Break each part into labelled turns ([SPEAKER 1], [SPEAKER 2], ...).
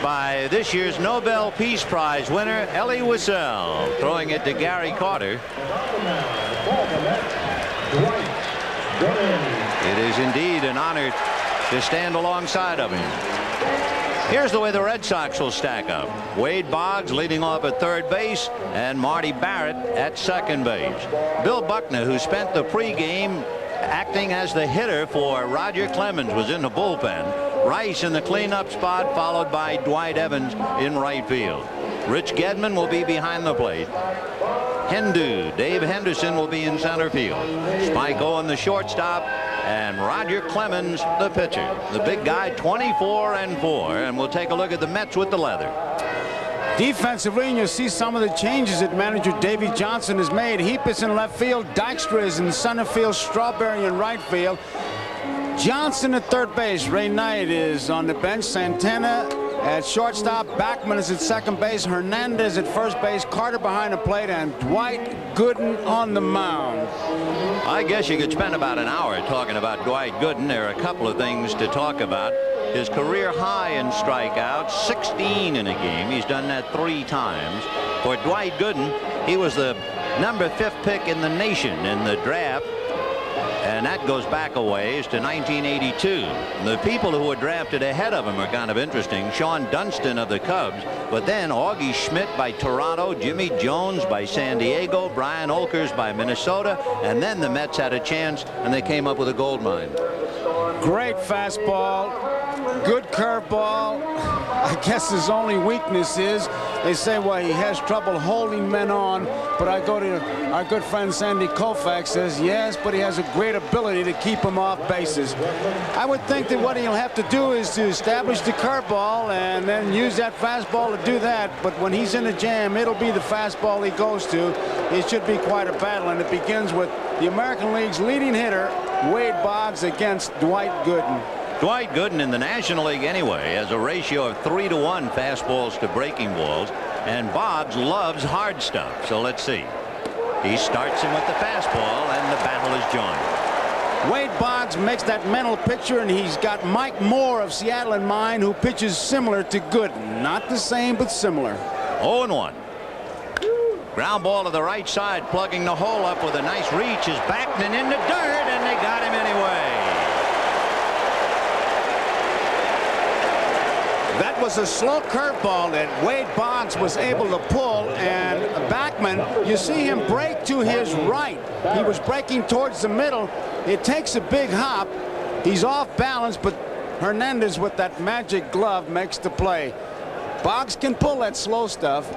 [SPEAKER 1] by this year's Nobel Peace Prize winner Elie Wiesel, throwing it to Gary Carter. It is indeed an honor to stand alongside of him. Here's the way the Red Sox will stack up. Wade Boggs leading off at third base and Marty Barrett at second base. Bill Buckner, who spent the pregame acting as the hitter for Roger Clemens, was in the bullpen. Rice in the cleanup spot, followed by Dwight Evans in right field. Rich Gedman will be behind the plate. Dave Henderson will be in center field. Spike Owen the shortstop, and Roger Clemens the pitcher. The big guy, 24-4, and we'll take a look at the Mets with the leather.
[SPEAKER 2] Defensively, and you'll see some of the changes that manager Davey Johnson has made. Heap is in left field, Dykstra is in center field, Strawberry in right field. Johnson at third base. Ray Knight is on the bench. Santana at shortstop. Backman is at second base. Hernandez at first base. Carter behind the plate, and Dwight Gooden on the mound.
[SPEAKER 1] I guess you could spend about an hour talking about Dwight Gooden. There are a couple of things to talk about. His career high in strikeouts, 16 in a game. He's done that 3 times. For Dwight Gooden, he was the number 5th pick in the nation in the draft, and that goes back a ways to 1982. The people who were drafted ahead of him are kind of interesting. Sean Dunston of the Cubs, but then Augie Schmidt by Toronto, Jimmy Jones by San Diego, Brian Olkers by Minnesota, and then the Mets had a chance and they came up with a gold mine.
[SPEAKER 2] Great fastball, good curveball. I guess his only weakness is, they say, well, he has trouble holding men on, but I go to our good friend Sandy Koufax, says yes, but he has a great ability to keep him off bases. I would think that what he'll have to do is to establish the curveball and then use that fastball to do that, but when he's in a jam, it'll be the fastball he goes to. It should be quite a battle, and it begins with the American League's leading hitter, Wade Boggs, against Dwight Gooden.
[SPEAKER 1] Dwight Gooden in the National League anyway has a ratio of 3-to-1 fastballs to breaking balls, and Boggs loves hard stuff. So let's see. He starts him with the fastball, and the battle is joined.
[SPEAKER 2] Wade Boggs makes that mental picture, and he's got Mike Moore of Seattle in mind, who pitches similar to Gooden. Not the same, but similar.
[SPEAKER 1] 0-1. Ground ball to the right side, plugging the hole up with a nice reach is Backman in the dirt, and they got him anyway.
[SPEAKER 2] That was a slow curveball that Wade Boggs was able to pull, and Backman, you see him break to his right. He was breaking towards the middle. It takes a big hop. He's off balance, but Hernandez with that magic glove makes the play. Boggs can pull that slow stuff.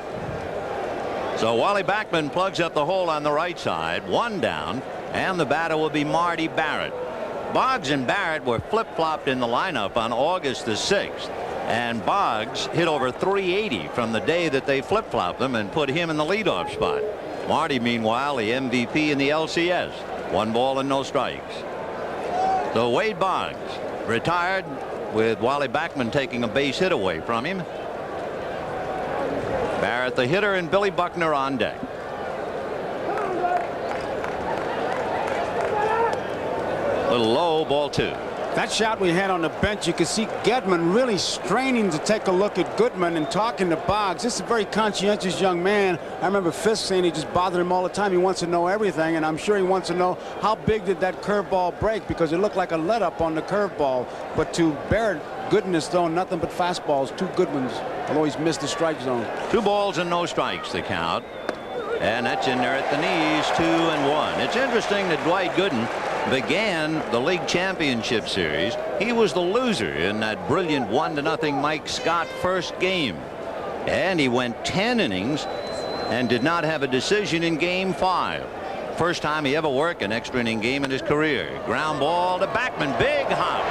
[SPEAKER 1] So Wally Backman plugs up the hole on the right side, 1 down, and the batter will be Marty Barrett. Boggs and Barrett were flip-flopped in the lineup on August the 6th, and Boggs hit over 380 from the day that they flip-flopped them and put him in the leadoff spot. Marty, meanwhile, the MVP in the LCS, 1 ball and no strikes. So Wade Boggs retired with Wally Backman taking a base hit away from him. Barrett the hitter and Billy Buckner on deck. A little low, ball 2.
[SPEAKER 2] That shot we had on the bench, you could see Gedman really straining to take a look at Goodman and talking to Boggs. This is a very conscientious young man. I remember Fisk saying he just bothered him all the time. He wants to know everything, and I'm sure he wants to know how big did that curveball break, because it looked like a let up on the curveball. But to Barrett, Gooden has thrown nothing but fastballs. 2 good ones, although he's missed the strike zone.
[SPEAKER 1] 2 balls and no strikes the count, and that's in there at the knees. 2-1. It's interesting that Dwight Gooden began the league championship series. He was the loser in that brilliant 1-0 Mike Scott first game, and he went 10 innings and did not have a decision in game 5. First time he ever worked an extra inning game in his career. Ground ball to Backman, big hop,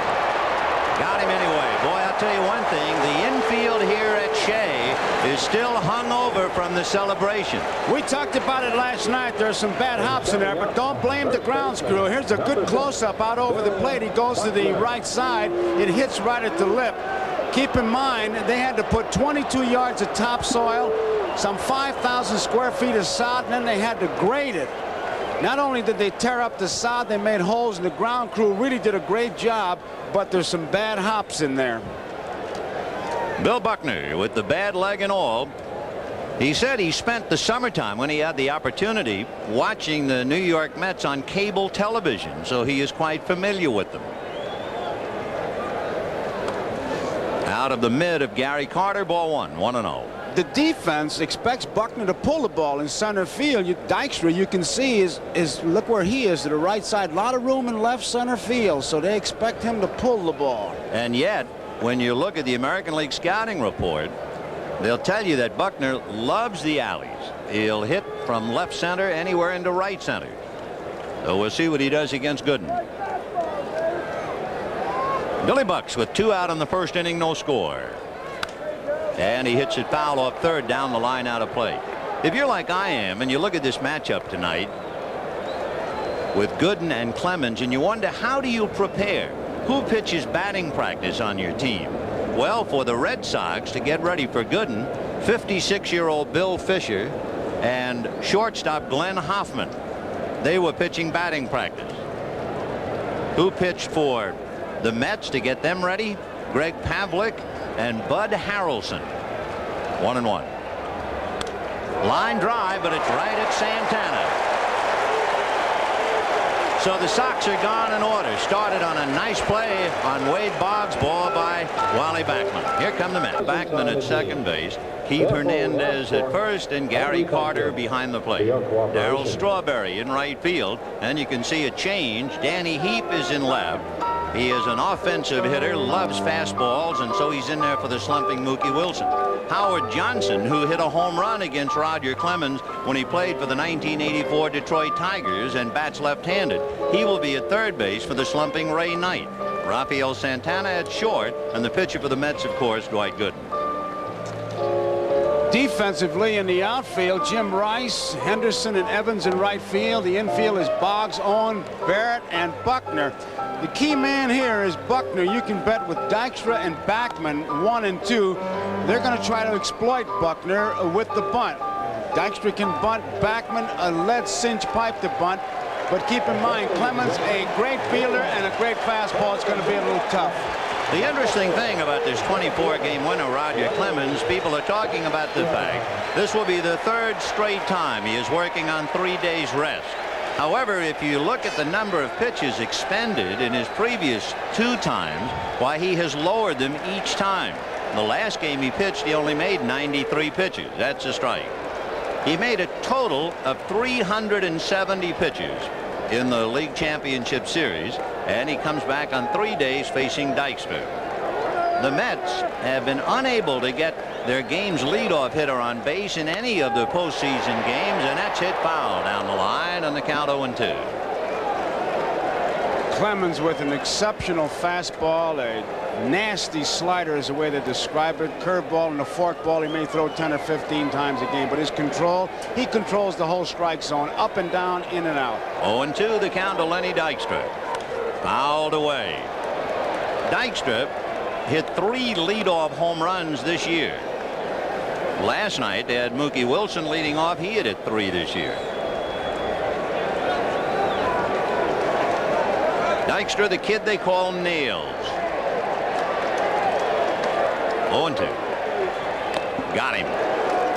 [SPEAKER 1] got him anyway. Boy, I'll tell you one thing, the infield here at Shea is still hung over from the celebration.
[SPEAKER 2] We talked about it last night. There's some bad hops in there, but don't blame the grounds crew. Here's a good close-up out over the plate. He goes to the right side. It hits right at the lip. Keep in mind, they had to put 22 yards of topsoil, some 5,000 square feet of sod, and then they had to grade it. Not only did they tear up the sod, they made holes, and the ground crew really did a great job, but there's some bad hops in there.
[SPEAKER 1] Bill Buckner with the bad leg and all. He said he spent the summertime when he had the opportunity watching the New York Mets on cable television, so he is quite familiar with them. Out of the mid of Gary Carter, ball one, 1-0.
[SPEAKER 2] The defense expects Buckner to pull the ball in center field. Dykstra, you can see, is look where he is to the right side. A lot of room in left center field, so they expect him to pull the ball.
[SPEAKER 1] And yet, when you look at the American League scouting report, they'll tell you that Buckner loves the alleys. He'll hit from left center anywhere into right center. So we'll see what he does against Gooden. Billy Bucks with 2 out in the first inning, no score. And he hits it foul off third down the line out of play. If you're like I am and you look at this matchup tonight with Gooden and Clemens and you wonder, how do you prepare? Who pitches batting practice on your team? Well, for the Red Sox to get ready for Gooden, 56-year-old Bill Fisher and shortstop Glenn Hoffman, they were pitching batting practice. Who pitched for the Mets to get them ready? Greg Pavlik and Bud Harrelson. 1-1. Line drive, but it's right at Santana. So the Sox are gone in order. Started on a nice play on Wade Boggs, ball by Wally Backman. Here come the Mets. Backman at second base, Keith Hernandez at first, and Gary Carter behind the plate. Darryl Strawberry in right field, and you can see a change. Danny Heap is in left. He is an offensive hitter, loves fastballs, and so he's in there for the slumping Mookie Wilson. Howard Johnson, who hit a home run against Roger Clemens when he played for the 1984 Detroit Tigers and bats left-handed. He will be at third base for the slumping Ray Knight. Rafael Santana at short, and the pitcher for the Mets, of course, Dwight Gooden.
[SPEAKER 2] Defensively in the outfield, Jim Rice, Henderson, and Evans in right field. The infield is Boggs, Owen, Barrett, and Buckner. The key man here is Buckner. You can bet with Dykstra and Backman 1 and 2. They're going to try to exploit Buckner with the bunt. Dykstra can bunt, Backman a lead cinch pipe to bunt. But keep in mind, Clemens, a great fielder and a great fastball. It's going to be a little tough.
[SPEAKER 1] The interesting thing about this 24-game winner, Roger Clemens, people are talking about the fact this will be the third straight time he is working on 3 days rest. However, if you look at the number of pitches expended in his previous 2 times, why, he has lowered them each time. The last game he pitched, he only made 93 pitches. That's a strike. He made a total of 370 pitches in the League Championship Series, and he comes back on 3 days facing Dykstra. The Mets have been unable to get their game's leadoff hitter on base in any of the postseason games, and that's hit foul down the line on the count 0-2.
[SPEAKER 2] Clemens with an exceptional fastball, a nasty slider is the way to describe it. Curveball and a forkball he may throw 10 or 15 times a game, but his control, he controls the whole strike zone, up and down, in and out.
[SPEAKER 1] 0-2 the count to Lenny Dykstra. Fouled away. Dykstra hit 3 leadoff home runs this year. Last night they had Mookie Wilson leading off. He hit 3 this year. Dykstra, the kid they call Nails. 0-2. Got him.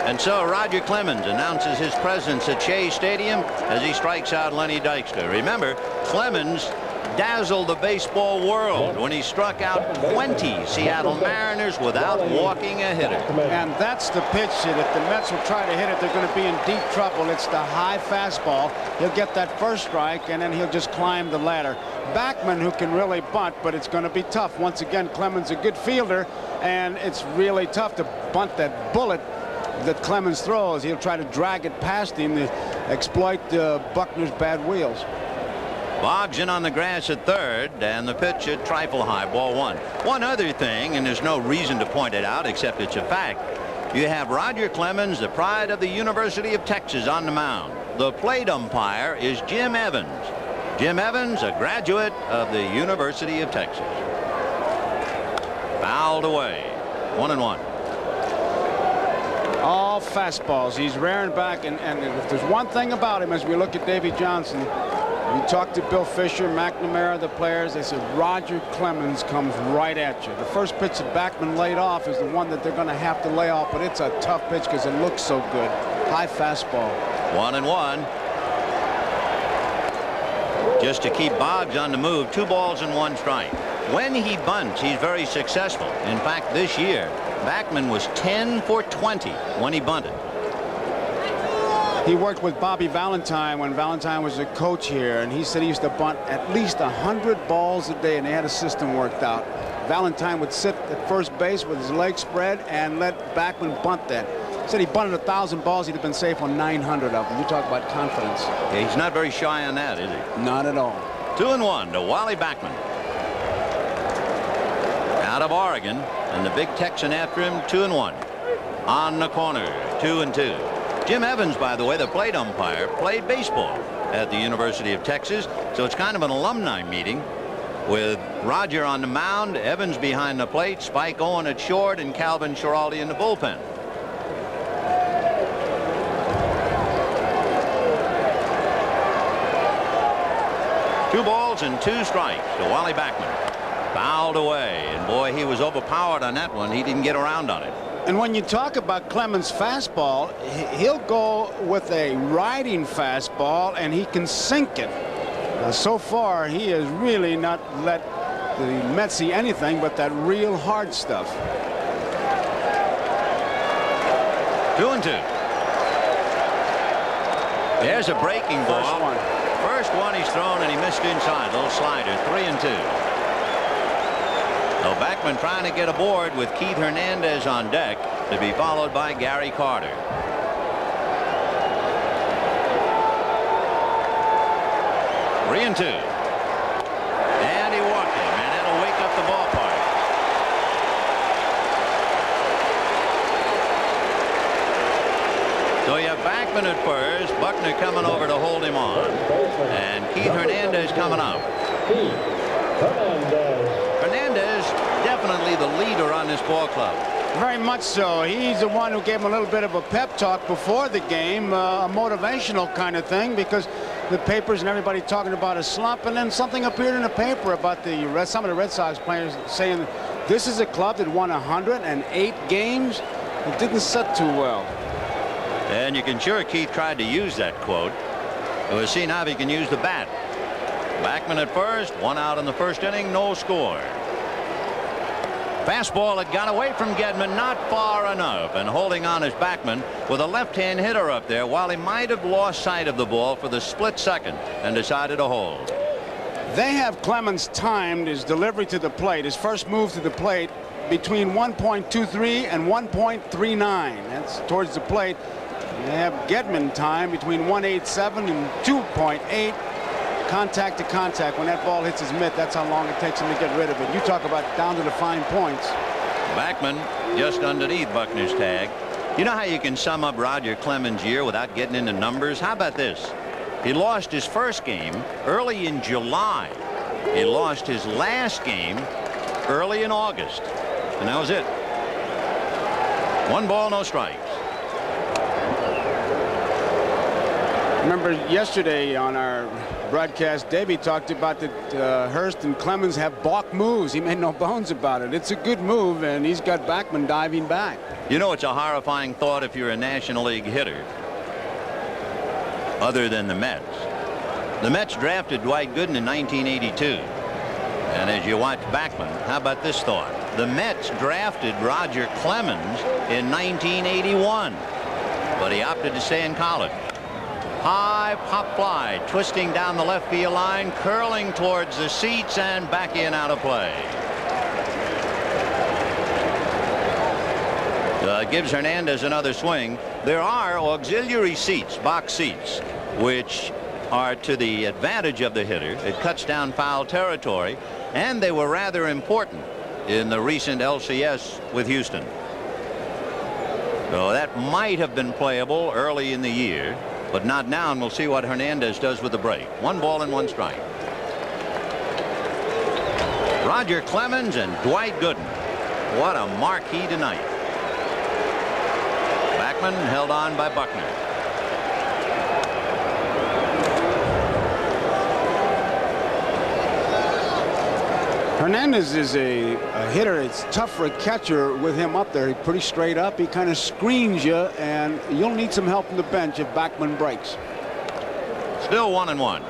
[SPEAKER 1] And so Roger Clemens announces his presence at Shea Stadium as he strikes out Lenny Dykstra. Remember, Clemens dazzled the baseball world when he struck out 20 Seattle Mariners without walking a hitter.
[SPEAKER 2] And that's the pitch that if the Mets will try to hit it, they're going to be in deep trouble. It's the high fastball. He'll get that first strike, and then he'll just climb the ladder. Backman, who can really bunt, but it's going to be tough. Once again, Clemens a good fielder, and it's really tough to bunt that bullet that Clemens throws. He'll try to drag it past him to exploit Buckner's bad wheels.
[SPEAKER 1] Boggs in on the grass at third, and the pitch at trifle high, ball 1. One other thing, and there's no reason to point it out except it's a fact. You have Roger Clemens, the pride of the University of Texas, on the mound. The plate umpire is Jim Evans. Jim Evans, a graduate of the University of Texas. Fouled away. 1-1.
[SPEAKER 2] All fastballs. He's rearing back, and if there's one thing about him as we look at Davy Johnson, You talk to Bill Fisher, McNamara, the players, they said Roger Clemens comes right at you. The first pitch that Backman laid off is the one that they're going to have to lay off, but it's a tough pitch because it looks so good. High fastball.
[SPEAKER 1] 1-1. Just to keep Boggs on the move. 2 balls and 1 strike. When he bunts, he's very successful. In fact, this year, Backman was 10 for 20 when he bunted.
[SPEAKER 2] He worked with Bobby Valentine when Valentine was a coach here, and he said he used to bunt at least 100 balls a day, and they had a system worked out. Valentine would sit at first base with his legs spread and let Backman bunt that. He said he bunted 1,000 balls, he'd have been safe on 900 of them. You talk about confidence.
[SPEAKER 1] Yeah, he's not very shy on that, is he?
[SPEAKER 2] Not at all.
[SPEAKER 1] 2-1 to Wally Backman. Out of Oregon, and the big Texan after him. 2-1. On the corner. 2-2. Jim Evans, by the way, the plate umpire, played baseball at the University of Texas, so it's kind of an alumni meeting with Roger on the mound, Evans behind the plate, Spike Owen at short, and Calvin Schiraldi in the bullpen. Two balls and 2 strikes to Wally Backman. Fouled away, and boy, he was overpowered on that one. He didn't get around on it.
[SPEAKER 2] And when you talk about Clemens' fastball, he'll go with a riding fastball, and he can sink it. So far, he has really not let the Mets see anything but that real hard stuff.
[SPEAKER 1] 2-2. There's a breaking ball. First one he's thrown, and he missed inside. Little slider. 3-2. So Backman trying to get aboard with Keith Hernandez on deck, to be followed by Gary Carter. Three and 2. And he walked him, and it'll wake up the ballpark. So you have Backman at first, Buckner coming over to hold him on, and Keith Hernandez coming up. Hernandez, definitely the leader on this ball club.
[SPEAKER 2] Very much so. He's the one who gave him a little bit of a pep talk before the game, a motivational kind of thing, because the papers and everybody talking about a slump, and then something appeared in the paper about some of the Red Sox players saying this is a club that won 108 games. It didn't set too well.
[SPEAKER 1] And you can sure Keith tried to use that quote. We'll see now if he can use the bat. Backman at first, 1 out in the first inning, no score. Fastball had got away from Gedman, not far enough, and holding on is Backman with a left-hand hitter up there, while he might have lost sight of the ball for the split second and decided to hold.
[SPEAKER 2] They have Clemens timed his delivery to the plate, his first move to the plate, between 1.23 and 1.39. That's towards the plate. They have Gedman time between 1.87 and 2.8. Contact to contact. When that ball hits his mitt, that's how long it takes him to get rid of it. You talk about down to the fine points.
[SPEAKER 1] Backman just underneath Buckner's tag. You know how you can sum up Roger Clemens' year without getting into numbers? How about this? He lost his first game early in July. He lost his last game early in August. And that was it. 1 ball, no strikes.
[SPEAKER 2] Remember yesterday on our broadcast, Davey talked about that Hurst and Clemens have balk moves. He made no bones about it. It's a good move, and he's got Backman diving back.
[SPEAKER 1] You know, it's a horrifying thought if you're a National League hitter, other than the Mets. The Mets drafted Dwight Gooden in 1982. And as you watch Backman, how about this thought? The Mets drafted Roger Clemens in 1981, but he opted to stay in college. High pop fly, twisting down the left field line, curling towards the seats, and back in, out of play. Gives Hernandez another swing. There are auxiliary seats, box seats, which are to the advantage of the hitter. It cuts down foul territory, and they were rather important in the recent LCS with Houston. So that might have been playable early in the year, but not now, and we'll see what Hernandez does with the break. 1 ball and 1 strike. Roger Clemens and Dwight Gooden. What a marquee tonight. Backman held on by Buckner.
[SPEAKER 2] Hernandez is a hitter. It's tough for a catcher with him up there. He's pretty straight up. He kind of screens you, and you'll need some help from the bench if Bachman breaks.
[SPEAKER 1] Still 1-1.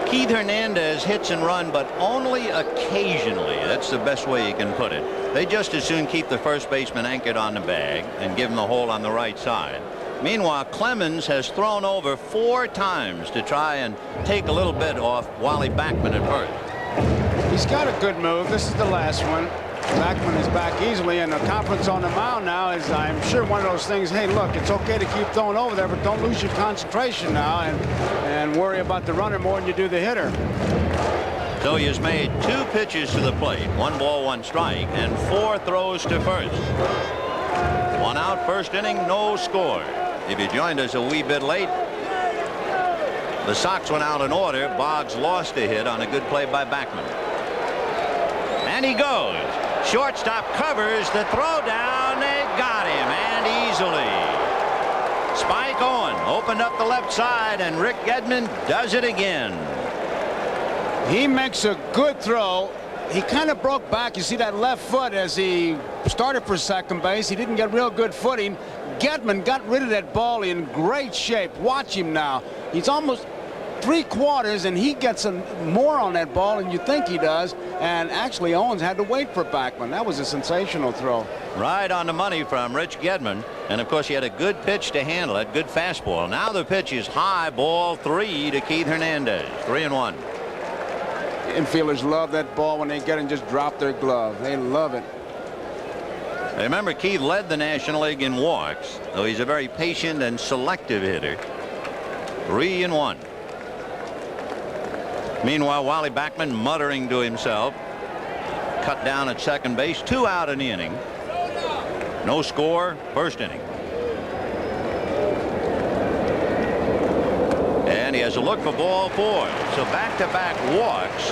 [SPEAKER 1] Keith Hernandez hits and run, but only occasionally. That's the best way you can put it. They just as soon keep the first baseman anchored on the bag and give him the hole on the right side. Meanwhile, Clemens has thrown over 4 times to try and take a little bit off Wally Bachman at first.
[SPEAKER 2] He's got a good move. This is the last one. Bachman is back easily, and the confidence on the mound now is, I'm sure, one of those things. Hey, look, it's okay to keep throwing over there, but don't lose your concentration now and worry about the runner more than you do the hitter.
[SPEAKER 1] So he has made 2 pitches to the plate, 1 ball, 1 strike, and 4 throws to first. 1 out, first inning, no score. If you joined us a wee bit late, the Sox went out in order. Boggs lost a hit on a good play by Bachman. And he goes. Shortstop covers the throw down. They got him, and easily. Spike Owen opened up the left side, and Rick Gedman does it again.
[SPEAKER 2] He makes a good throw. He kind of broke back. You see that left foot as he started for second base. He didn't get real good footing. Gedman got rid of that ball in great shape. Watch him now. He's almost 3/4, and he gets more on that ball than you think he does. And actually, Owens had to wait for Bachman. That was a sensational throw.
[SPEAKER 1] Right on the money from Rich Gedman. And of course, he had a good pitch to handle it. Good fastball. Now the pitch is high, ball 3 to Keith Hernandez. 3-1.
[SPEAKER 2] Infielders love that ball when they get it and just drop their glove. They love it.
[SPEAKER 1] Remember, Keith led the National League in walks, though he's a very patient and selective hitter. 3-1. Meanwhile, Wally Bachman muttering to himself. Cut down at second base. 2 out in the inning. No score. First inning. And he has a look for ball 4. So back-to-back walks.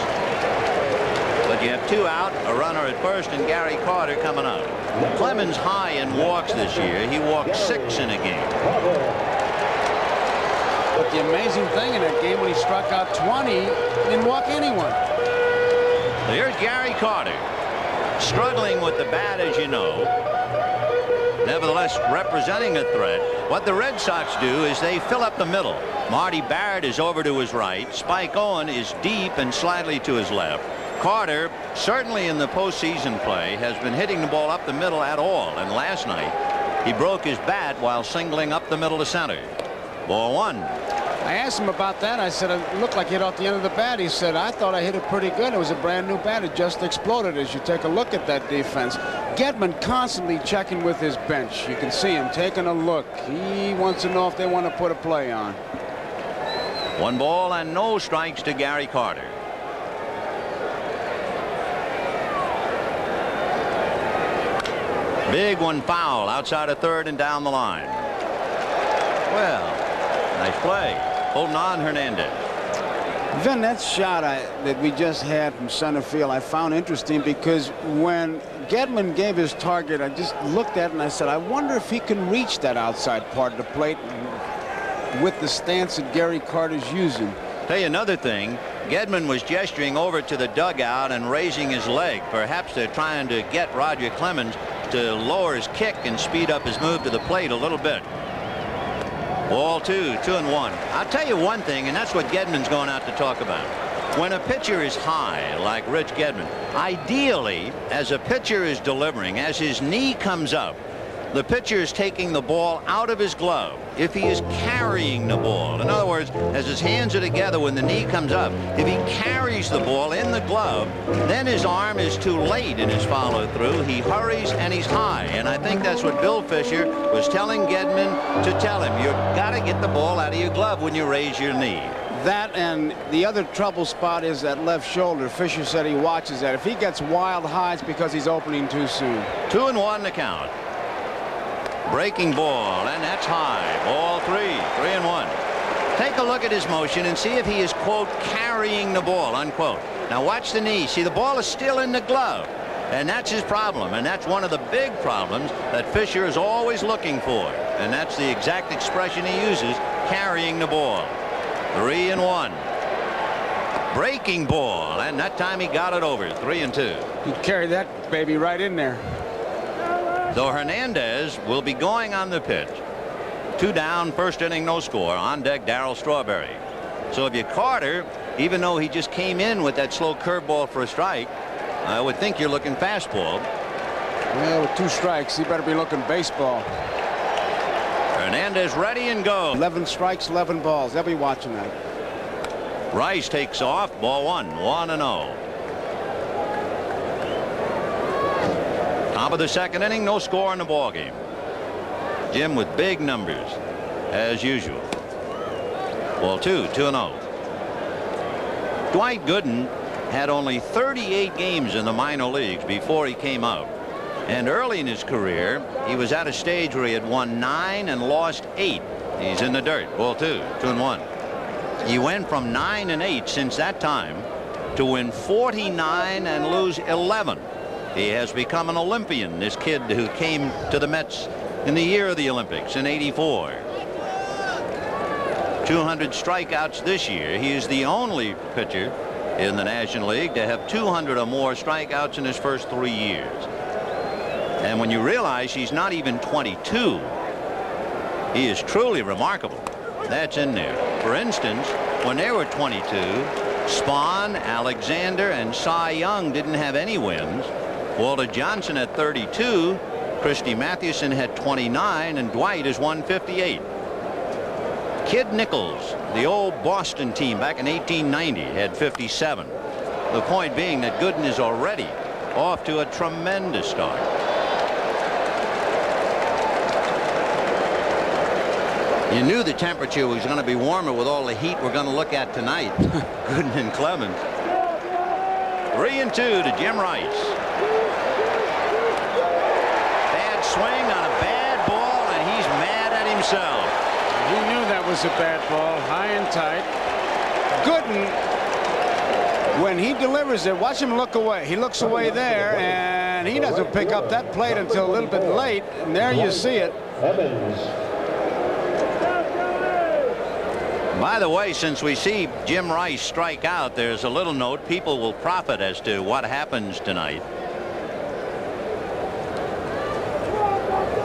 [SPEAKER 1] But you have 2 out, a runner at first, and Gary Carter coming up. Clemens high in walks this year. He walked 6 in a game.
[SPEAKER 2] But the amazing thing in that game, when he struck out 20, he didn't walk anyone.
[SPEAKER 1] Here's Gary Carter, struggling with the bat, as you know. Nevertheless, representing a threat. What the Red Sox do is they fill up the middle. Marty Barrett is over to his right. Spike Owen is deep and slightly to his left. Carter, certainly in the postseason play, has been hitting the ball up the middle at all. And last night, he broke his bat while singling up the middle to center. Ball 1.
[SPEAKER 2] I asked him about that. I said, it looked like it hit off the end of the bat. He said, I thought I hit it pretty good. It was a brand new bat. It just exploded as you take a look at that defense. Gedman constantly checking with his bench. You can see him taking a look. He wants to know if they want to put a play on.
[SPEAKER 1] 1 ball and no strikes to Gary Carter. Big one foul outside of third and down the line. Well, nice play. Holding on, Hernandez.
[SPEAKER 2] Vin, that shot that we just had from center field, I found interesting because when Gedman gave his target, I just looked at it and I said, I wonder if he can reach that outside part of the plate with the stance that Gary Carter's using.
[SPEAKER 1] Tell you another thing, Gedman was gesturing over to the dugout and raising his leg. Perhaps they're trying to get Roger Clemens to lower his kick and speed up his move to the plate a little bit. Ball 2, 2-1. I'll tell you one thing, and that's what Gedman's going out to talk about. When a pitcher is high, like Rich Gedman, ideally, as a pitcher is delivering, as his knee comes up, the pitcher is taking the ball out of his glove. If he is carrying the ball, in other words, as his hands are together when the knee comes up, if he carries the ball in the glove, then his arm is too late in his follow through. He hurries and he's high. And I think that's what Bill Fisher was telling Gedman to tell him. You've got to get the ball out of your glove when you raise your knee.
[SPEAKER 2] That and the other trouble spot is that left shoulder. Fisher said he watches that. If he gets wild high, it's because he's opening too soon.
[SPEAKER 1] 2-1 the count. Breaking ball, and that's high. Ball 3, 3-1. Take a look at his motion and see if he is, quote, carrying the ball, unquote. Now watch the knee. See, the ball is still in the glove. And that's his problem. And that's one of the big problems that Fisher is always looking for. And that's the exact expression he uses, carrying the ball. 3-1. breaking ball, and that time he got it over. 3-2.
[SPEAKER 2] He carried that baby right in there.
[SPEAKER 1] So Hernandez will be going on the pitch. 2 down, first inning, no score. On deck, Darryl Strawberry. So if you Carter, even though he just came in with that slow curveball for a strike, I would think you're looking fastball.
[SPEAKER 2] Well, with 2 strikes, he better be looking baseball.
[SPEAKER 1] Hernandez ready and go.
[SPEAKER 2] 11 strikes, 11 balls. They'll be watching that.
[SPEAKER 1] Rice takes off. Ball 1, 1-0. Top of the second inning, no score in the ball game. Jim with big numbers as usual. Ball 2, 2-0. Dwight Gooden had only 38 games in the minor leagues before he came up. And early in his career, he was at a stage where he had won 9 and lost 8. He's in the dirt. Ball 2, 2-1. He went from 9 and 8 since that time to win 49 and lose 11. He has become an Olympian, this kid who came to the Mets in the year of the Olympics in '84. 200 strikeouts this year. He is the only pitcher in the National League to have 200 or more strikeouts in his first 3 years. And when you realize he's not even 22, he is truly remarkable. That's in there. For instance, when they were 22, Spahn, Alexander, and Cy Young didn't have any wins. Walter Johnson had 32, Christy Mathewson had 29, and Dwight is 158. Kid Nichols, the old Boston team back in 1890, had 57. The point being that Gooden is already off to a tremendous start. You knew the temperature was going to be warmer with all the heat we're going to look at tonight. Gooden and Clemens. 3-2 to Jim Rice. Bad swing on a bad ball, and he's mad at himself.
[SPEAKER 2] He knew that was a bad ball, high and tight. Gooden, when he delivers it, watch him look away. He looks away there, and he doesn't pick up that plate until a little bit late, and there you see it.
[SPEAKER 3] Evans.
[SPEAKER 1] By the way, since we see Jim Rice strike out, there's a little note. People will profit as to what happens tonight.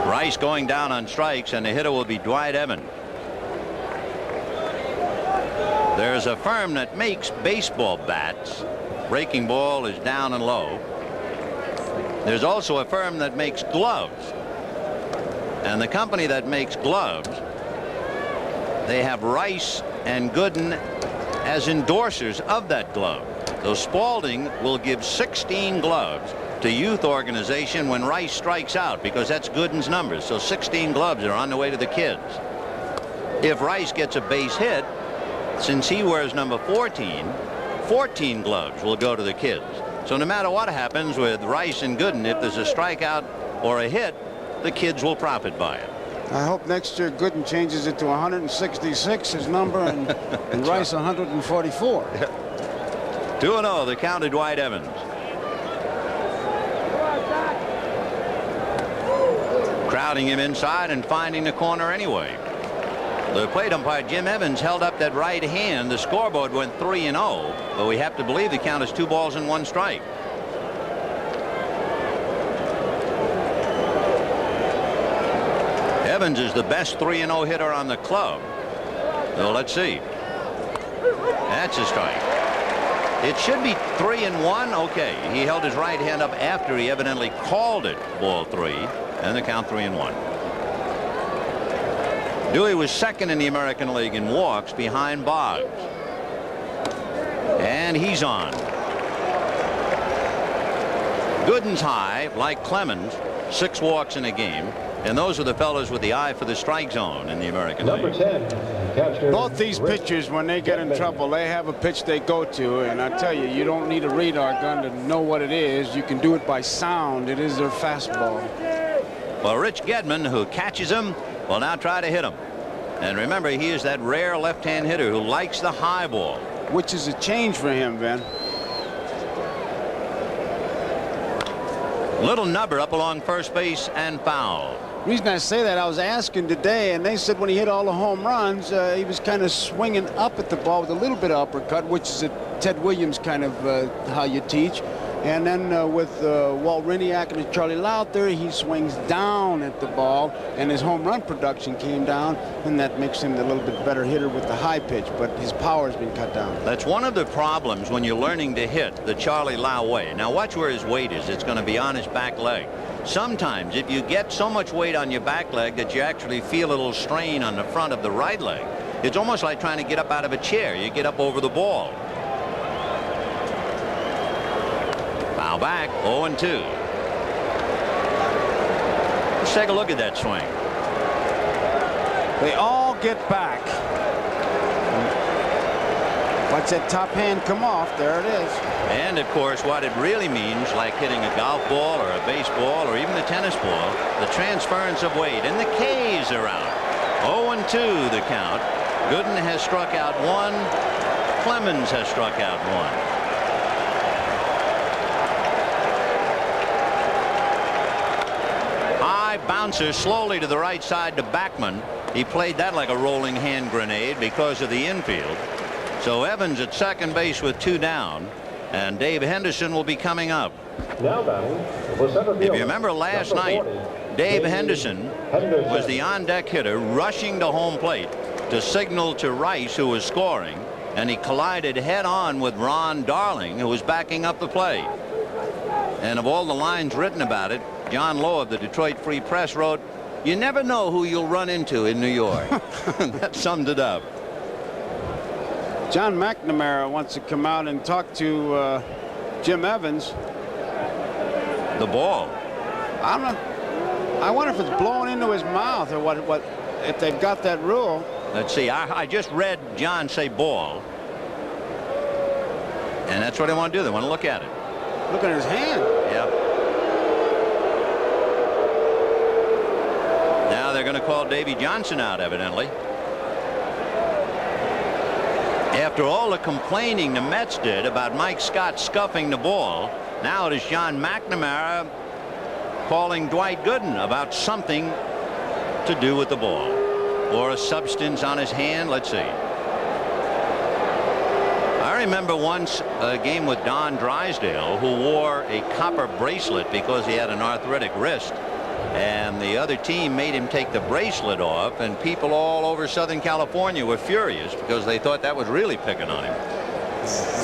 [SPEAKER 1] Rice going down on strikes, and the hitter will be Dwight Evans. There's a firm that makes baseball bats. Breaking ball is down and low. There's also a firm that makes gloves. And the company that makes gloves, they have Rice and Gooden as endorsers of that glove. So Spalding will give 16 gloves to youth organization when Rice strikes out, because that's Gooden's numbers. So 16 gloves are on the way to the kids. If Rice gets a base hit, since he wears number 14, 14 gloves will go to the kids. So no matter what happens with Rice and Gooden, if there's a strikeout or a hit, the kids will profit by it.
[SPEAKER 2] I hope next year Gooden changes it to 166, his number, and Rice 144.
[SPEAKER 1] 2-0, the count to Dwight Evans. Crowding him inside and finding the corner anyway. The plate umpire Jim Evans held up that right hand. The scoreboard went 3-0, but we have to believe the count is 2 balls and 1 strike. Evans is the best 3-0 hitter on the club. So let's see. That's a strike. It should be 3-1. Okay, he held his right hand up after he evidently called it ball 3, and the count 3-1. Dewey was second in the American League in walks behind Boggs. And he's on. Gooden's high, like Clemens, 6 walks in a game. And those are the fellows with the eye for the strike zone in the American League.
[SPEAKER 3] Number 10, catcher.
[SPEAKER 2] Both these pitchers, when they get in trouble, they have a pitch they go to. And I tell you, you don't need a radar gun to know what it is. You can do it by sound. It is their fastball.
[SPEAKER 1] Well, Rich Gedman, who catches him, will now try to hit him. And remember, he is that rare left-hand hitter who likes the high ball.
[SPEAKER 2] Which is a change for him, Ben.
[SPEAKER 1] Little nubber up along first base and foul.
[SPEAKER 2] reason I say that, I was asking today, and they said when he hit all the home runs, he was kind of swinging up at the ball with a little bit of uppercut, which is a Ted Williams kind of how you teach. And then with Walt Riniak and Charlie Lowther, he swings down at the ball, and his home run production came down, and that makes him a little bit better hitter with the high pitch, but his power has been cut down.
[SPEAKER 1] That's one of the problems when you're learning to hit the Charlie Lau way. Now watch where his weight is. It's going to be on his back leg. Sometimes if you get so much weight on your back leg that you actually feel a little strain on the front of the right leg, it's almost like trying to get up out of a chair. You get up over the ball. Foul back, 0-2. Let's take a look at that swing.
[SPEAKER 2] They all get back. Watch that top hand come off. There it is.
[SPEAKER 1] And of course, what it really means, like hitting a golf ball or a baseball or even a tennis ball, the transference of weight. And the K's are out. 0-2 the count. Gooden has struck out one. Clemens has struck out one. Bouncer slowly to the right side to Backman. He played that like a rolling hand grenade because of the infield. So Evans at second base with 2 down, and Dave Henderson will be coming up.
[SPEAKER 3] Now batting,
[SPEAKER 1] if you remember last night, Dave Henderson was the on-deck hitter rushing to home plate to signal to Rice, who was scoring, and he collided head-on with Ron Darling, who was backing up the play. And of all the lines written about it, John Lowe of the Detroit Free Press wrote, "You never know who you'll run into in New York." That summed it up.
[SPEAKER 2] John McNamara wants to come out and talk to Jim Evans.
[SPEAKER 1] The ball.
[SPEAKER 2] I wonder if it's blowing into his mouth or what if they've got that rule.
[SPEAKER 1] Let's see. I just read John say ball, and that's what they want to do. They want to look at it.
[SPEAKER 2] Look at his hand.
[SPEAKER 1] Yeah. Now they're going to call Davy Johnson out, evidently. After all the complaining the Mets did about Mike Scott scuffing the ball, now it is John McNamara calling Dwight Gooden about something to do with the ball or a substance on his hand. Let's see. I remember once a game with Don Drysdale, who wore a copper bracelet because he had an arthritic wrist, and the other team made him take the bracelet off, and people all over Southern California were furious because they thought that was really picking on him.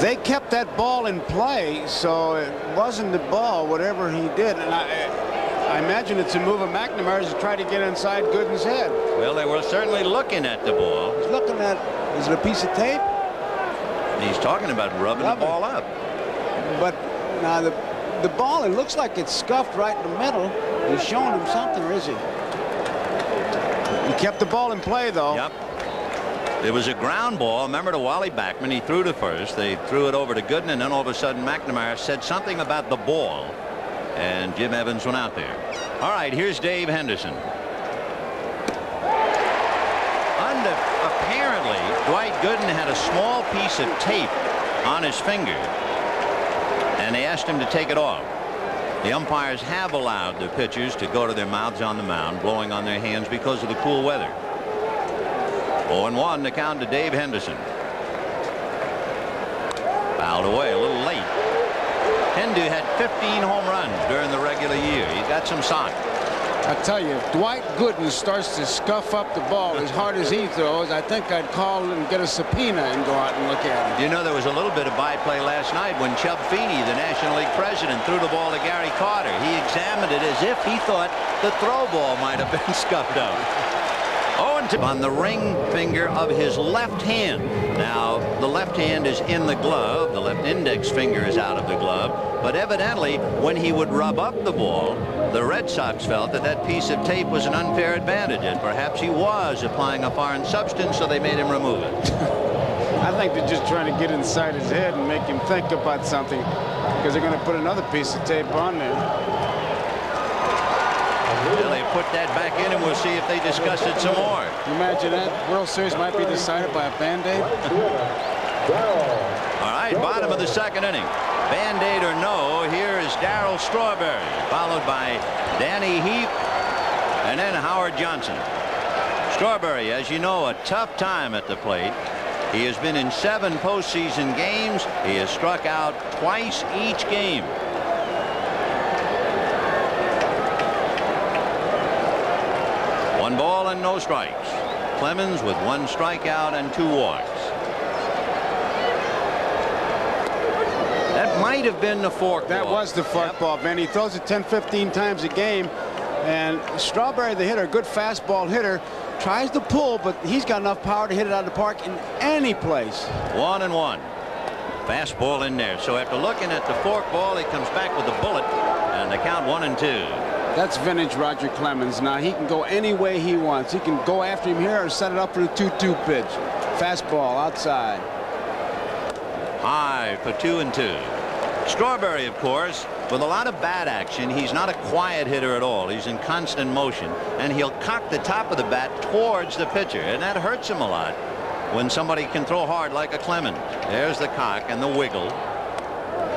[SPEAKER 2] They kept that ball in play, so it wasn't the ball, whatever he did. And I imagine it's a move of McNamara's to try to get inside Gooden's head.
[SPEAKER 1] Well, they were certainly looking at the ball.
[SPEAKER 2] He's looking at, is it a piece of tape?
[SPEAKER 1] He's talking about rubbing the ball up.
[SPEAKER 2] But now the ball, it looks like it's scuffed right in the middle. He's showing him something, or is he? He kept the ball in play, though.
[SPEAKER 1] Yep. It was a ground ball. Remember to Wally Backman. He threw to first. They threw it over to Gooden, and then all of a sudden McNamara said something about the ball, and Jim Evans went out there. All right, here's Dave Henderson. Apparently, Dwight Gooden had a small piece of tape on his finger, and they asked him to take it off. The umpires have allowed the pitchers to go to their mouths on the mound, blowing on their hands because of the cool weather. 0-1 to count to Dave Henderson. Fouled away a little late. Hendu had 15 home runs during the regular year. He's got some sock.
[SPEAKER 2] I tell you, if Dwight Gooden starts to scuff up the ball as hard as he throws, I think I'd call and get a subpoena and go out and look at him.
[SPEAKER 1] You know, there was a little bit of byplay last night when Chub Feeney, the National League president, threw the ball to Gary Carter. He examined it as if he thought the throw ball might have been scuffed out. 0-2 on the ring finger of his left hand. Now, the left hand is in the glove. The left index finger is out of the glove. But evidently, when he would rub up the ball, the Red Sox felt that that piece of tape was an unfair advantage, and perhaps he was applying a foreign substance, so they made him remove it.
[SPEAKER 2] I think they're just trying to get inside his head and make him think about something, because they're going to put another piece of tape on there.
[SPEAKER 1] Well, they put that back in, and we'll see if they discuss it some more.
[SPEAKER 2] Imagine that. World Series might be decided by a Band-Aid.
[SPEAKER 1] All right, bottom of the second inning. Band-Aid or no, here is Darryl Strawberry, followed by Danny Heath And then Howard Johnson. Strawberry, as you know, a tough time at the plate. He has been in 7 postseason games. He has struck out twice each game. One ball and no strikes. Clemens with 1 strikeout and 2 walks. That might have been the fork
[SPEAKER 2] That
[SPEAKER 1] ball.
[SPEAKER 2] was the forkball, Ben. He throws it 10-15 times a game. And Strawberry, the hitter, good fastball hitter, tries to pull, but he's got enough power to hit it out of the park in any place.
[SPEAKER 1] 1-1. Fastball in there. So after looking at the forkball, he comes back with a bullet, and the count 1-2.
[SPEAKER 2] That's vintage Roger Clemens. Now he can go any way he wants. He can go after him here or set it up for the 2-2 pitch. Fastball outside.
[SPEAKER 1] High for 2-2. Strawberry, of course, with a lot of bat action. He's not a quiet hitter at all. He's in constant motion, and he'll cock the top of the bat towards the pitcher, and that hurts him a lot when somebody can throw hard like a Clemens. There's the cock and the wiggle.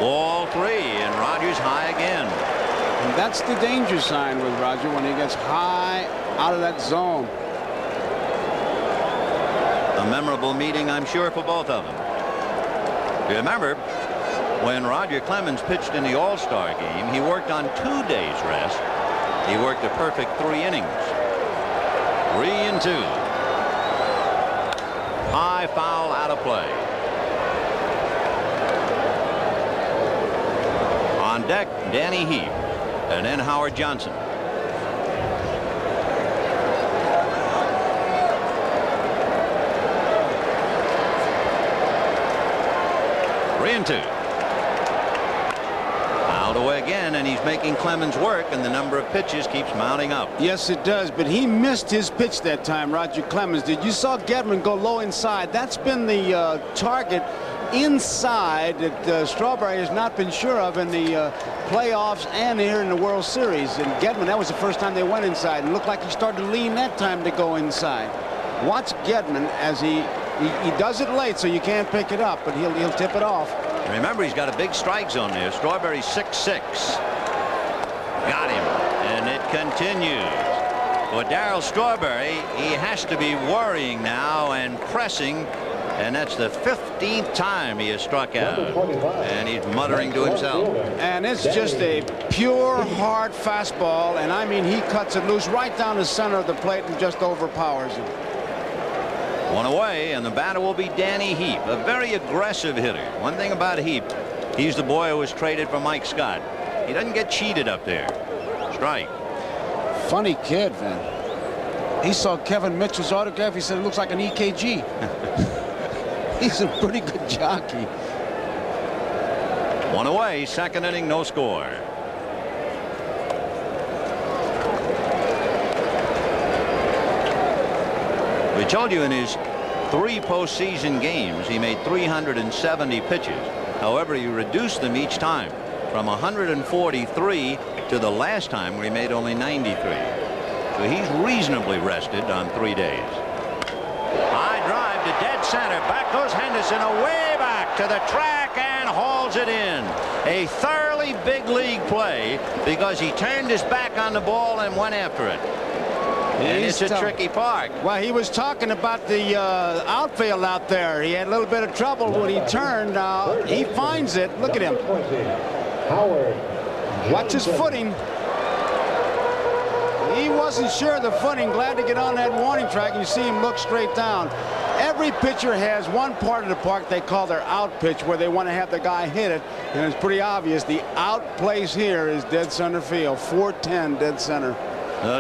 [SPEAKER 1] Ball 3, and Rogers high again.
[SPEAKER 2] And that's the danger sign with Roger when he gets high out of that zone.
[SPEAKER 1] A memorable meeting, I'm sure, for both of them. Remember, when Roger Clemens pitched in the All-Star game, he worked on 2 days rest. He worked a perfect 3 innings. 3-2. High foul out of play. On deck, Danny Heap, and then Howard Johnson. Out away again, and he's making Clemens work, and the number of pitches keeps mounting up.
[SPEAKER 2] Yes, it does, but he missed his pitch that time, Roger Clemens did. You saw Gedman go low inside. That's been the target inside that Strawberry has not been sure of in the playoffs and here in the World Series. And Gedman, that was the first time they went inside, and looked like he started to lean that time to go inside. Watch Gedman as he does it late, so you can't pick it up, but he'll tip it off.
[SPEAKER 1] Remember, he's got a big strike zone there. Strawberry 6-6. Got him, and it continues. For Darryl Strawberry, he has to be worrying now and pressing, and that's the 15th time he has struck out, and he's muttering to himself.
[SPEAKER 2] And it's just a pure hard fastball, and I mean he cuts it loose right down the center of the plate and just overpowers him.
[SPEAKER 1] 1 away, and the batter will be Danny Heap, a very aggressive hitter. One thing about Heap, he's the boy who was traded for Mike Scott. He doesn't get cheated up there. Strike.
[SPEAKER 2] Funny kid, man. He saw Kevin Mitchell's autograph. He said it looks like an EKG. He's a pretty good jockey.
[SPEAKER 1] 1 away, 2nd inning, no score. We told you in his 3 postseason games he made 370 pitches. However, he reduced them each time from 143 to the last time where he made only 93. So he's reasonably rested on 3 days. High drive to dead center. Back goes Henderson, away back to the track and hauls it in. A thoroughly big league play because he turned his back on the ball and went after it. And it's a tricky park.
[SPEAKER 2] Well, he was talking about the outfield out there. He had a little bit of trouble when he turned. Now he finds it. Look at him. Watch his footing. He wasn't sure of the footing. Glad to get on that warning track. You see him look straight down. Every pitcher has one part of the park they call their out pitch, where they want to have the guy hit it. And it's pretty obvious. The out place here is dead center field. 410 dead center.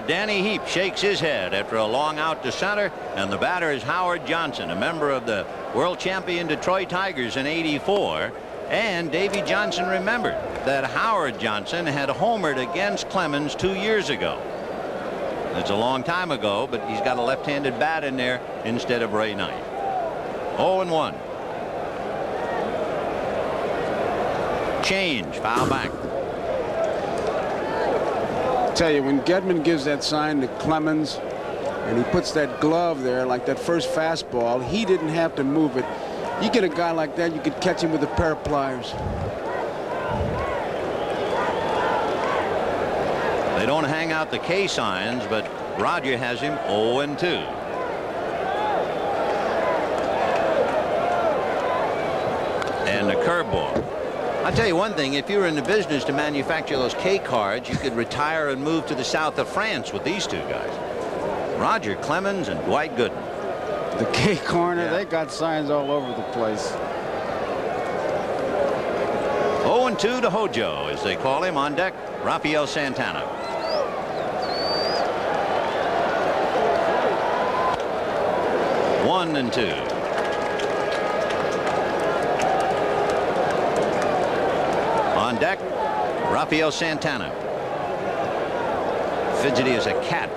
[SPEAKER 1] Danny Heap shakes his head after a long out to center, and the batter is Howard Johnson, a member of the world champion Detroit Tigers in '84. And Davy Johnson remembered that Howard Johnson had homered against Clemens 2 years ago. It's a long time ago, but he's got a left-handed bat in there instead of Ray Knight. 0-1. Change, foul back.
[SPEAKER 2] Tell you, when Gedman gives that sign to Clemens and he puts that glove there like that first fastball, he didn't have to move it. You get a guy like that, you could catch him with a pair of pliers.
[SPEAKER 1] They don't hang out the K signs, but Roger has him 0-2. And the curveball. I'll tell you one thing, if you were in the business to manufacture those K cards, you could retire and move to the south of France with these two guys. Roger Clemens and Dwight Gooden.
[SPEAKER 2] The K corner,
[SPEAKER 1] Yeah.
[SPEAKER 2] they got signs all over the place.
[SPEAKER 1] 0-2 to Hojo, as they call him. On deck, Rafael Santana. One and 2. On deck, Rafael Santana. Fidgety as a cat.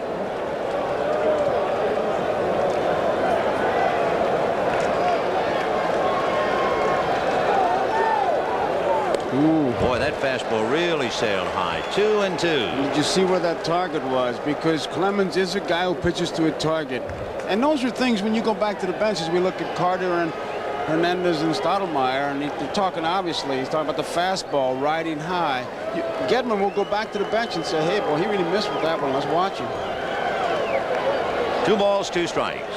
[SPEAKER 2] Ooh.
[SPEAKER 1] Boy, that fastball really sailed high. 2-2.
[SPEAKER 2] Did you see where that target was? Because Clemens is a guy who pitches to a target. And those are things when you go back to the benches, we look at Carter and Hernandez and Stottlemyre, and they're talking, obviously, he's talking about the fastball riding high. Gedman will go back to the bench and say, hey, boy, he really missed with that one. Let's watch him.
[SPEAKER 1] 2 balls, 2 strikes.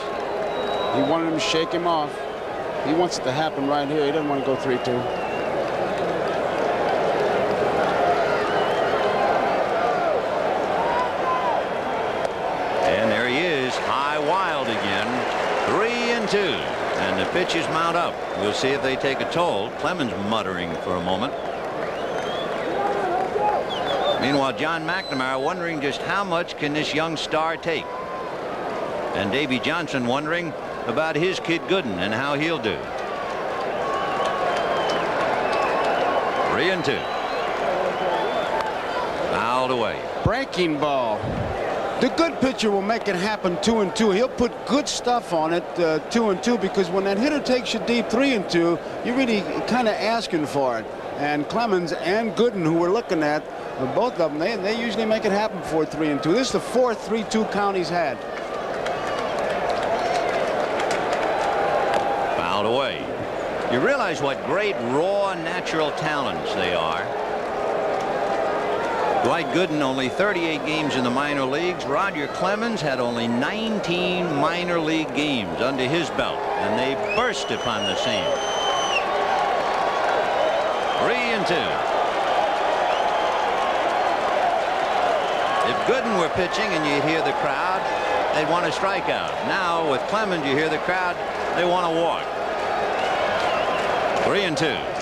[SPEAKER 2] He wanted him to shake him off. He wants it to happen right here. He doesn't want to go 3-2.
[SPEAKER 1] And there he is, high wild again. 3-2. And the pitches mount up. We'll see if they take a toll. Clemens muttering for a moment. Meanwhile, John McNamara wondering just how much can this young star take. And Davy Johnson wondering about his kid Gooden and how he'll do. 3-2. Fouled away.
[SPEAKER 2] Breaking ball. The good pitcher will make it happen 2-2. He'll put good stuff on it 2-2, because when that hitter takes you deep 3-2, you're really kind of asking for it. And Clemens and Gooden, who we're looking at, both of them, they usually make it happen for 3-2. This is the fourth 3-2 count he's had.
[SPEAKER 1] Fouled away. You realize what great raw natural talents they are. Dwight Gooden only 38 games in the minor leagues. Roger Clemens had only 19 minor league games under his belt, and they burst upon the scene. 3-2. If Gooden were pitching and you hear the crowd, they'd want to strike out. Now with Clemens, you hear the crowd, they want to walk. 3-2.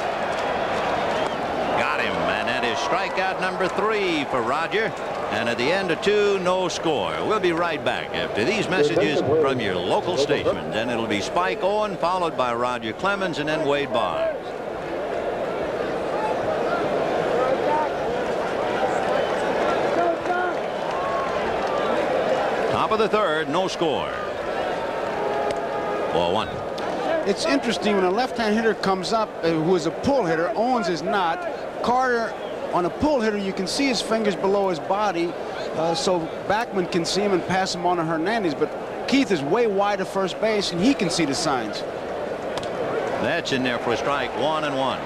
[SPEAKER 1] Got him, and that is strikeout number 3 for Roger. And at the end of 2, no score. We'll be right back after these messages from your local stations, and it'll be Spike Owen, followed by Roger Clemens, and then Wade Boggs. Top of the 3rd, no score. 4-1.
[SPEAKER 2] It's interesting when a left-hand hitter comes up who is a pull hitter. Owens is not. Carter, on a pull hitter, you can see his fingers below his body, so Backman can see him and pass him on to Hernandez. But Keith is way wide of first base, and he can see the signs.
[SPEAKER 1] That's in there for a strike. 1-1.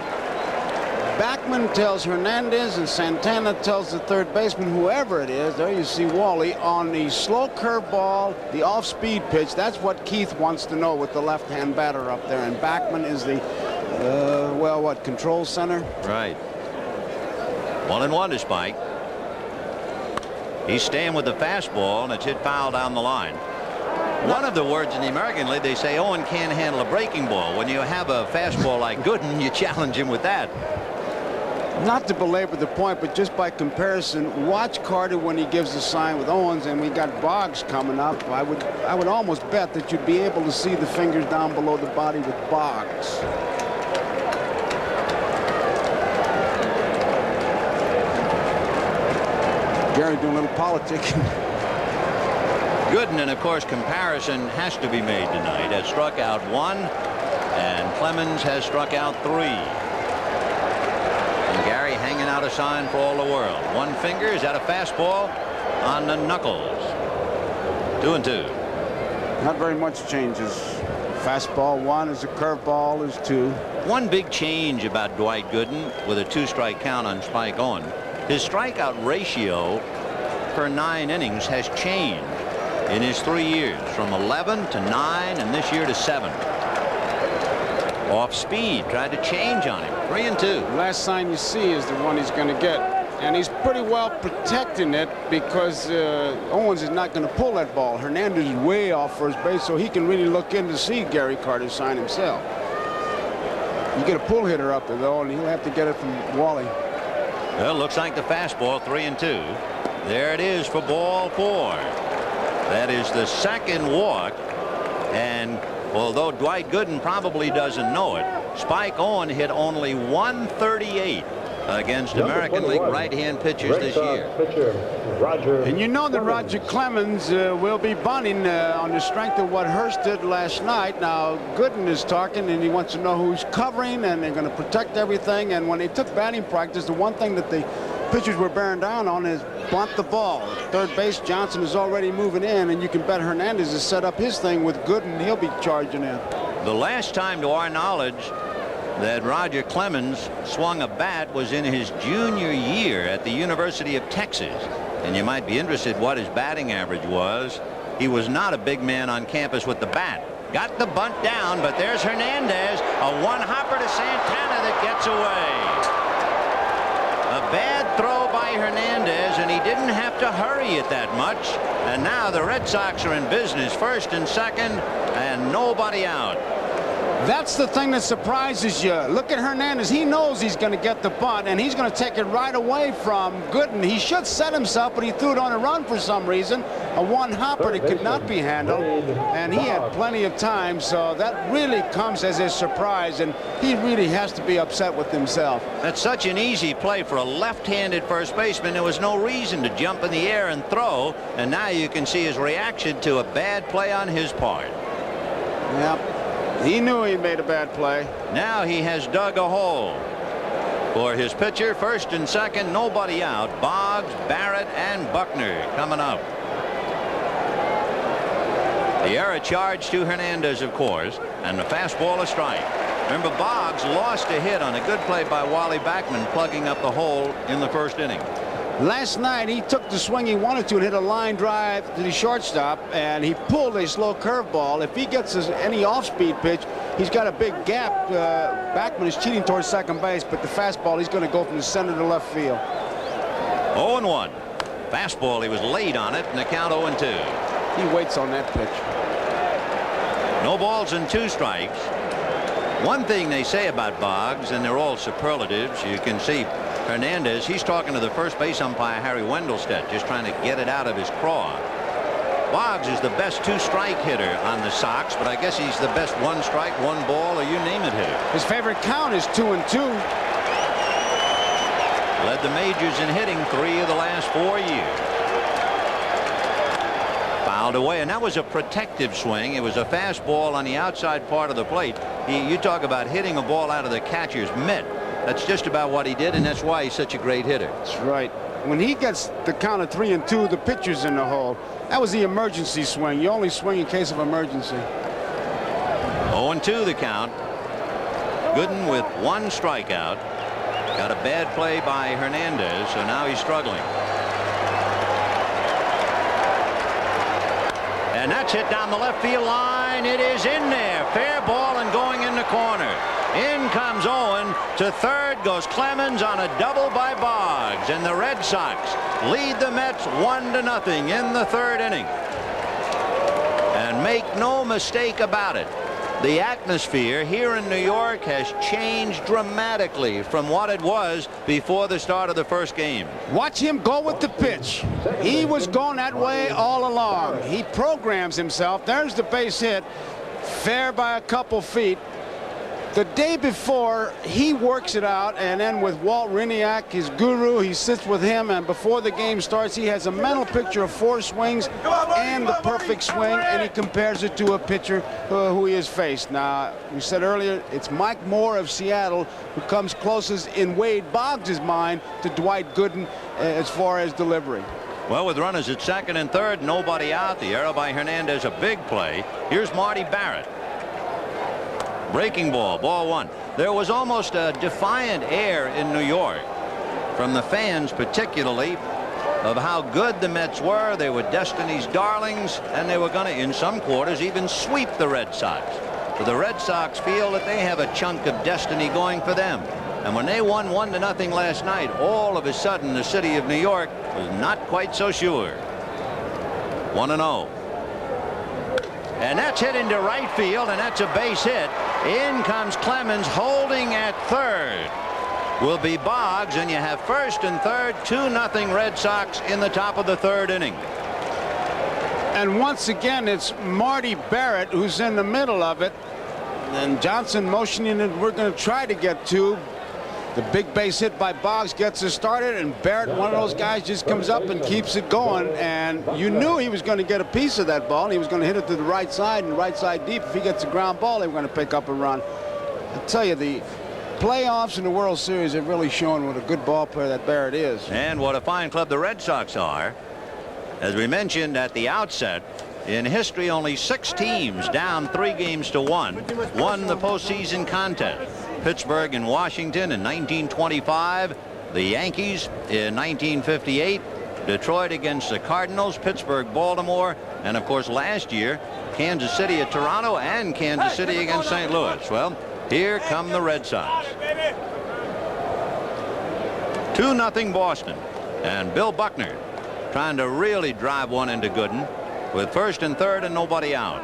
[SPEAKER 2] Backman tells Hernandez, and Santana tells the third baseman, whoever it is, there you see Wally, on the slow curveball, the off-speed pitch. That's what Keith wants to know with the left-hand batter up there. And Backman is the, well, what, control center?
[SPEAKER 1] Right. 1-1 to Spike. He's staying with the fastball, and it's hit foul down the line. One of the words in the American League, they say Owen can't handle a breaking ball. When you have a fastball like Gooden, you challenge him with that.
[SPEAKER 2] Not to belabor the point, but just by comparison, watch Carter when he gives the sign with Owens, and we got Boggs coming up. I would almost bet that you'd be able to see the fingers down below the body with Boggs. Gary doing a little politicking.
[SPEAKER 1] Gooden, and of course comparison has to be made tonight. Has struck out 1, and Clemens has struck out 3. And Gary hanging out a sign for all the world. 1 finger, is that a fastball on the knuckles? 2-2.
[SPEAKER 2] Not very much changes. Fastball 1 is a curveball is 2.
[SPEAKER 1] One big change about Dwight Gooden with a 2-strike count on Spike Owen. His strikeout ratio per 9 innings has changed. in his 3 years, from 11 to 9 and this year to 7. Off speed, tried to change on him. 3-2.
[SPEAKER 2] Last sign you see is the one he's going to get. And he's pretty well protecting it because Owens is not going to pull that ball. Hernandez is way off first base, so he can really look in to see Gary Carter's sign himself. You get a pull hitter up there, though, and he'll have to get it from Wally.
[SPEAKER 1] Well, looks like the fastball, 3-2. There it is for ball 4. That is the second walk. And although Dwight Gooden probably doesn't know it, Spike Owen hit only 138 against American League right-hand pitchers this year.
[SPEAKER 2] And you know that Roger Clemens will be bunting on the strength of what Hurst did last night. Now, Gooden is talking, and he wants to know who's covering, and they're going to protect everything. And when they took batting practice, the one thing that the pitchers were bearing down on is bunt the ball. At third base, Johnson is already moving in, and you can bet Hernandez has set up his thing with Gooden. He'll be charging in.
[SPEAKER 1] The last time, to our knowledge, that Roger Clemens swung a bat was in his junior year at the University of Texas. And you might be interested what his batting average was. He was not a big man on campus with the bat. Got the bunt down, but there's Hernandez, a one-hopper to Santana that gets away. A bad throw by Hernandez, and he didn't have to hurry it that much. And now the Red Sox are in business, first and second, and nobody out.
[SPEAKER 2] That's the thing that surprises you. Look at Hernandez. He knows he's going to get the bunt, and he's going to take it right away from Gooden. He should set himself, but he threw it on a run for some reason. A one-hopper that could not be handled, and he had plenty of time, so that really comes as a surprise, and he really has to be upset with himself.
[SPEAKER 1] That's such an easy play for a left-handed first baseman. There was no reason to jump in the air and throw, and now you can see his reaction to a bad play on his part.
[SPEAKER 2] Yep. He knew he made a bad play.
[SPEAKER 1] Now he has dug a hole for his pitcher. First and second, nobody out. Boggs, Barrett, and Buckner coming up. The error charge to Hernandez, of course, and the fastball a strike. Remember, Boggs lost a hit on a good play by Wally Backman, plugging up the hole in the first inning.
[SPEAKER 2] Last night he took the swing he wanted to and hit a line drive to the shortstop, and he pulled a slow curveball. If he gets any off-speed pitch, he's got a big gap. Backman is cheating towards second base, but the fastball, he's going to go from the center to left field.
[SPEAKER 1] 0-1. Fastball, he was late on it, and the count 0-2.
[SPEAKER 2] He waits on that pitch.
[SPEAKER 1] No balls and 2 strikes. One thing they say about Boggs, and they're all superlatives, you can see Hernandez, he's talking to the first base umpire, Harry Wendelstedt, just trying to get it out of his craw. Boggs is the best 2-strike hitter on the Sox, but I guess he's the best 1-strike, 1-ball, or you name it hitter.
[SPEAKER 2] His favorite count is 2-2.
[SPEAKER 1] Led the majors in hitting 3 of the last 4 years. Fouled away, and that was a protective swing. It was a fastball on the outside part of the plate. You talk about hitting a ball out of the catcher's mitt. That's just about what he did, and that's why he's such a great hitter.
[SPEAKER 2] That's right. When he gets the count of 3-2, the pitcher's in the hole. That was the emergency swing. You only swing in case of emergency.
[SPEAKER 1] 0-2 the count. Gooden with 1 strikeout. Got a bad play by Hernandez, so now he's struggling. And that's hit down the left field line. It is in there. Fair ball and going in the corner. In comes Owen. To third goes Clemens on a double by Boggs. And the Red Sox lead the Mets 1-0 in the 3rd inning. And make no mistake about it, the atmosphere here in New York has changed dramatically from what it was before the start of the first game.
[SPEAKER 2] Watch him go with the pitch. He was going that way all along. He programs himself. There's the base hit. Fair by a couple feet. The day before, he works it out, and then with Walt Riniak, his guru, he sits with him, and before the game starts, he has a mental picture of 4 swings and the perfect swing, and he compares it to a pitcher who he has faced. Now, we said earlier, it's Mike Moore of Seattle who comes closest in Wade Boggs' mind to Dwight Gooden as far as delivery.
[SPEAKER 1] Well, with runners at second and third, nobody out. The error by Hernandez, a big play. Here's Marty Barrett. Breaking ball, ball 1. There was almost a defiant air in New York from the fans, particularly of how good the Mets were. They were Destiny's darlings, and they were going to, in some quarters, even sweep the Red Sox. But the Red Sox feel that they have a chunk of destiny going for them. And when they won 1-0 last night, all of a sudden the city of New York was not quite so sure. 1-0. And that's hit into right field, and that's a base hit. In comes Clemens, holding at third will be Boggs, and you have first and third, 2-0 Red Sox in the top of the third inning.
[SPEAKER 2] And once again, it's Marty Barrett who's in the middle of it, and Johnson motioning that we're going to try to get to. The big base hit by Boggs gets us started, and Barrett, one of those guys, just comes up and keeps it going. And you knew he was going to get a piece of that ball, and he was going to hit it to the right side and right side deep. If he gets a ground ball, they were going to pick up and run. I tell you, the playoffs and the World Series have really shown what a good ball player that Barrett is.
[SPEAKER 1] And what a fine club the Red Sox are. As we mentioned at the outset, in history, only 6 teams down 3-1 won the postseason contest. Pittsburgh and Washington in 1925, the Yankees in 1958, Detroit against the Cardinals, Pittsburgh, Baltimore, and of course last year Kansas City at Toronto and Kansas City against St. Louis. Well, here come the Red Sox. 2-0 Boston, and Bill Buckner trying to really drive one into Gooden with first and third and nobody out.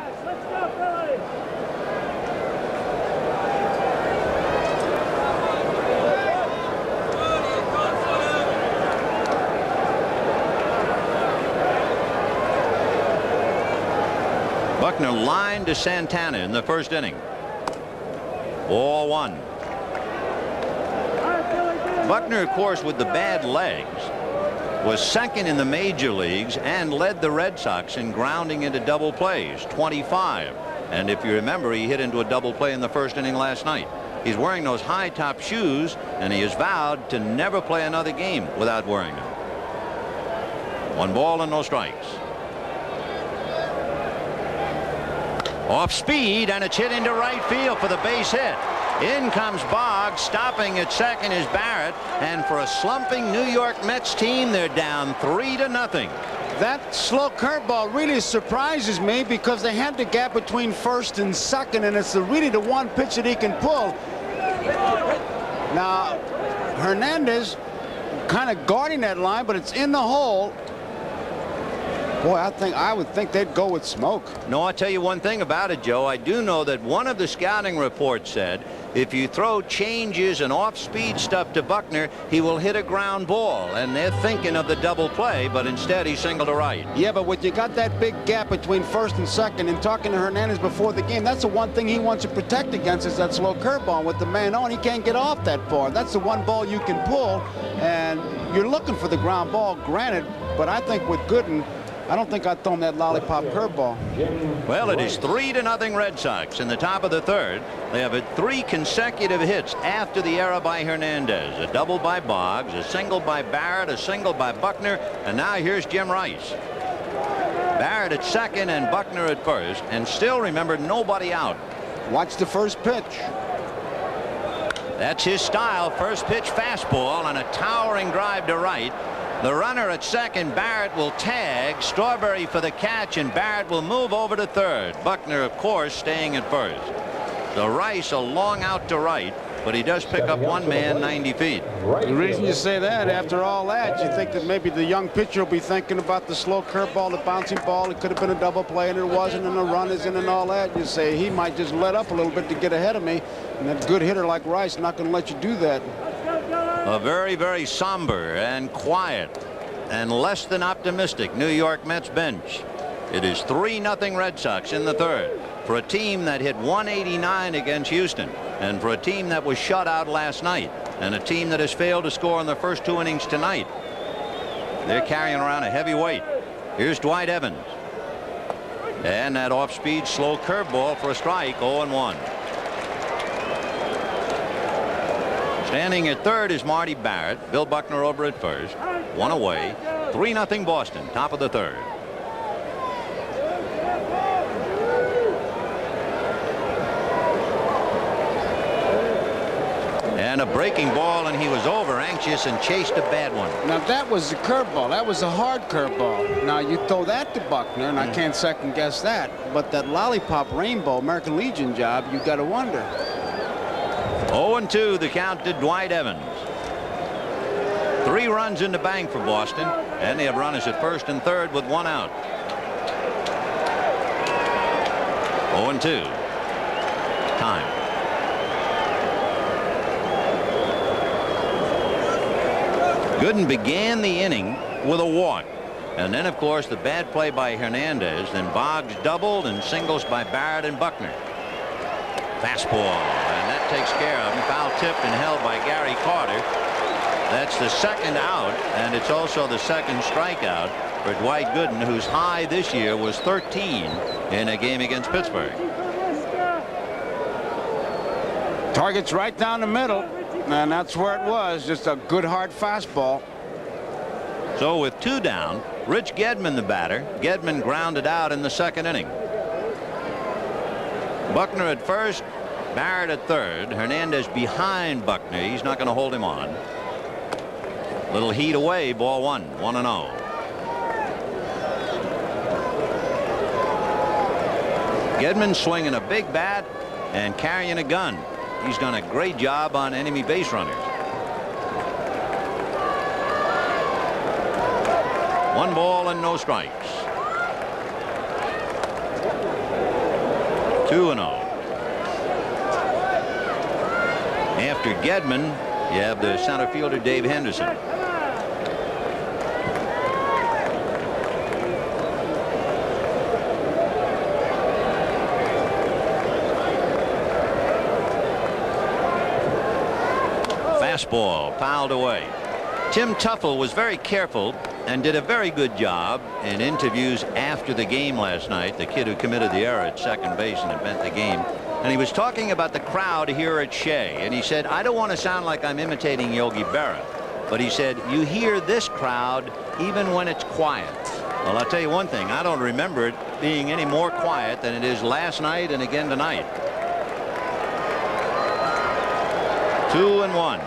[SPEAKER 1] Buckner lined to Santana in the first inning. Ball 1. Buckner, of course, with the bad legs, was second in the major leagues and led the Red Sox in grounding into double plays, 25. And if you remember, he hit into a double play in the first inning last night. He's wearing those high top shoes, and he has vowed to never play another game without wearing them. 1 ball and no strikes. Off speed, and it's hit into right field for the base hit. In comes Boggs. Stopping at second is Barrett, and for a slumping New York Mets team, they're down 3-0.
[SPEAKER 2] That slow curveball really surprises me because they had the gap between first and second, and it's really the one pitch that he can pull. Now Hernandez kind of guarding that line, but it's in the hole. Boy, I would think they'd go with Smoke.
[SPEAKER 1] No, I'll tell you one thing about it, Joe. I do know that one of the scouting reports said if you throw changes and off-speed stuff to Buckner, he will hit a ground ball. And they're thinking of the double play, but instead he singled to right.
[SPEAKER 2] Yeah, but when you got that big gap between first and second, and talking to Hernandez before the game, that's the one thing he wants to protect against is that slow curveball. With the man on, he can't get off that far. That's the one ball you can pull, and you're looking for the ground ball, granted, but I think with Gooden, I don't think I'd throw him that lollipop curveball.
[SPEAKER 1] Well, it is 3-0 Red Sox in the top of the third. They have had 3 consecutive hits after the error by Hernandez. A double by Boggs, a single by Barrett, a single by Buckner, and now here's Jim Rice. Barrett at second and Buckner at first, and still, remember, nobody out.
[SPEAKER 2] Watch the first pitch.
[SPEAKER 1] That's his style. First pitch fastball on a towering drive to right. The runner at second, Barrett, will tag. Strawberry for the catch, and Barrett will move over to third. Buckner, of course, staying at first. So Rice a long out to right, but he does pick up one man 90 feet.
[SPEAKER 2] The reason you say that, after all that, you think that maybe the young pitcher will be thinking about the slow curveball, the bouncing ball. It could have been a double play, and it wasn't, and the run isn't, and all that. You say he might just let up a little bit to get ahead of me, and that good hitter like Rice not going to let you do that.
[SPEAKER 1] A very, very somber and quiet and less than optimistic New York Mets bench. It is 3-0 Red Sox in the third for a team that hit 189 against Houston, and for a team that was shut out last night, and a team that has failed to score in the first 2 innings tonight. They're carrying around a heavy weight. Here's Dwight Evans, and that off-speed slow curveball for a strike. 0-1. Standing at third is Marty Barrett. Bill Buckner over at first. 1 away. 3-0 Boston, top of the third. And a breaking ball, and he was over anxious and chased a bad one.
[SPEAKER 2] Now that was the curveball. That was a hard curveball. Now you throw that to Buckner, and I can't second guess that. But that lollipop rainbow American Legion job, you got to wonder.
[SPEAKER 1] 0-2 the count to Dwight Evans. 3 runs in the bank for Boston, and they have runners at first and third with 1 out. 0-2. Time. Gooden began the inning with a walk, and then of course the bad play by Hernandez. Then Boggs doubled and singles by Barrett and Buckner. Fastball, and that takes care of him. Foul tipped and held by Gary Carter. That's the second out, and it's also the second strikeout for Dwight Gooden, whose high this year was 13 in a game against Pittsburgh.
[SPEAKER 2] Target's right down the middle, and that's where it was. Just a good hard fastball.
[SPEAKER 1] So with 2 down, Rich Gedman the batter. Gedman grounded out in the second inning. Buckner at first, Barrett at third. Hernandez behind Buckner. He's not going to hold him on. Little heat away, ball 1, 1-0. Gedman swinging a big bat and carrying a gun. He's done a great job on enemy base runners. 1 ball and no strikes. 2-0. After Gedman, you have the center fielder Dave Henderson. Fastball fouled away. Tim Tuffle was very careful and did a very good job in interviews after the game last night. The kid who committed the error at second base and it meant the game. And he was talking about the crowd here at Shea, and he said, I don't want to sound like I'm imitating Yogi Berra, but he said, you hear this crowd even when it's quiet. Well, I'll tell you one thing, I don't remember it being any more quiet than it is last night and again tonight. 2-1.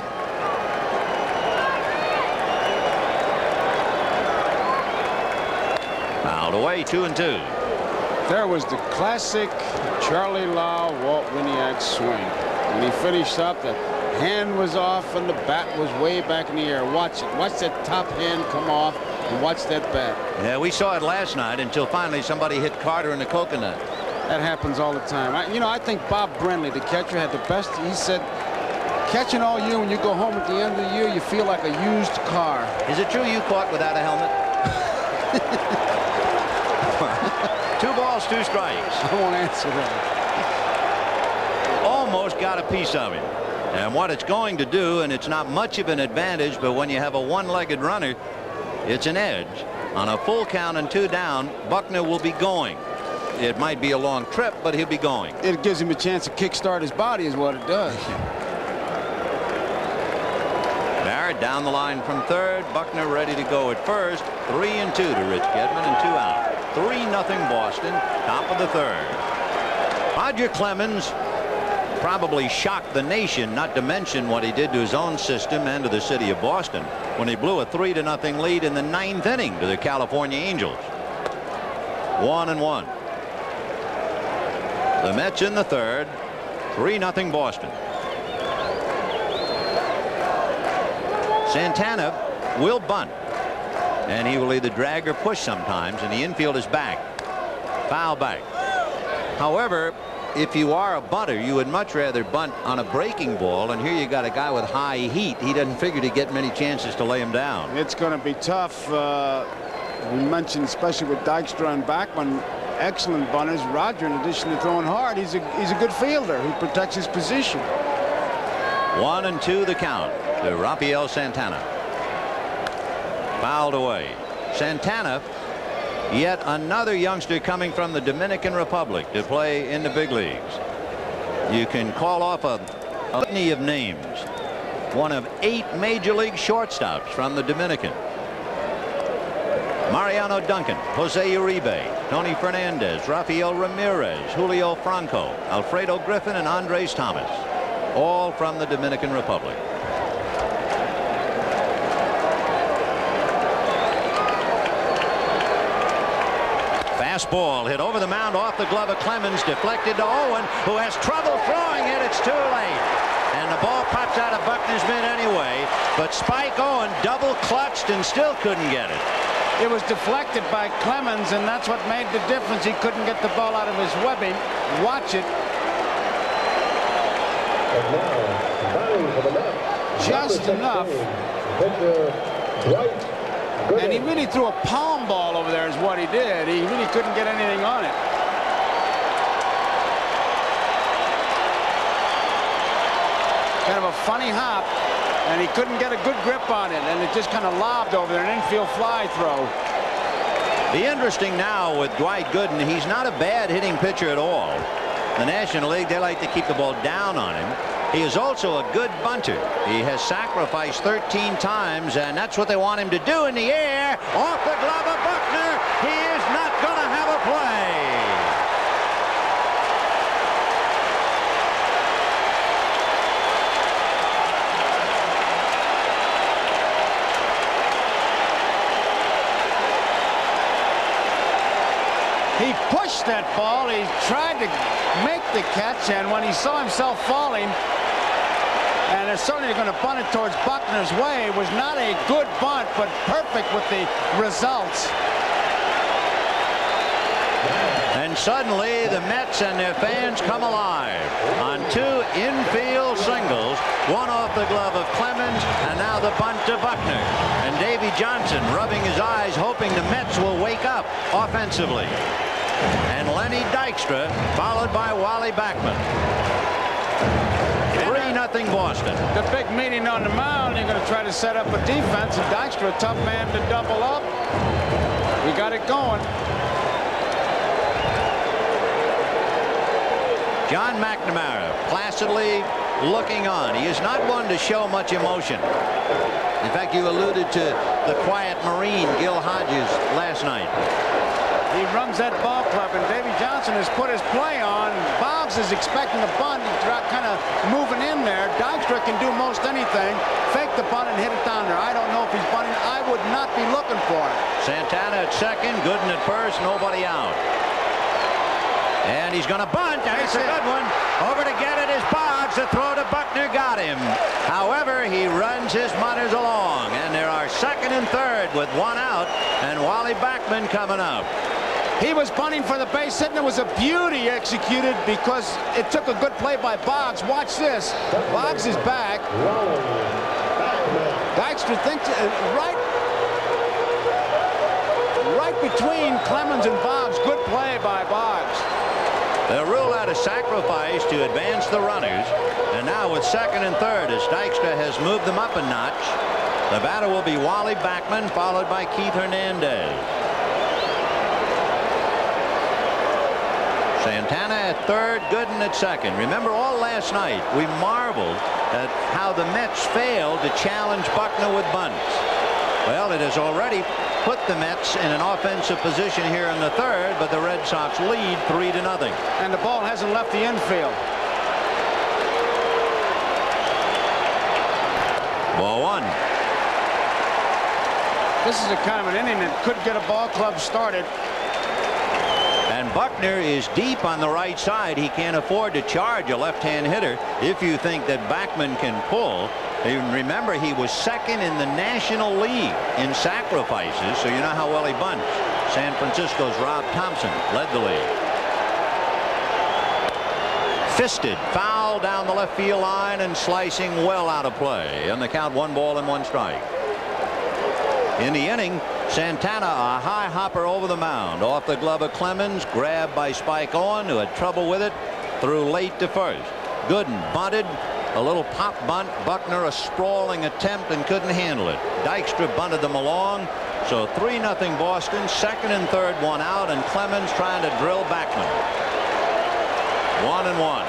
[SPEAKER 1] Fouled away, 2-2.
[SPEAKER 2] There was the classic Charlie Lau, Walt Winiak swing. When he finished up, the hand was off and the bat was way back in the air. Watch it. Watch that top hand come off and watch that bat.
[SPEAKER 1] Yeah, we saw it last night until finally somebody hit Carter in the coconut.
[SPEAKER 2] That happens all the time. I think Bob Brenly, the catcher, had the best. He said, catching all year, when you go home at the end of the year, you feel like a used car.
[SPEAKER 1] Is it true you caught without a helmet? 2 balls, 2 strikes.
[SPEAKER 2] I won't answer that.
[SPEAKER 1] Almost got a piece of him. And what it's going to do, and it's not much of an advantage, but when you have a one-legged runner, it's an edge. On a full count and 2 down, Buckner will be going. It might be a long trip, but he'll be going.
[SPEAKER 2] It gives him a chance to kickstart his body is what it does.
[SPEAKER 1] Barrett down the line from third. Buckner ready to go at first. 3-2 to Rich Gedman and 2 out. 3-0 Boston, top of the third. Roger Clemens probably shocked the nation, not to mention what he did to his own system and to the city of Boston when he blew a 3-0 lead in the 9th inning to the California Angels. 1-1. The Mets in the third. 3-0 Boston. Santana will bunt, and he will either drag or push sometimes, and the infield is back. Foul back. However, if you are a bunter, you would much rather bunt on a breaking ball, and here you got a guy with high heat. He doesn't figure to get many chances to lay him down.
[SPEAKER 2] It's going to be tough. We mentioned, especially with Dykstra and Backman, excellent bunters. Roger, in addition to throwing hard, he's a good fielder who protects his position.
[SPEAKER 1] 1-2 the count to Rafael Santana. Fouled away. Santana, yet another youngster coming from the Dominican Republic to play in the big leagues. You can call off a litany of names. One of 8 major league shortstops from the Dominican. Mariano Duncan, Jose Uribe, Tony Fernandez, Rafael Ramirez, Julio Franco, Alfredo Griffin, and Andres Thomas. all from the Dominican Republic. Fastball hit over the mound off the glove of Clemens, deflected to Owen, who has trouble throwing it. It's too late. And the ball pops out of Buckner's mitt anyway, but Spike Owen double clutched and still couldn't get it.
[SPEAKER 2] It was deflected by Clemens, and that's what made the difference. He couldn't get the ball out of his webbing. Watch it.
[SPEAKER 3] And now, batting for the Mets,
[SPEAKER 2] Just
[SPEAKER 3] number
[SPEAKER 2] enough.
[SPEAKER 3] 16, pitcher Dwight Gooden.
[SPEAKER 2] And he really threw a palm ball over there is what he did. He really couldn't get anything on it. Kind of a funny hop, and he couldn't get a good grip on it, and it just kind of lobbed over there, an infield fly throw.
[SPEAKER 1] The interesting now with Dwight Gooden, he's not a bad hitting pitcher at all. The National League, they like to keep the ball down on him. He is also a good bunter. He has sacrificed 13 times, and that's what they want him to do in the air. Off the glove of Buckner. He is not going to have a play.
[SPEAKER 2] He pushed that ball. He tried to make the catch, and when he saw himself falling, and they're certainly going to bunt it towards Buckner's way, it was not a good bunt, but perfect with the results.
[SPEAKER 1] And suddenly the Mets and their fans come alive on two infield singles, one off the glove of Clemens, and now the bunt to Buckner. And Davy Johnson rubbing his eyes, hoping the Mets will wake up offensively. And Lenny Dykstra followed by Wally Backman. 3-0 Boston.
[SPEAKER 2] The big meeting on the mound, you're going to try to set up a defense, and Dykstra, a tough man to double up. We got it going.
[SPEAKER 1] John McNamara placidly looking on. He is not one to show much emotion. In fact, you alluded to the quiet Marine, Gil Hodges, last night.
[SPEAKER 2] He runs that ball club, and Davy Johnson has put his play on. Boggs is expecting a bunt. He's kind of moving in there. Dykstra can do most anything. Fake the bunt and hit it down there. I don't know if he's bunting. I would not be looking for it.
[SPEAKER 1] Santana at second, Gooden at first, nobody out. And he's going to bunt. That's a good one. Over to get it is Boggs. The throw to Buckner got him. However, he runs his mutters along. And there are second and third with one out. And Wally Backman coming up.
[SPEAKER 2] He was bunting for the base hit, and it was a beauty executed because it took a good play by Boggs. Watch this. Boggs is back. Dykstra thinks right between Clemens and Boggs. Good play by Boggs.
[SPEAKER 1] They'll rule out a sacrifice to advance the runners. And now with second and third, as Dykstra has moved them up a notch, the batter will be Wally Backman, followed by Keith Hernandez. Santana at third, Gooden at second. Remember, all last night we marveled at how the Mets failed to challenge Buckner with bunts. Well, it has already put the Mets in an offensive position here in the third, but the Red Sox lead 3-0.
[SPEAKER 2] And the ball hasn't left the infield.
[SPEAKER 1] Ball one.
[SPEAKER 2] This is a kind of an inning that could get a ball club started.
[SPEAKER 1] And Buckner is deep on the right side. He can't afford to charge a left-hand hitter. If you think that Backman can pull, remember he was second in the National League in sacrifices, so you know how well he bunts. San Francisco's Rob Thompson led the league. Fisted, foul down the left field line and slicing well out of play. And the count 1 ball and 1 strike. In the inning, Santana, a high hopper over the mound, off the glove of Clemens, grabbed by Spike Owen, who had trouble with it, threw late to first. Gooden bunted, a little pop bunt. Buckner a sprawling attempt and couldn't handle it. Dykstra bunted them along. So 3-0 Boston. Second and third, one out, and Clemens trying to drill Backman. 1-1.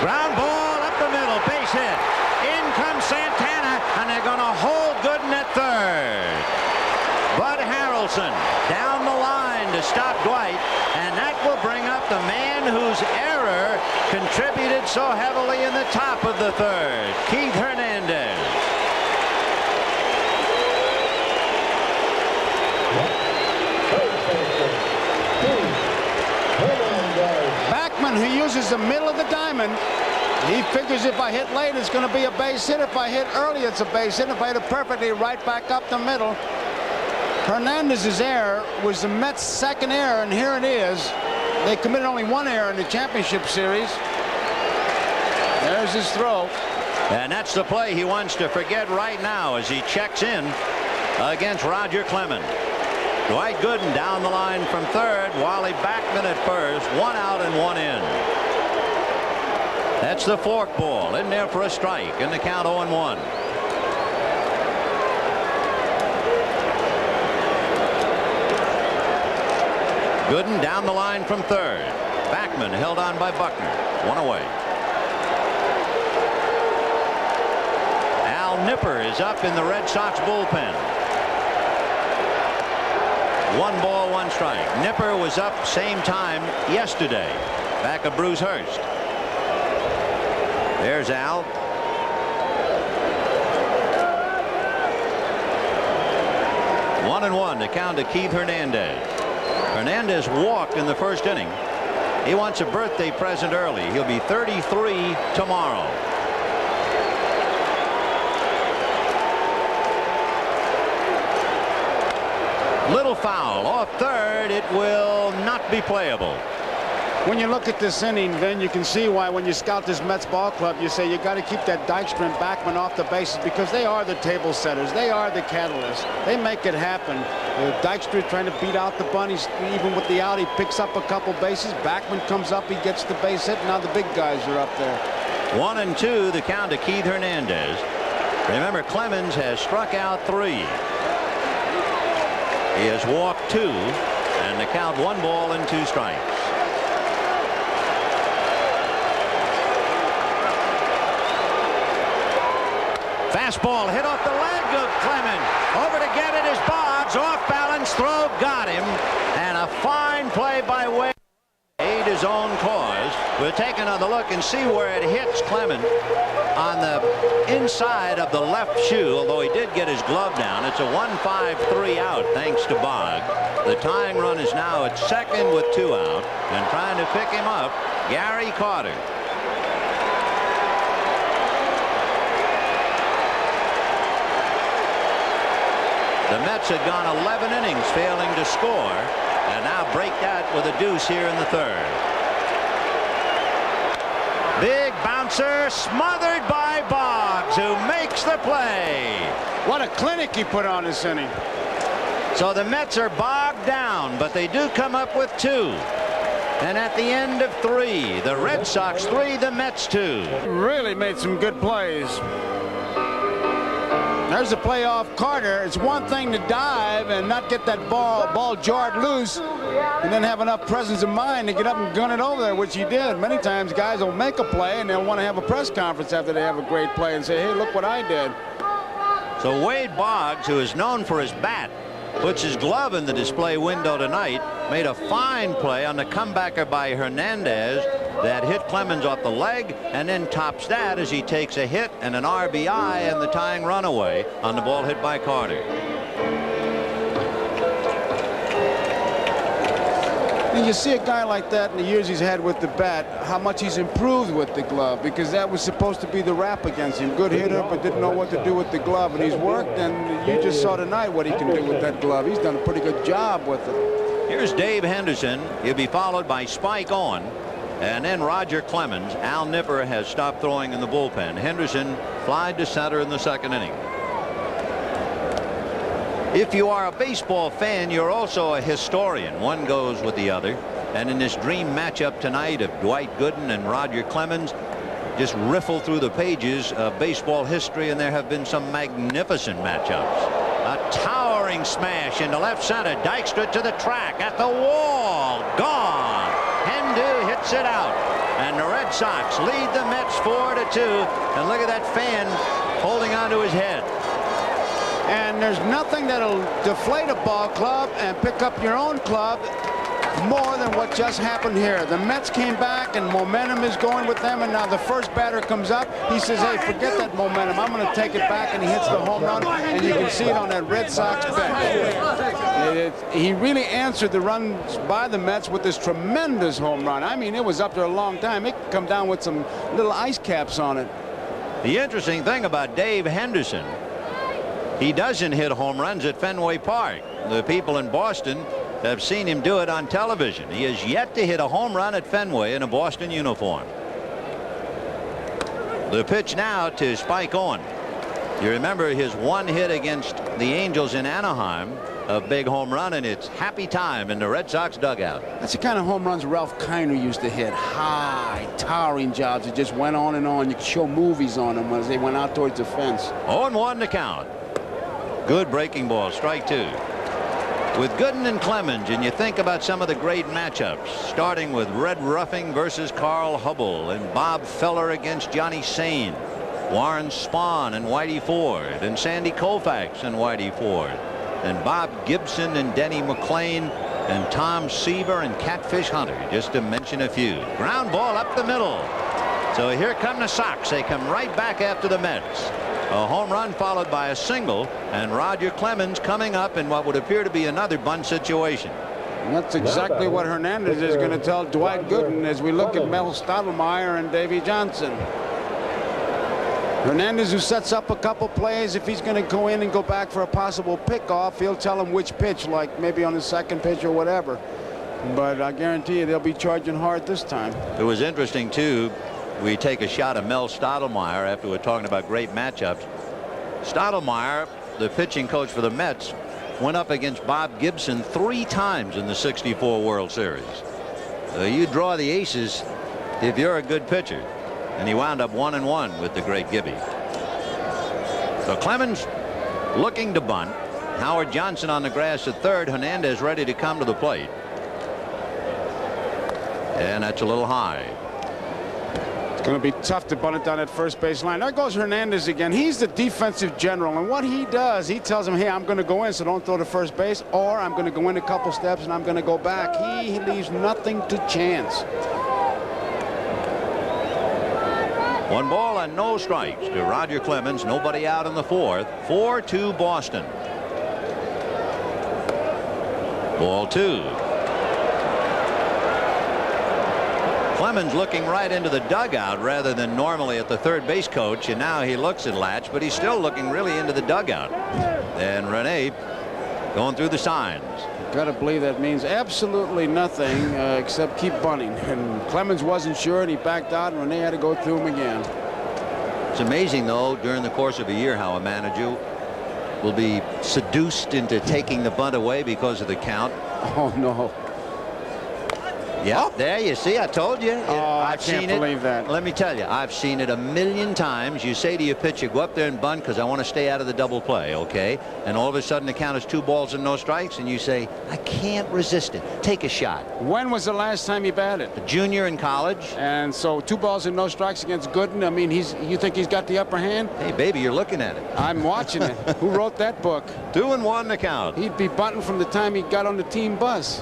[SPEAKER 1] Ground ball up the middle, base hit. In comes Santana, and they're going to hold Gooden at third. Bud Harrelson down the line. line to stop Dwight, and that will bring up the man whose error contributed so heavily in the top of the third, Keith Hernandez.
[SPEAKER 2] Backman, who uses the middle of the diamond, he figures if I hit late, it's going to be a base hit. If I hit early, it's a base hit. If I hit it perfectly, right back up the middle. Hernandez's error was the Mets' second error, and here it is. They committed only one error in the championship series. There's his throw.
[SPEAKER 1] And that's the play he wants to forget right now as he checks in against Roger Clemens. Dwight Gooden down the line from third. Wally Backman at first. 1 out and 1 in. That's the fork ball in there for a strike, and the count 0-1. Gooden down the line from third. Backman held on by Buckner. 1 away. Al Nipper is up in the Red Sox bullpen. 1 ball, 1 strike. Nipper was up same time yesterday, back of Bruce Hurst. There's Al. One and 1 to count to Keith Hernandez. Hernandez walked in the first inning. He wants a birthday present early. He'll be 33 tomorrow. Little foul off third. It will not be playable.
[SPEAKER 2] When you look at this inning, then you can see why when you scout this Mets ball club, you say you got to keep that Dykstra and Backman off the bases, because they are the table setters. They are the catalysts. They make it happen. Dykstra trying to beat out the bunnies. Even with the out, he picks up a couple bases. Backman comes up, he gets the base hit. Now the big guys are up there.
[SPEAKER 1] 1 and 2 the count to Keith Hernandez. Remember, Clemens has struck out 3. He has walked 2, and the count 1 ball and 2 strikes. Fastball hit off the leg of Clemens. Over to get it is Boggs. Off balance throw, got him. And a fine play by Wade. Aid his own cause. We'll take another look and see where it hits Clemens on the inside of the left shoe, although he did get his glove down. It's a 1-5-3 out thanks to Boggs. The tying run is now at second with 2 out, and trying to pick him up, Gary Carter. The Mets had gone 11 innings failing to score, and now break that with a deuce here in the third. Big bouncer smothered by Boggs, who makes the play.
[SPEAKER 2] What a clinic he put on this inning.
[SPEAKER 1] So the Mets are bogged down, but they do come up with 2. And at the end of 3, the Red Sox 3, the Mets 2.
[SPEAKER 2] Really made some good plays. There's a play off Carter. It's one thing to dive and not get that ball jarred loose, and then have enough presence of mind to get up and gun it over there, which he did. Many times guys will make a play and they'll want to have a press conference after they have a great play and say, hey, look what I did.
[SPEAKER 1] So Wade Boggs, who is known for his bat, puts his glove in the display window tonight. Made a fine play on the comebacker by Hernandez that hit Clemens off the leg, and then tops that as he takes a hit and an RBI and the tying runaway on the ball hit by Carter.
[SPEAKER 2] And you see a guy like that in the years he's had with the bat, how much he's improved with the glove, because that was supposed to be the rap against him. Good hitter, but didn't know what to do with the glove, and he's worked, and you just saw tonight what he can do with that glove. He's done a pretty good job with it.
[SPEAKER 1] Here's Dave Henderson. He'll be followed by Spike On, and then Roger Clemens. Al Nipper has stopped throwing in the bullpen. Henderson flied to center in the second inning. If you are a baseball fan, you're also a historian. One goes with the other. And in this dream matchup tonight of Dwight Gooden and Roger Clemens, just riffle through the pages of baseball history, and there have been some magnificent matchups. A towering smash into left center. Dykstra to the track, at the wall, gone. Hendu hits it out, and the Red Sox lead the Mets 4-2. And look at that fan holding onto his head.
[SPEAKER 2] And there's nothing that'll deflate a ball club and pick up your own club more than what just happened here. The Mets came back and momentum is going with them, and now the first batter comes up. He says, hey, forget that momentum. I'm going to take it back, and he hits the home run, and you can see it on that Red Sox bench. He really answered the runs by the Mets with this tremendous home run. I mean, it was up there a long time. It could come down with some little ice caps on it.
[SPEAKER 1] The interesting thing about Dave Henderson, he doesn't hit home runs at Fenway Park. The people in Boston have seen him do it on television. He has yet to hit a home run at Fenway in a Boston uniform. The pitch now to Spike Owen. You remember his one hit against the Angels in Anaheim, a big home run, and it's happy time in the Red Sox dugout.
[SPEAKER 2] That's the kind of home runs Ralph Kiner used to hit. High, towering jobs. It just went on and on. You could show movies on them as they went out towards the fence.
[SPEAKER 1] 0-1 to count. Good breaking ball, strike two. With Gooden and Clemens, and you think about some of the great matchups, starting with Red Ruffing versus Carl Hubbell, and Bob Feller against Johnny Sain, Warren Spahn and Whitey Ford, and Sandy Koufax and Whitey Ford, and Bob Gibson and Denny McClain, and Tom Seaver and Catfish Hunter, just to mention a few. Ground ball up the middle. So here come the Sox. They come right back after the Mets. A home run followed by a single, and Roger Clemens coming up in what would appear to be another bunt situation.
[SPEAKER 2] And that's exactly what Hernandez is going to tell Dwight Gooden as we look at Mel Stottlemyre and Davey Johnson. Hernandez, who sets up a couple plays, if he's going to go in and go back for a possible pickoff, he'll tell him which pitch, like maybe on the second pitch or whatever. But I guarantee you they'll be charging hard this time.
[SPEAKER 1] It was interesting, too. We take a shot at Mel Stottlemyre after we're talking about great matchups. Stottlemyre, the pitching coach for the Mets, went up against Bob Gibson 3 times in the '64 World Series. You draw the aces if you're a good pitcher. And he wound up 1-1 with the great Gibby. So Clemens looking to bunt. Howard Johnson on the grass at third. Hernandez ready to come to the plate. And that's a little high.
[SPEAKER 2] It's going to be tough to bunt it down at first base line. There goes Hernandez again. He's the defensive general, and what he does, he tells him, hey, I'm going to go in, so don't throw to first base, or I'm going to go in a couple steps and I'm going to go back. He leaves nothing to chance.
[SPEAKER 1] 1 ball and no strikes to Roger Clemens. Nobody out in the 4th. 4-2 Boston. Ball 2. Clemens looking right into the dugout rather than normally at the third base coach, and now he looks at Latch, but he's still looking really into the dugout. And Rene going through the signs.
[SPEAKER 2] Got to believe that means absolutely nothing except keep bunting. And Clemens wasn't sure, and he backed out, and Rene had to go through him again.
[SPEAKER 1] It's amazing, though, during the course of a year how a manager will be seduced into taking the bunt away because of the count.
[SPEAKER 2] Oh, no.
[SPEAKER 1] Yeah, there you see, I told you.
[SPEAKER 2] I can't believe that.
[SPEAKER 1] Let me tell you, I've seen it a million times. You say to your pitcher, go up there and bunt because I want to stay out of the double play, okay? And all of a sudden the count is 2 balls and no strikes, and you say, I can't resist it. Take a shot.
[SPEAKER 2] When was the last time he batted?
[SPEAKER 1] A junior in college.
[SPEAKER 2] And so 2 balls and no strikes against Gooden. I mean, you think he's got the upper hand?
[SPEAKER 1] Hey, baby, you're looking at it.
[SPEAKER 2] I'm watching it. Who wrote that book?
[SPEAKER 1] 2-1 the count.
[SPEAKER 2] He'd be bunting from the time he got on the team bus.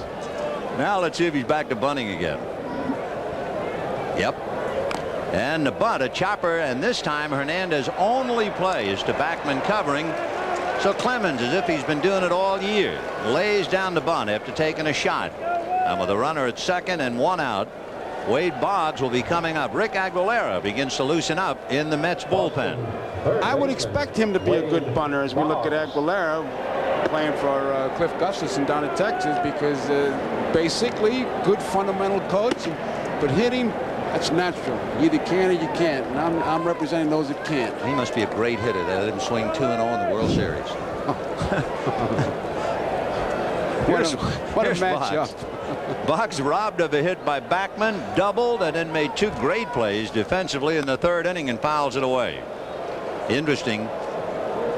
[SPEAKER 1] Now let's see if he's back to bunting again. Yep. And the bunt, a chopper, and this time Hernandez only play is to Backman covering. So Clemens, as if he's been doing it all year, lays down the bunt after taking a shot. And with a runner at second and 1 out, Wade Boggs will be coming up. Rick Aguilera begins to loosen up in the Mets bullpen.
[SPEAKER 2] I would expect him to be a good bunter as we look at Aguilera playing for Cliff Gustafson down in Texas, because basically good fundamental coach, but hitting, that's natural. You either can or you can't, and I'm representing those that can't.
[SPEAKER 1] He must be a great hitter. They let him swing 2-0 in the World Series.
[SPEAKER 2] What a matchup.
[SPEAKER 1] Boggs robbed of a hit by Backman, doubled, and then made 2 great plays defensively in the 3rd inning and fouls it away. Interesting.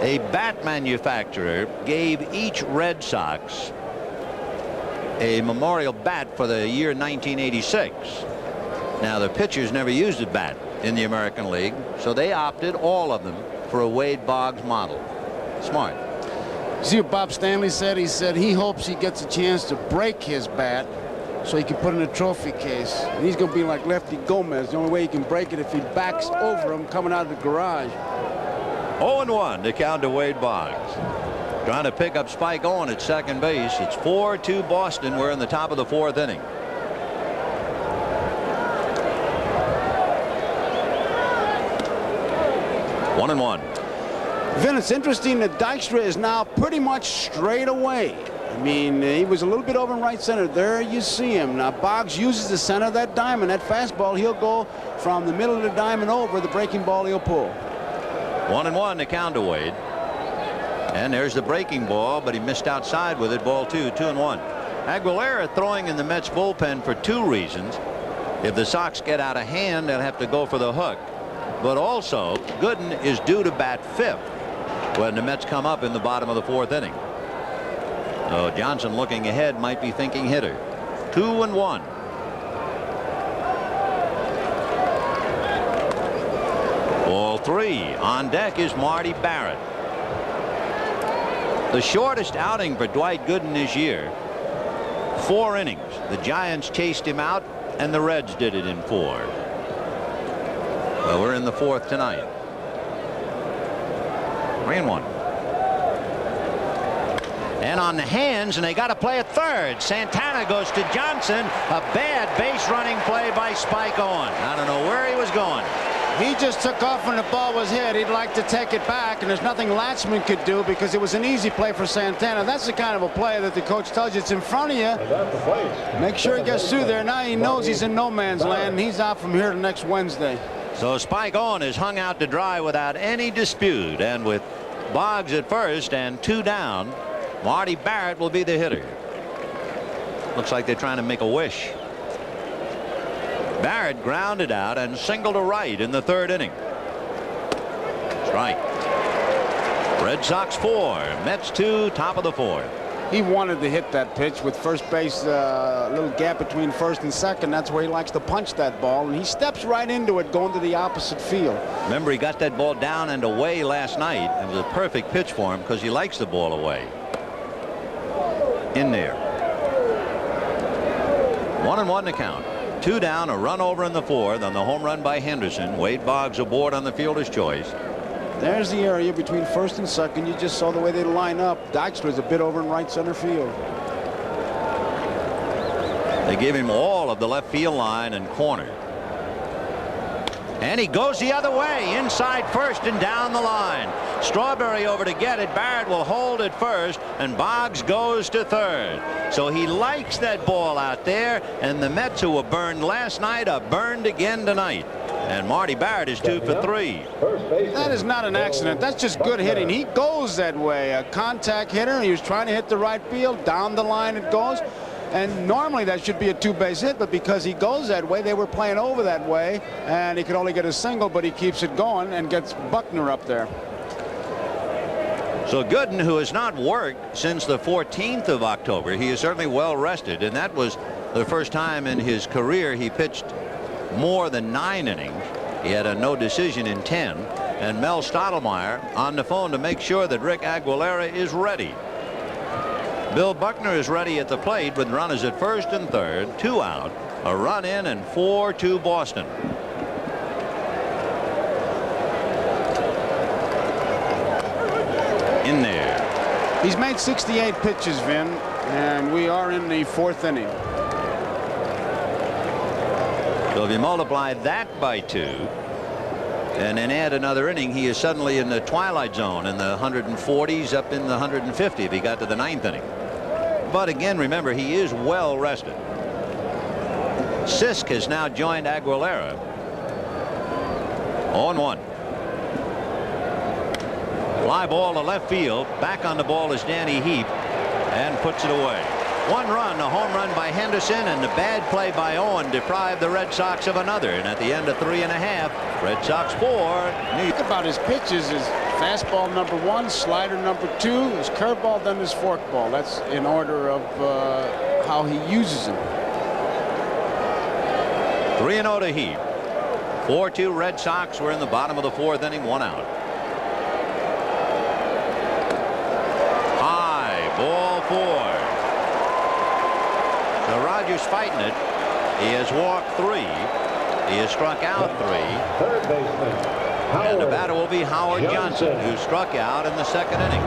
[SPEAKER 1] A bat manufacturer gave each Red Sox a memorial bat for the year 1986. Now, the pitchers never used a bat in the American League, so they opted, all of them, for a Wade Boggs model. Smart.
[SPEAKER 2] See what Bob Stanley said? He said he hopes he gets a chance to break his bat so he can put it in a trophy case. And he's going to be like Lefty Gomez. The only way he can break it if he backs over him coming out of the garage.
[SPEAKER 1] 0-1 to count to Wade Boggs. Trying to pick up Spike Owen at second base. It's 4-2 Boston. We're in the top of the fourth inning. 1-1.
[SPEAKER 2] Vin, it's interesting that Dykstra is now pretty much straight away. I mean, he was a little bit over in right center. There you see him. Now, Boggs uses the center of that diamond. That fastball, he'll go from the middle of the diamond over. The breaking ball he'll pull.
[SPEAKER 1] 1-1 to count to Wade. And there's the breaking ball, but he missed outside with it. Ball 2, 2-1. Aguilera throwing in the Mets bullpen for two reasons. If the Sox get out of hand, they'll have to go for the hook. But also, Gooden is due to bat fifth when the Mets come up in the bottom of the fourth inning. So Johnson, looking ahead, might be thinking hitter. 2-1. Ball 3. On deck is Marty Barrett. The shortest outing for Dwight Gooden this year. 4 innings. The Giants chased him out, and the Reds did it in 4. Well, we're in the fourth tonight. 3-1. And on the hands, and they got to play at third. Santana goes to Johnson. A bad base running play by Spike Owen. I don't know where he was going.
[SPEAKER 2] He just took off when the ball was hit. He'd like to take it back, and there's nothing Latchman could do because it was an easy play for Santana. That's the kind of a play that the coach tells you it's in front of you. Make sure he gets through there. Now he knows he's in no man's land, and he's out from here to next Wednesday.
[SPEAKER 1] So Spike Owen is hung out to dry without any dispute, and with Boggs at first and 2 down, Marty Barrett will be the hitter. Looks like they're trying to make a wish. Barrett grounded out and singled to right in the third inning. Strike. Red Sox 4, Mets 2, top of the fourth.
[SPEAKER 2] He wanted to hit that pitch with first base, a little gap between first and second. That's where he likes to punch that ball, and he steps right into it going to the opposite field.
[SPEAKER 1] Remember, he got that ball down and away last night. It was a perfect pitch for him because he likes the ball away. In there. 1-1 to count. 2 down, a run over in the fourth on the home run by Henderson. Wade Boggs aboard on the fielder's choice.
[SPEAKER 2] There's the area between first and second. You just saw the way they line up. Dykstra's a bit over in right center field.
[SPEAKER 1] They give him all of the left field line and corner. And he goes the other way, inside first and down the line. Strawberry over to get it. Barrett will hold it first, and Boggs goes to third. So he likes that ball out there, and the Mets, who were burned last night, are burned again tonight. And Marty Barrett is 2 for 3.
[SPEAKER 2] That is not an accident. That's just good hitting. He goes that way. A contact hitter. He was trying to hit the right field. Down the line it goes. And normally that should be a 2-base hit, but because he goes that way, they were playing over that way, and he could only get a single, but he keeps it going and gets Buckner up there.
[SPEAKER 1] So Gooden, who has not worked since the 14th of October, he is certainly well rested, and that was the first time in his career he pitched more than 9 innings. He had a no decision in 10, and Mel Stottlemyre on the phone to make sure that Rick Aguilera is ready. Bill Buckner is ready at the plate with runners at first and third, 2 out, a run in, and 4-2 Boston. In there.
[SPEAKER 2] He's made 68 pitches, Vin, and we are in the 4th inning.
[SPEAKER 1] So if you multiply that by 2 and then add another inning, he is suddenly in the twilight zone in the 140s, up in the 150 if he got to the 9th inning. But again, remember, he is well rested. Sisk has now joined Aguilera. 0-1. Fly ball to left field. Back on the ball is Danny Heap, and puts it away. 1 run, a home run by Henderson, and the bad play by Owen deprived the Red Sox of another. And at the end of 3.5, Red Sox 4.
[SPEAKER 2] Think about his pitches: his fastball number 1, slider number 2, his curveball, then his forkball. That's in order of how he uses them.
[SPEAKER 1] 3-0 to Heap. 4-2 Red Sox. We're in the bottom of the 4th inning, 1 out. 4. So Rogers fighting it. He has walked 3. He has struck out 3.
[SPEAKER 3] Third baseman,
[SPEAKER 1] And the
[SPEAKER 3] Howard
[SPEAKER 1] batter will be Howard Johnson, who struck out in the 2nd inning.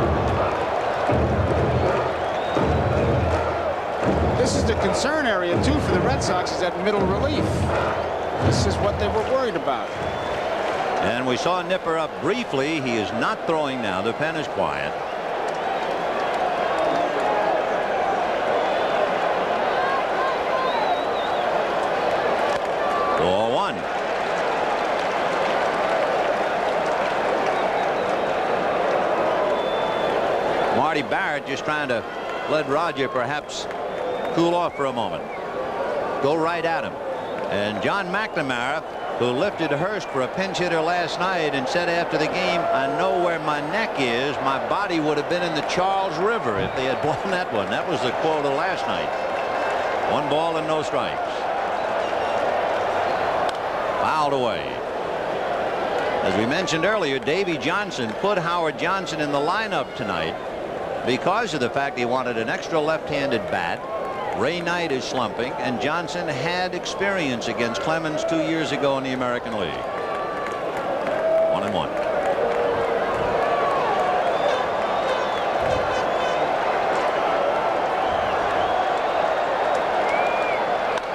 [SPEAKER 2] This is the concern area, too, for the Red Sox, is that middle relief. This is what they were worried about.
[SPEAKER 1] And we saw Nipper up briefly. He is not throwing now. The pen is quiet. Ball 1. Marty Barrett just trying to let Roger perhaps cool off for a moment. Go right at him. And John McNamara, who lifted Hurst for a pinch hitter last night and said after the game, I know where my neck is. My body would have been in the Charles River if they had blown that one. That was the quote of last night. 1 ball and no strikes. Fouled away. As we mentioned earlier, Davey Johnson put Howard Johnson in the lineup tonight because of the fact he wanted an extra left-handed bat. Ray Knight is slumping, and Johnson had experience against Clemens 2 years ago in the American League. 1-1.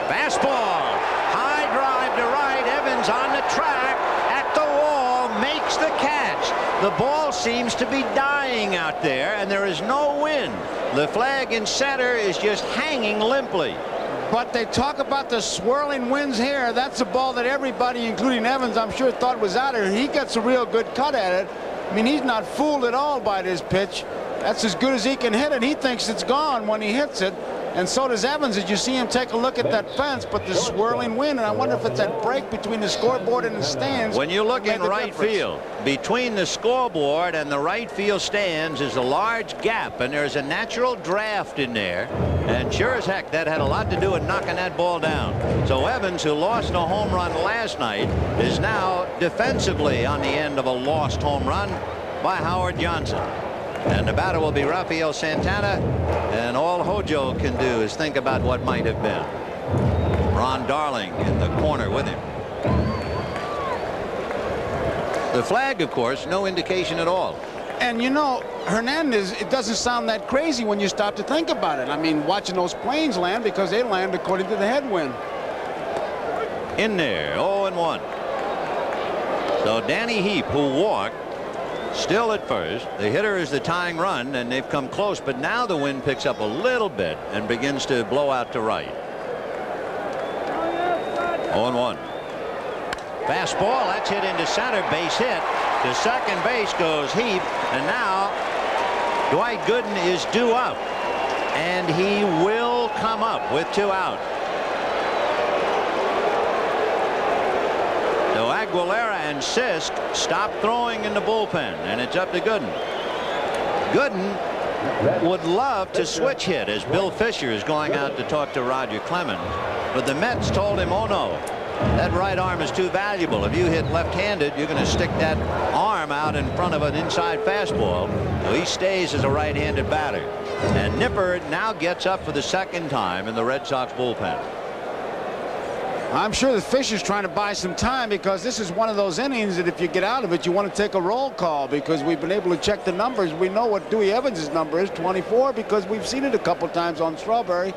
[SPEAKER 1] Fastball. High drive to right. Evans on the track. At the wall. Makes the catch. The ball seems to be dying out there, and there is no wind. The flag in center is just hanging limply.
[SPEAKER 2] But they talk about the swirling winds here. That's a ball that everybody, including Evans, I'm sure thought was out of here. He gets a real good cut at it. I mean, he's not fooled at all by this pitch. That's as good as he can hit it. He thinks it's gone when he hits it. And so does Evans. As you see him take a look at that fence, but the swirling wind, and I wonder if it's that break between the scoreboard and the stands.
[SPEAKER 1] When you look in right field, between the scoreboard and the right field stands is a large gap, and there's a natural draft in there. And sure as heck, that had a lot to do with knocking that ball down. So Evans, who lost a home run last night, is now defensively on the end of a lost home run by Howard Johnson. And the batter will be Rafael Santana, and all Hojo can do is think about what might have been. Ron Darling in the corner with him. The flag, of course, no indication at all.
[SPEAKER 2] And you know, Hernandez, it doesn't sound that crazy when you start to think about it. I mean, watching those planes land, because they land according to the headwind.
[SPEAKER 1] In there, 0-1. So Danny Heap, who walked, still at first. The hitter is the tying run, and they've come close, but now the wind picks up a little bit and begins to blow out to right. 0-1. Fastball, that's hit into center, base hit. To second base goes Heap, and now Dwight Gooden is due up, and he will come up with 2 out. So Aguilera and Sisk stop throwing in the bullpen, and it's up to Gooden. Gooden would love to switch hit as Bill Fisher is going out to talk to Roger Clemens, but the Mets told him, oh no, that right arm is too valuable. If you hit left-handed, you're going to stick that arm out in front of an inside fastball. So he stays as a right-handed batter. And Nipper now gets up for the 2nd time in the Red Sox bullpen.
[SPEAKER 2] I'm sure that Fisher's trying to buy some time, because this is one of those innings that if you get out of it, you want to take a roll call, because we've been able to check the numbers. We know what Dewey Evans' number is, 24, because we've seen it a couple times on Strawberry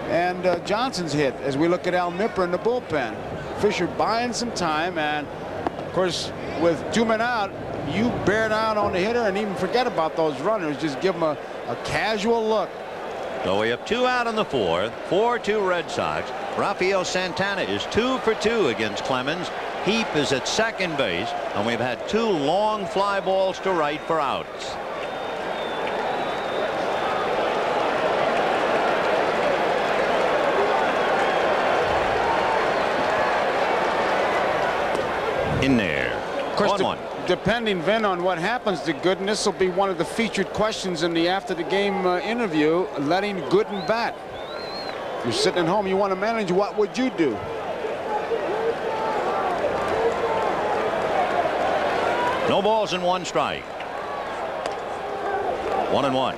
[SPEAKER 2] and Johnson's hit as we look at Al Nipper in the bullpen. Fisher buying some time, and of course with 2 men out, you bear down on the hitter and even forget about those runners. Just give them a casual look.
[SPEAKER 1] So we have 2 out in the 4th. 4-2 Red Sox. Rafael Santana is 2 for 2 against Clemens. Heap is at second base, and we've had 2 long fly balls to right for outs. In there.
[SPEAKER 2] Of course,
[SPEAKER 1] 1-1.
[SPEAKER 2] depending, Vin, on what happens to Gooden, this will be one of the featured questions in the after the game interview, letting Gooden bat. You're sitting at home, you want to manage, what would you do?
[SPEAKER 1] No balls and 1 strike. 1-1.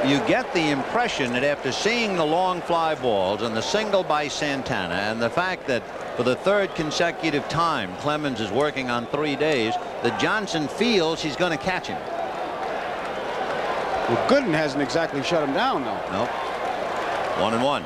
[SPEAKER 1] you get the impression that after seeing the long fly balls and the single by Santana and the fact that for the third consecutive time Clemens is working on 3 days, that Johnson feels he's going to catch him.
[SPEAKER 2] Well, Gooden hasn't exactly shut him down, though.
[SPEAKER 1] Nope. 1-1.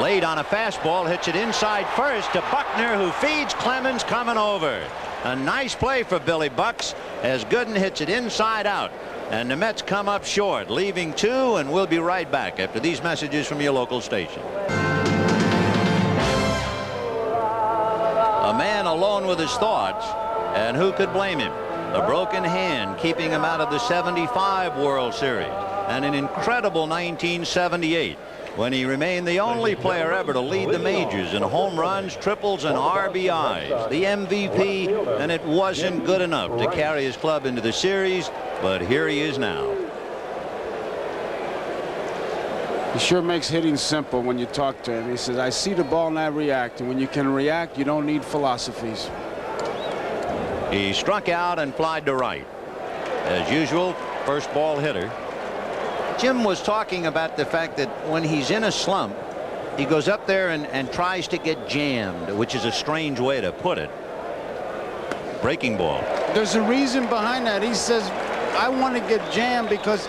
[SPEAKER 1] Late on a fastball, hits it inside first to Buckner, who feeds Clemens coming over. A nice play for Billy Bucks as Gooden hits it inside out. And the Mets come up short, leaving 2, and we'll be right back after these messages from your local station. A man alone with his thoughts, and who could blame him? A broken hand keeping him out of the '75 World Series, and an incredible 1978 when he remained the only player ever to lead the majors in home runs, triples, and RBIs, the MVP, and it wasn't good enough to carry his club into the series, but here he is now.
[SPEAKER 2] He sure makes hitting simple when you talk to him. He says, I see the ball and I react, and when you can react, you don't need philosophies.
[SPEAKER 1] He struck out and flied to right. As usual, first ball hitter. Jim was talking about the fact that when he's in a slump, he goes up there and tries to get jammed, which is a strange way to put it. Breaking ball.
[SPEAKER 2] There's a reason behind that. He says, I want to get jammed because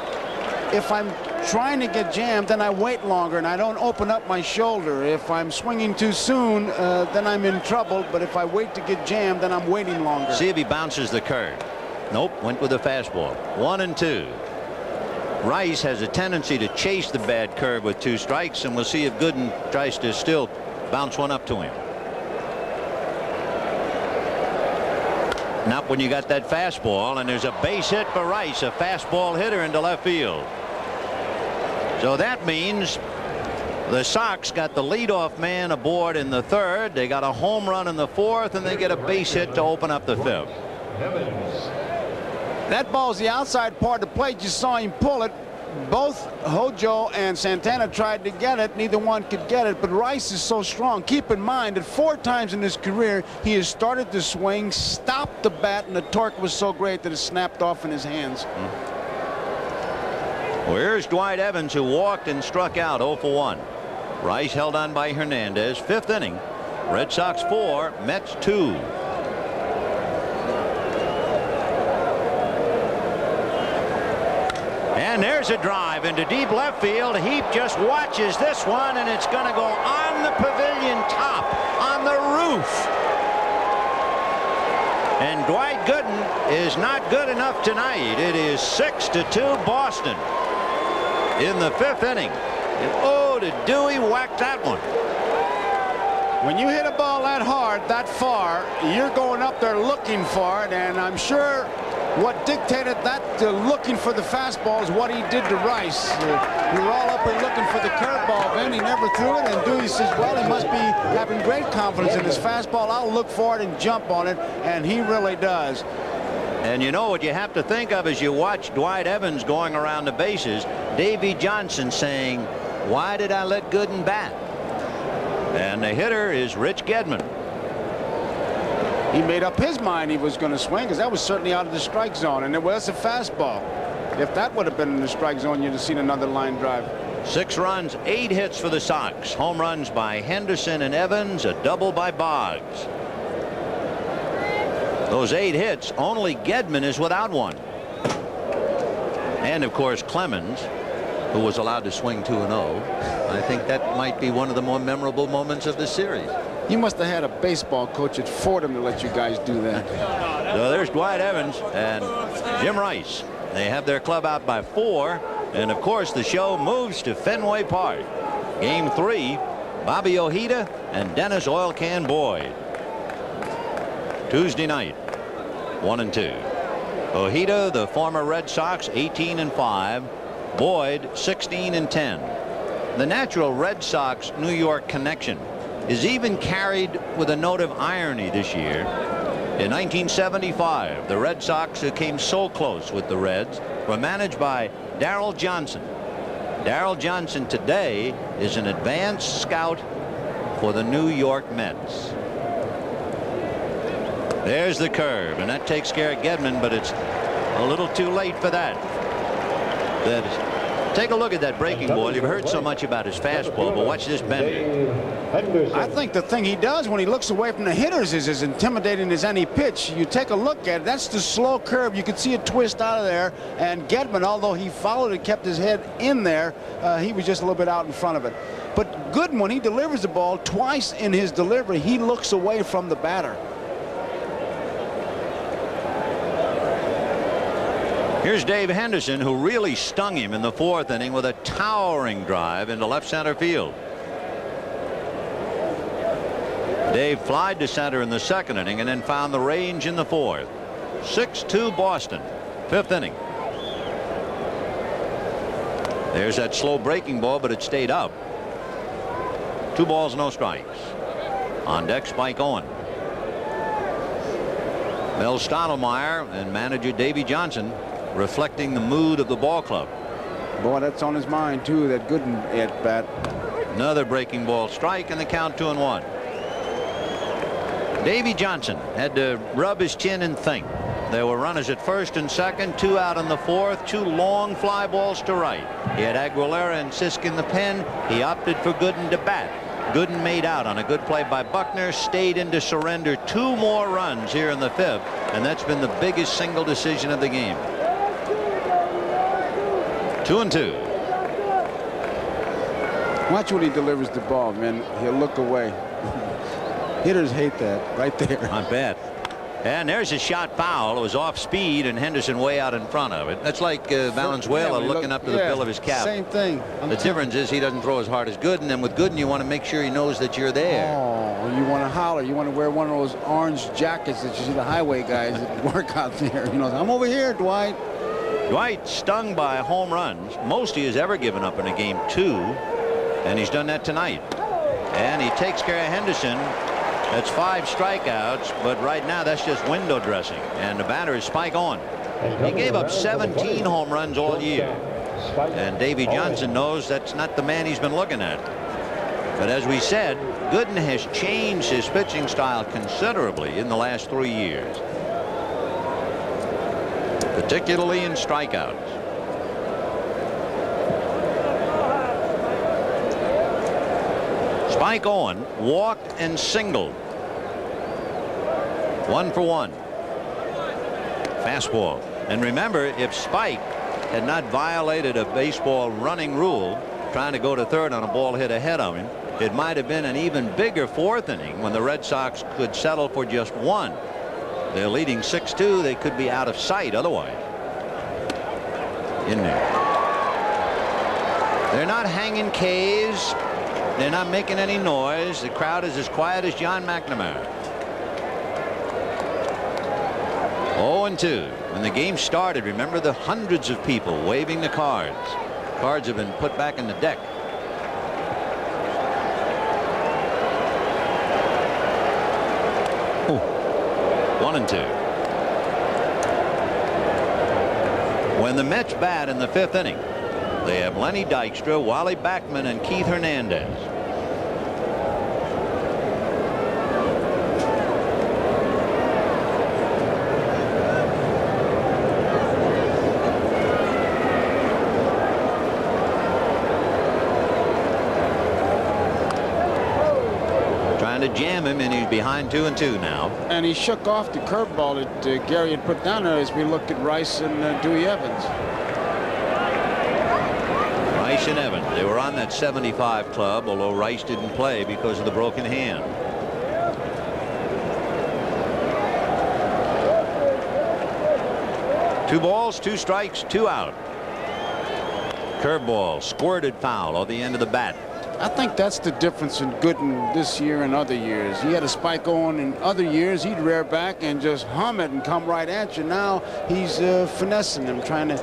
[SPEAKER 2] if I'm trying to get jammed, then I wait longer and I don't open up my shoulder. If I'm swinging too soon, then I'm in trouble. But if I wait to get jammed, then I'm waiting longer.
[SPEAKER 1] See if he bounces the curve. Nope, went with a fastball. 1-2. Rice has a tendency to chase the bad curve with 2 strikes, and we'll see if Gooden tries to still bounce one up to him. Not when you got that fastball, and there's a base hit for Rice, a fastball hitter into left field. So that means the Sox got the leadoff man aboard in the 3rd. They got a home run in the 4th, and they get a base hit to open up the 5th.
[SPEAKER 2] That ball's the outside part of the plate. You saw him pull it. Both Hojo and Santana tried to get it. Neither one could get it, but Rice is so strong. Keep in mind that 4 times in his career he has started to swing, stopped the bat, and the torque was so great that it snapped off in his hands.
[SPEAKER 1] Well, here's Dwight Evans, who walked and struck out 0 for 1. Rice held on by Hernandez. 5th inning. Red Sox 4, Mets 2. And there's a drive into deep left field. Heap just watches this one, and it's going to go on the pavilion top, on the roof. And Dwight Gooden is not good enough tonight. It is 6-2 Boston in the 5th inning. And oh, did Dewey whack that one.
[SPEAKER 2] When you hit a ball that hard, that far, you're going up there looking for it, and I'm sure what dictated that looking for the fastball is what he did to Rice. We were all up there looking for the curveball, then he never threw it, and Dewey says, well, he must be having great confidence in his fastball. I'll look for it and jump on it, and he really does.
[SPEAKER 1] And you know what you have to think of as you watch Dwight Evans going around the bases? Davy Johnson saying, why did I let Gooden bat? And the hitter is Rich Gedman.
[SPEAKER 2] He made up his mind he was going to swing, because that was certainly out of the strike zone, and it was a fastball. If that would have been in the strike zone, you'd have seen another line drive.
[SPEAKER 1] 6 runs, 8 hits for the Sox. Home runs by Henderson and Evans, a double by Boggs. Those 8 hits, only Gedman is without one. And of course Clemens, who was allowed to swing 2-0. I think that might be one of the more memorable moments of the series.
[SPEAKER 2] You must have had a baseball coach at Fordham to let you guys do that.
[SPEAKER 1] So there's Dwight Evans and Jim Rice. They have their club out by 4, and of course the show moves to Fenway Park. Game 3, Bobby Ojeda and Dennis Oil Can Boyd. Tuesday night, 1-2. Ojeda, the former Red Sox, 18-5. Boyd, 16-10. The natural Red Sox New York connection is even carried with a note of irony this year. In 1975, the Red Sox, who came so close with the Reds, were managed by Darrell Johnson. Darrell Johnson today is an advanced scout for the New York Mets. There's the curve, and that takes care of Gedman, but it's a little too late for that. that take a look at that breaking ball. You've heard so much about his fastball, but watch this bender.
[SPEAKER 2] I think the thing he does when he looks away from the hitters is as intimidating as any pitch. You take a look at it, that's the slow curve. You can see it twist out of there, and Gedman, although he followed it, kept his head in there, he was just a little bit out in front of it. But Gooden, when he delivers the ball, twice in his delivery, he looks away from the batter.
[SPEAKER 1] Here's Dave Henderson, who really stung him in the 4th inning with a towering drive into left center field. Dave flied to center in the 2nd inning and then found the range in the 4th. 6-2 Boston. 5th inning. There's that slow breaking ball, but it stayed up. 2 balls, no strikes. On deck, Spike Owen. Mel Stottlemyre and manager Davy Johnson reflecting the mood of the ball club.
[SPEAKER 2] Boy, that's on his mind too, that Gooden at bat.
[SPEAKER 1] Another breaking ball strike, and the count 2-1. Davy Johnson had to rub his chin and think. There were runners at 1st and 2nd, 2 out in the 4th, 2 long fly balls to right. He had Aguilera and Sisk in the pen. He opted for Gooden to bat. Gooden made out on a good play by Buckner, stayed in to surrender 2 more runs here in the 5th, and that's been the biggest single decision of the game. 2-2.
[SPEAKER 2] Watch when he delivers the ball, man. He'll look away. Hitters hate that right there.
[SPEAKER 1] Not bad. And there's a shot foul. It was off speed, and Henderson way out in front of it. That's like Valenzuela looking up to the bill of his cap.
[SPEAKER 2] Same thing.
[SPEAKER 1] The difference is he doesn't throw as hard as Gooden, and with Gooden you want to make sure he knows that you're there.
[SPEAKER 2] Oh, you want to holler. You want to wear one of those orange jackets that you see the highway guys that work out there. You know, I'm over here, Dwight.
[SPEAKER 1] Dwight stung by home runs, most he has ever given up in a game, 2, and he's done that tonight. And he takes care of Henderson. That's 5 strikeouts, but right now that's just window dressing, and the batter is Spike Owen. He gave up 17 home runs all year, and Davy Johnson knows that's not the man he's been looking at. But as we said, Gooden has changed his pitching style considerably in the last 3 years, particularly in strikeouts. Spike Owen walked and singled. 1 for 1. Fastball. And remember, if Spike had not violated a baseball running rule, trying to go to 3rd on a ball hit ahead of him, it might have been an even bigger 4th inning when the Red Sox could settle for just 1. They're leading 6-2. They could be out of sight otherwise. In there. They're not hanging K's. They're not making any noise. The crowd is as quiet as John McNamara. 0-2. When the game started, remember the hundreds of people waving the cards. Cards have been put back in the deck. Ooh. 1-2. When the Mets bat in the 5th inning, they have Lenny Dykstra, Wally Backman, and Keith Hernandez. Trying to jam him, and he's behind 2-2 now.
[SPEAKER 2] And he shook off the curveball that Gary had put down there as we looked at Rice and Dewey Evans.
[SPEAKER 1] Rice and Evans, they were on that 75 club, although Rice didn't play because of the broken hand. Two balls, 2 strikes, 2 out. Curveball, squirted foul on the end of the bat.
[SPEAKER 2] I think that's the difference in Gooden this year and other years. He had a Spike on in other years. He'd rear back and just hum it and come right at you. Now he's finessing him, trying to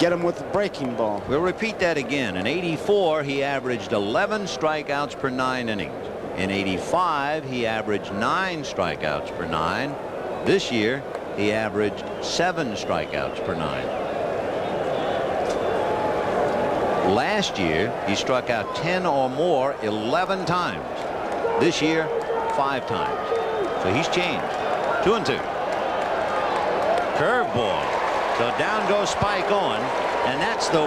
[SPEAKER 2] get him with the breaking ball.
[SPEAKER 1] We'll repeat that again. In '84, he averaged 11 strikeouts per 9 innings. In '85, he averaged 9 strikeouts per 9. This year, he averaged 7 strikeouts per 9. Last year, he struck out 10 or more 11 times. This year, 5 times. So he's changed. 2-2. Curveball. So down goes Spike Owen. and that's the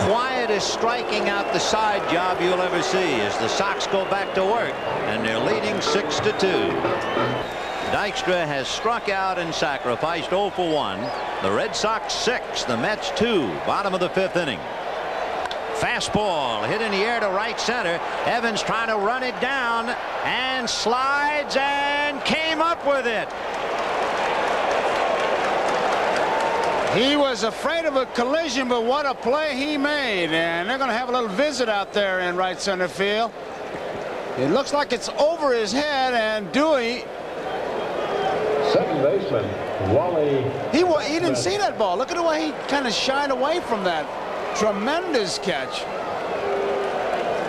[SPEAKER 1] quietest striking out the side job you'll ever see as the Sox go back to work, and they're leading 6-2. Dykstra has struck out and sacrificed 0 for 1. The Red Sox 6, the Mets 2. Bottom of the 5th inning. Fastball hit in the air to right center. Evans trying to run it down and slides and came up with it.
[SPEAKER 2] He was afraid of a collision, but what a play he made. And they're going to have a little visit out there in right center field. It looks like it's over his head, and Dewey,
[SPEAKER 3] Second baseman, Wally.
[SPEAKER 2] he didn't see that ball. Look at the way he kind of shied away from that. Tremendous catch.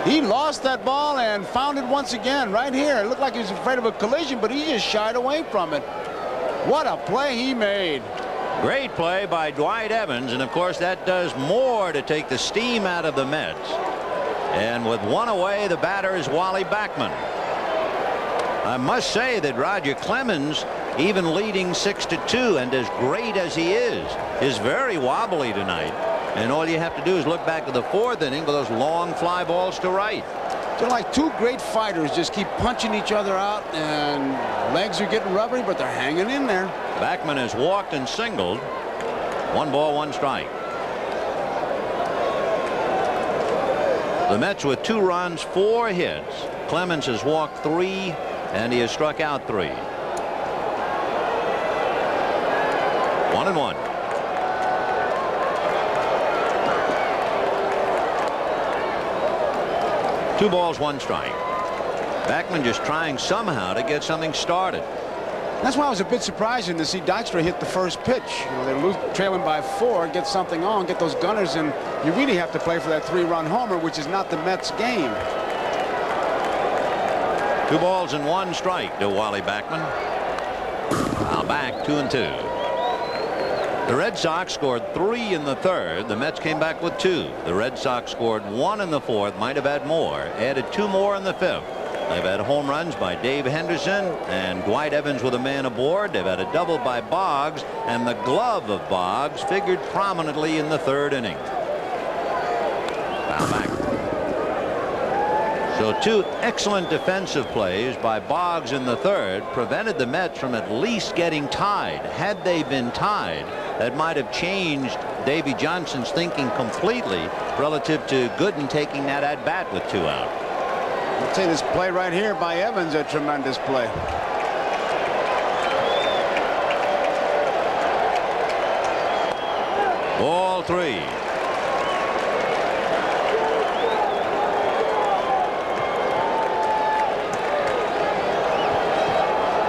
[SPEAKER 2] He lost that ball and found it once again right here. It looked like he was afraid of a collision, but he just shied away from it. What a play he made.
[SPEAKER 1] Great play by Dwight Evans, and of course that does more to take the steam out of the Mets. And with 1 away, the batter is Wally Backman. I must say that Roger Clemens, even leading 6-2, and as great as he is very wobbly tonight. And all you have to do is look back to the 4th inning with those long fly balls to right.
[SPEAKER 2] They're like two great fighters, just keep punching each other out, and legs are getting rubbery, but they're hanging in there.
[SPEAKER 1] Backman has walked and singled. 1 ball, 1 strike. The Mets with 2 runs, 4 hits. Clemens has walked 3, and he has struck out 3. 1-1. Two balls, 1 strike. Backman just trying somehow to get something started.
[SPEAKER 2] That's why I was a bit surprising to see Dykstra hit the first pitch. You know, they're trailing by 4, get something on, get those gunners, and you really have to play for that 3-run homer, which is not the Mets game.
[SPEAKER 1] 2 balls and 1 strike to Wally Backman. Now back 2-2. The Red Sox scored 3 in the 3rd. The Mets came back with 2. The Red Sox scored 1 in the 4th, might have had more, added 2 more in the 5th. They've had home runs by Dave Henderson and Dwight Evans with a man aboard. They've had a double by Boggs, and the glove of Boggs figured prominently in the 3rd inning. Foul back. So 2 excellent defensive plays by Boggs in the 3rd prevented the Mets from at least getting tied. Had they been tied, that might have changed Davy Johnson's thinking completely relative to Gooden taking that at bat with 2 out.
[SPEAKER 2] I'll say this play right here by Evans, a tremendous play.
[SPEAKER 1] Ball 3.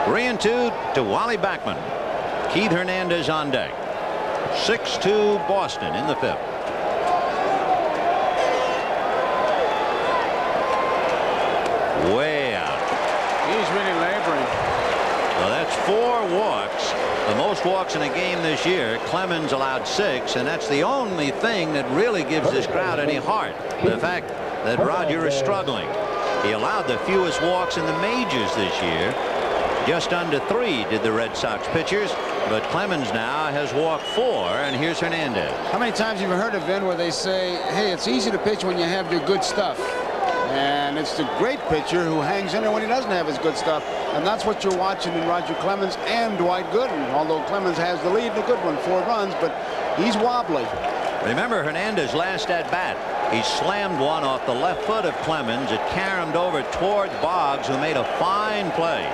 [SPEAKER 1] Three and 2 to Wally Backman. Keith Hernandez on deck. 6-2 Boston in the 5th. Way out.
[SPEAKER 2] He's really laboring.
[SPEAKER 1] Well, that's 4 walks. The most walks in a game this year. Clemens allowed 6, and that's the only thing that really gives this crowd any heart. The fact that Roger is struggling. He allowed the fewest walks in the majors this year. Just under 3 did the Red Sox pitchers, but Clemens now has walked 4, and here's Hernandez.
[SPEAKER 2] How many times have you heard of Vin where they say, hey, it's easy to pitch when you have your good stuff, and it's the great pitcher who hangs in there when he doesn't have his good stuff, and that's what you're watching in Roger Clemens and Dwight Gooden, although Clemens has the lead in a good one, 4 runs, but he's wobbly.
[SPEAKER 1] Remember Hernandez last at bat. He slammed one off the left foot of Clemens. It caromed over towards Boggs, who made a fine play.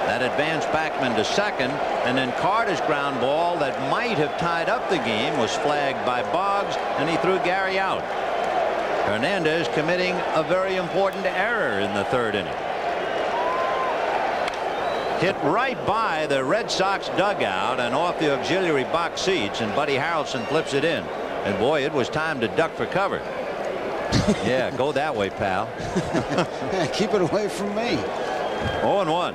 [SPEAKER 1] That advanced Backman to second, and then Carter's ground ball that might have tied up the game was flagged by Boggs, and he threw Gary out. Hernandez committing a very important error in the 3rd inning. Hit right by the Red Sox dugout and off the auxiliary box seats, and Buddy Harrelson flips it in. And boy, it was time to duck for cover. Yeah, go that way, pal.
[SPEAKER 2] Keep it away from me.
[SPEAKER 1] 0-1.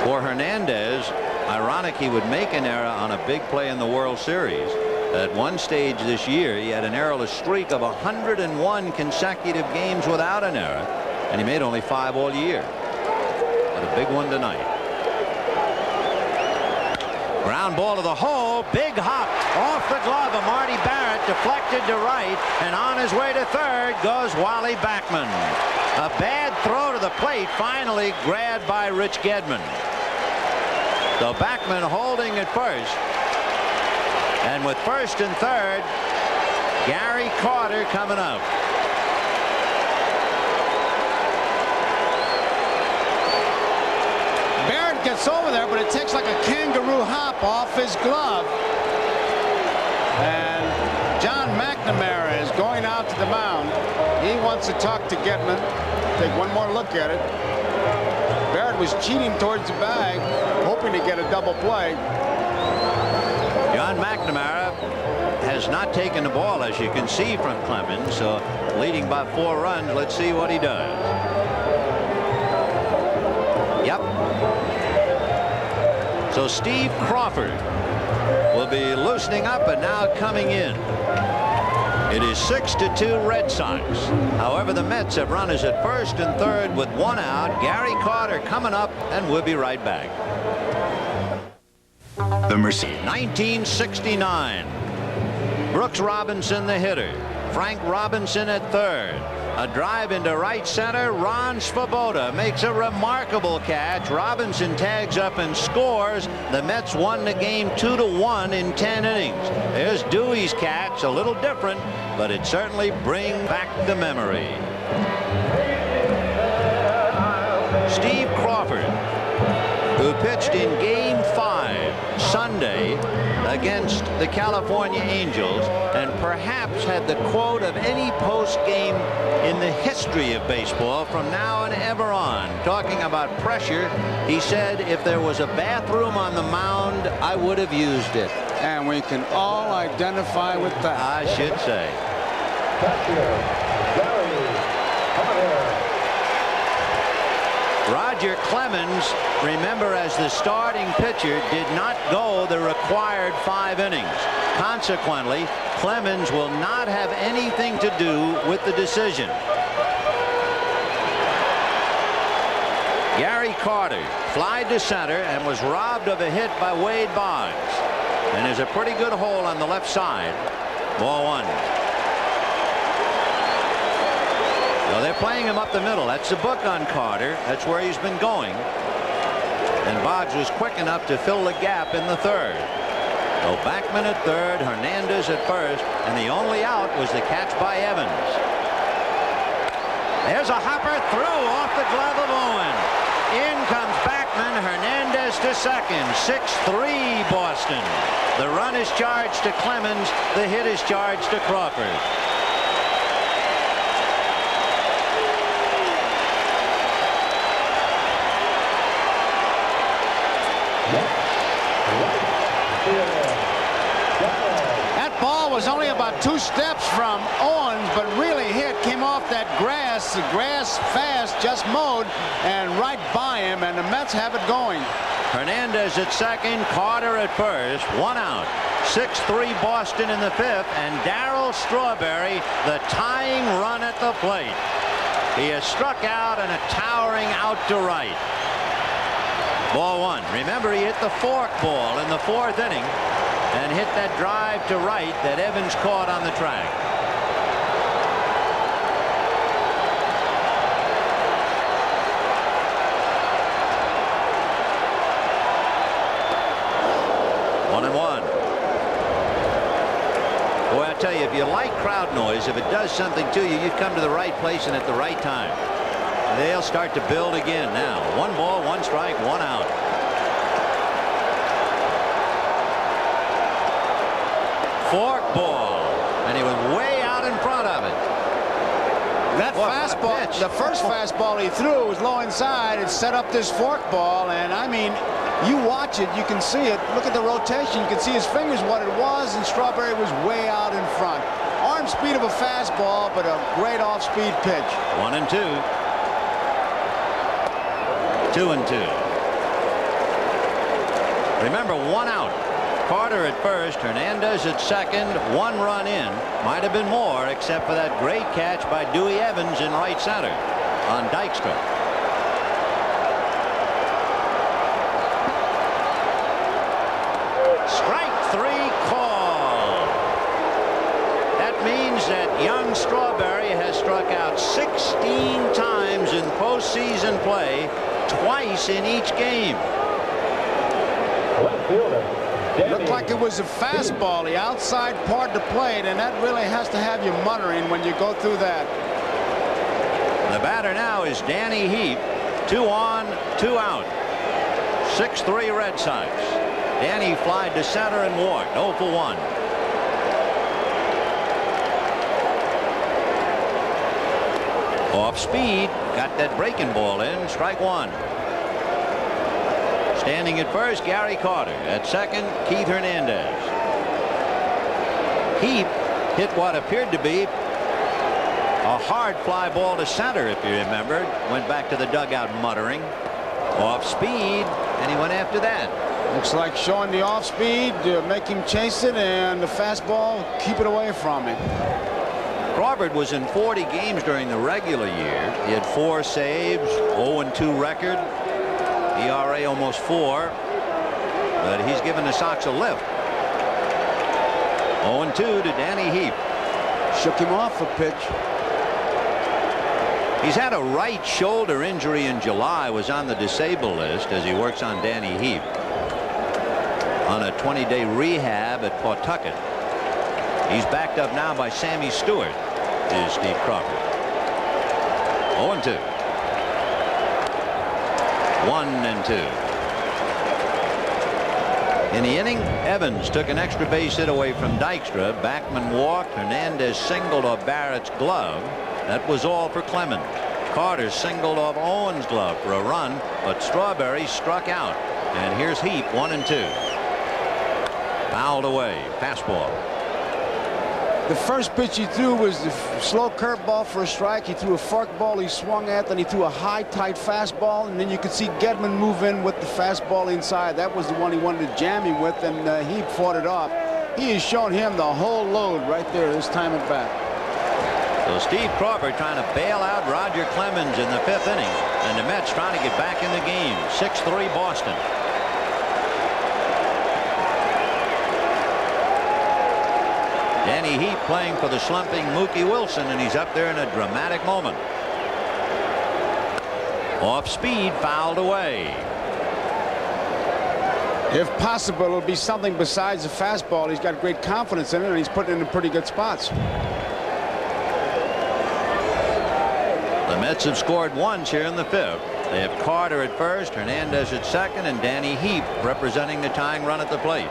[SPEAKER 1] For Hernandez, ironic he would make an error on a big play in the World Series. At one stage this year, he had an errorless streak of 101 consecutive games without an error, and he made only 5 all year. But a big one tonight. Ground ball to the hole. Big hop off the glove of Marty Barrett. Deflected to right. And on his way to third goes Wally Backman. A bad throw to the plate. Finally grabbed by Rich Gedman. So Backman holding at first. And with first and third, Gary Carter coming up.
[SPEAKER 2] Barrett gets over there, but it takes like a kangaroo hop off his glove. And John McNamara is going out to the mound. He wants to talk to Gedman. Take one more look at it. Barrett was cheating towards the bag, hoping to get a double play.
[SPEAKER 1] John McNamara has not taken the ball, as you can see from Clemens, so leading by 4 runs. Let's see what he does. Yep. So Steve Crawford will be loosening up and now coming in. It is 6-2 Red Sox. However, the Mets have runners at first and third with 1 out. Gary Carter coming up, and we'll be right back.
[SPEAKER 4] The Mercy.
[SPEAKER 1] 1969. Brooks Robinson, the hitter. Frank Robinson at third. A drive into right center. Ron Swoboda makes a remarkable catch. Robinson tags up and scores. The Mets won the game 2-1 in 10 innings. There's Dewey's catch, a little different, but it certainly brings back the memory. Steve Crawford, who pitched in Game 5 Sunday against the California Angels, and perhaps had the quote of any post-game in the history of baseball from now and ever on. Talking about pressure, he said, if there was a bathroom on the mound, I would have used it.
[SPEAKER 2] And we can all identify with that.
[SPEAKER 1] I should say. Roger Clemens, remember, as the starting pitcher, did not go the required 5 innings. Consequently, Clemens will not have anything to do with the decision. Gary Carter flied to center and was robbed of a hit by Wade Boggs. And there's a pretty good hole on the left side. Ball 1. Well, they're playing him up the middle. That's the book on Carter. That's where he's been going. And Boggs was quick enough to fill the gap in the third. So Backman at third, Hernandez at first, and the only out was the catch by Evans. There's a hopper through off the glove of Owen. In comes Backman, Hernandez to second. 6-3 Boston. The run is charged to Clemens. The hit is charged to Crawford.
[SPEAKER 2] That ball was only about 2 steps from Owens, but really hit, came off that grass. The grass fast, just mowed, and right by him, and the Mets have it going.
[SPEAKER 1] Hernandez at second, Carter at first, 1 out. 6-3 Boston in the 5th, and Darryl Strawberry, the tying run at the plate. He has struck out and a towering out to right. Ball 1. Remember, he hit the fork ball in the 4th inning and hit that drive to right that Evans caught on the track. One and one. Boy, I tell you, if you like crowd noise, if it does something to you, you come to the right place and at the right time. They'll start to build again now. 1 ball, 1 strike, 1 out. Fork ball, and he was way out in front of it.
[SPEAKER 2] That fastball, the first fastball he threw was low inside. It set up this fork ball, and I mean, you watch it, you can see it. Look at the rotation. You can see his fingers what it was, and Strawberry was way out in front. Arm speed of a fastball, but a great off-speed pitch.
[SPEAKER 1] 1-2. 2-2. Remember, 1 out. Carter at first, Hernandez at second, 1 run in. Might have been more, except for that great catch by Dewey Evans in right center on Dykstra. that young Strawberry has struck out 16 times in postseason play, twice in each game.
[SPEAKER 3] Left fielder.
[SPEAKER 2] Looked like it was a fastball, the outside part to plate, and that really has to have you muttering when you go through that.
[SPEAKER 1] The batter now is Danny Heap. 2 on, 2 out. 6-3 Red Sox. Danny flied to center and walked. 0 for 1. Off speed, got that breaking ball in. Strike 1. Standing at first, Gary Carter. At second, Keith Hernandez. Heap hit what appeared to be a hard fly ball to center, if you remember. Went back to the dugout muttering. Off speed, and he went after that.
[SPEAKER 2] Looks like showing the off speed to make him chase it, and the fastball, keep it away from him.
[SPEAKER 1] Crawford was in 40 games during the regular year. He had 4 saves, 0-2 record. ERA almost 4, but he's given the Sox a lift. 0-2 to Danny Heap.
[SPEAKER 2] Shook him off a pitch.
[SPEAKER 1] He's had a right shoulder injury in July, was on the disabled list as he works on Danny Heap on a 20-day rehab at Pawtucket. He's backed up now by Sammy Stewart, is Steve Crawford. 0-2. 1-2. In the inning, Evans took an extra base hit away from Dykstra. Backman walked. Hernandez singled off Barrett's glove. That was all for Clemens. Carter singled off Owens' glove for a run, but Strawberry struck out. And here's Heap, 1-2. Fouled away. Fastball.
[SPEAKER 2] The first pitch he threw was the slow curveball for a strike. He threw a forkball he swung at, then he threw a high, tight fastball, and then you could see Gedman move in with the fastball inside. That was the one he wanted to jam him with, and he fought it off. He has shown him the whole load right there this time at bat.
[SPEAKER 1] So Steve Crawford trying to bail out Roger Clemens in the 5th inning, and the Mets trying to get back in the game. 6-3 Boston. Danny Heap playing for the slumping Mookie Wilson, and he's up there in a dramatic moment. Off speed, fouled away.
[SPEAKER 2] If possible, it'll be something besides the fastball. He's got great confidence in it, and he's putting it in pretty good spots.
[SPEAKER 1] The Mets have scored once here in the 5th. They have Carter at first, Hernandez at second, and Danny Heap representing the tying run at the plate.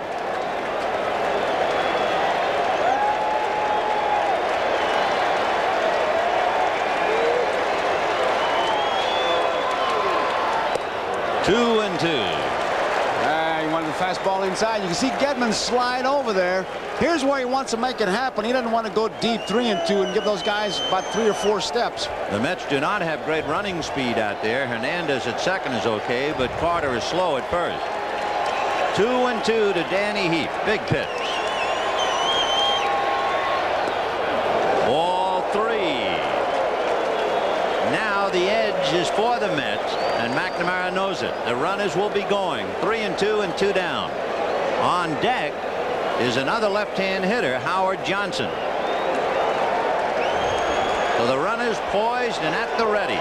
[SPEAKER 1] Two.
[SPEAKER 2] He wanted the fastball inside. You can see Gedman slide over there. Here's where he wants to make it happen. He doesn't want to go deep 3-2 and give those guys about 3 or 4 steps.
[SPEAKER 1] The Mets do not have great running speed out there. Hernandez at second is okay, but Carter is slow at first. 2-2 to Danny Heap. Big pitch. Ball 3. Now the edge is for the Mets, and McNamara knows it. The runners will be going 3-2 and 2 down. On deck is another left-hand hitter, Howard Johnson. So the runners poised and at the ready.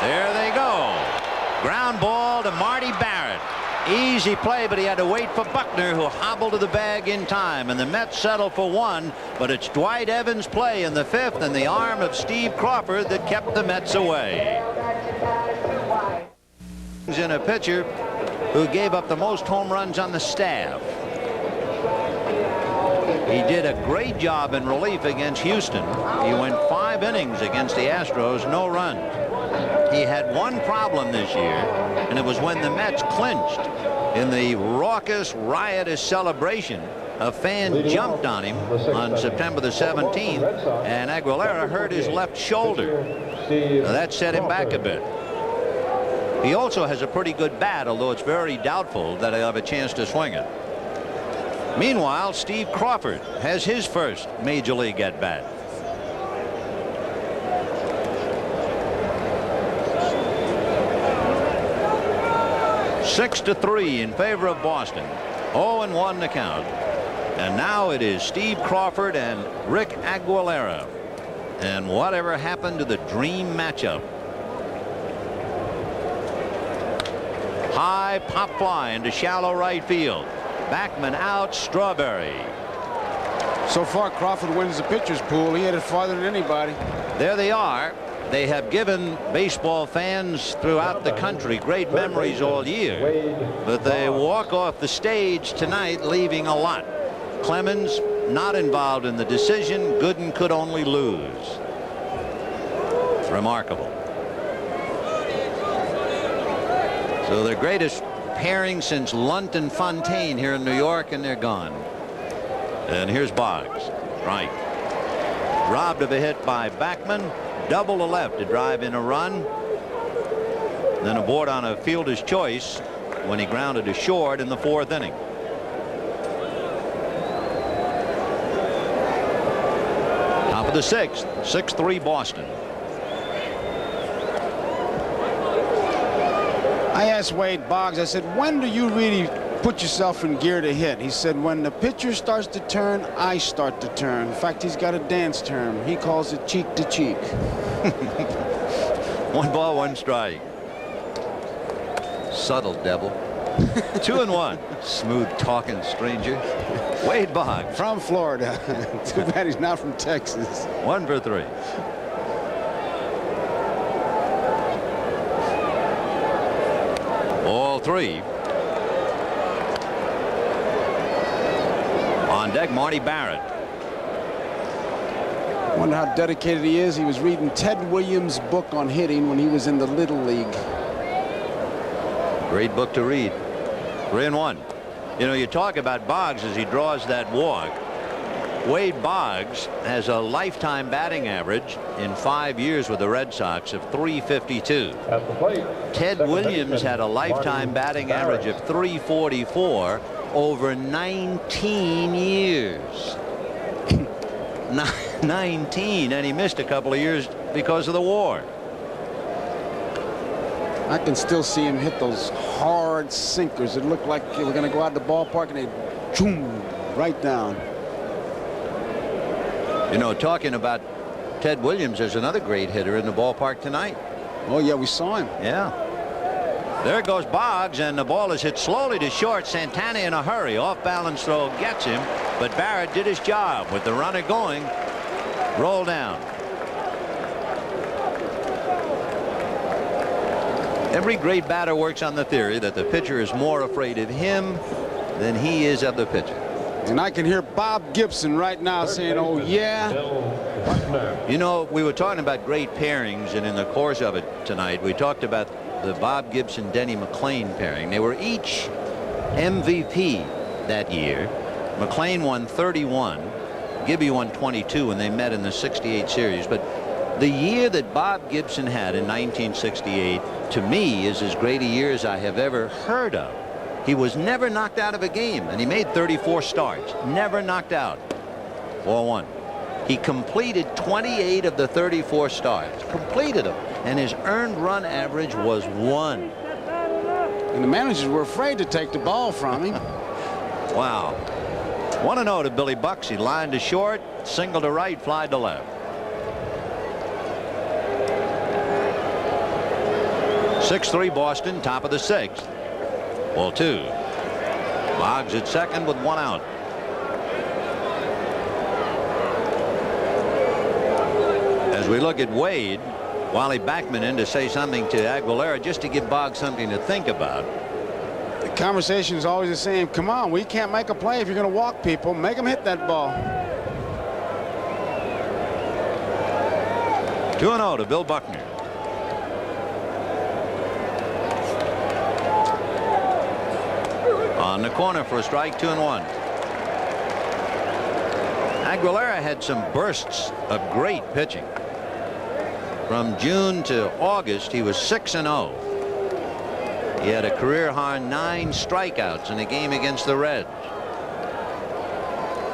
[SPEAKER 1] There they go. Ground ball to Marty Barrett. Easy play, but he had to wait for Buckner, who hobbled to the bag in time, and the Mets settle for 1, but it's Dwight Evans' play in the 5th and the arm of Steve Crawford that kept the Mets away. In a pitcher who gave up the most home runs on the staff. He did a great job in relief against Houston. He went 5 innings against the Astros, no runs. He had one problem this year, and it was when the Mets clinched. In the raucous, riotous celebration, a fan jumped on him on September the 17th, and Aguilera hurt his left shoulder. So that set him back a bit. He also has a pretty good bat, although it's very doubtful that he'll have a chance to swing it. Meanwhile, Steve Crawford has his first major league at bat. Six to 3 in favor of Boston. 0-1 the count. And now it is Steve Crawford and Rick Aguilera. And whatever happened to the dream matchup? High pop fly into shallow right field. Backman out. Strawberry.
[SPEAKER 2] So far, Crawford wins the pitcher's pool. He hit it farther than anybody.
[SPEAKER 1] There they are. They have given baseball fans throughout the country great memories all year. But they walk off the stage tonight leaving a lot. Clemens not involved in the decision. Gooden could only lose. Remarkable. So their greatest pairing since Lunt and Fontaine here in New York, and they're gone. And here's Boggs. Right. Robbed of a hit by Backman. Double to left to drive in a run. Then aboard on a fielder's choice when he grounded to short in the 4th inning. Top of the 6th. 6-3 Boston.
[SPEAKER 2] I asked Wade Boggs, I said, when do you really put yourself in gear to hit? He said, when the pitcher starts to turn, I start to turn. In fact, he's got a dance term. He calls it cheek to cheek.
[SPEAKER 1] 1 ball, 1 strike. Subtle devil. 2-1. Smooth talking stranger. Wade Boggs.
[SPEAKER 2] From Florida. Too bad he's not from Texas.
[SPEAKER 1] 1 for 3. All 3. On deck, Marty Barrett.
[SPEAKER 2] Wonder how dedicated he is. He was reading Ted Williams' book on hitting when he was in the Little League.
[SPEAKER 1] Great book to read. 3-1. You know, you talk about Boggs as he draws that walk. Wade Boggs has a lifetime batting average in 5 years with the Red Sox of .352.
[SPEAKER 3] At the plate,
[SPEAKER 1] Ted Williams had a lifetime batting average of .344 over 19 years. 19, and he missed a couple of years because of the war.
[SPEAKER 2] I can still see him hit those hard sinkers. It looked like they were going to go out the ballpark and they zoom right down.
[SPEAKER 1] You know, talking about Ted Williams, there's another great hitter in the ballpark tonight.
[SPEAKER 2] Oh, yeah, we saw him.
[SPEAKER 1] Yeah. There goes Boggs, and the ball is hit slowly to short. Santana in a hurry. Off balance throw gets him, but Barrett did his job with the runner going. Roll down. Every great batter works on the theory that the pitcher is more afraid of him than he is of the pitcher.
[SPEAKER 2] And I can hear Bob Gibson right now saying, oh, yeah.
[SPEAKER 1] You know, we were talking about great pairings, and in the course of it tonight, we talked about the Bob Gibson Denny McLain pairing. They were each MVP that year. McLain won 31. Gibby won 22 when they met in the '68 series. But the year that Bob Gibson had in 1968, to me, is as great a year as I have ever heard of. He was never knocked out of a game, and he made 34 starts. Never knocked out. 4-1. He completed 28 of the 34 starts. Completed them. And his earned run average was 1.
[SPEAKER 2] And the managers were afraid to take the ball from him.
[SPEAKER 1] Wow. 1-0 to Billy Bucks. He lined to short, single to right, fly to left. 6-3 Boston, top of the 6th. Ball 2. Boggs at second with 1 out. As we look at Wade, Wally Backman in to say something to Aguilera just to give Boggs something to think about.
[SPEAKER 2] The conversation is always the same. Come on, we can't make a play if you're going to walk people. Make them hit that ball.
[SPEAKER 1] 2-0 to Bill Buckner. On the corner for a strike, 2-1. Aguilera had some bursts of great pitching. From June to August, he was 6-0. He had a career-high 9 strikeouts in a game against the Reds.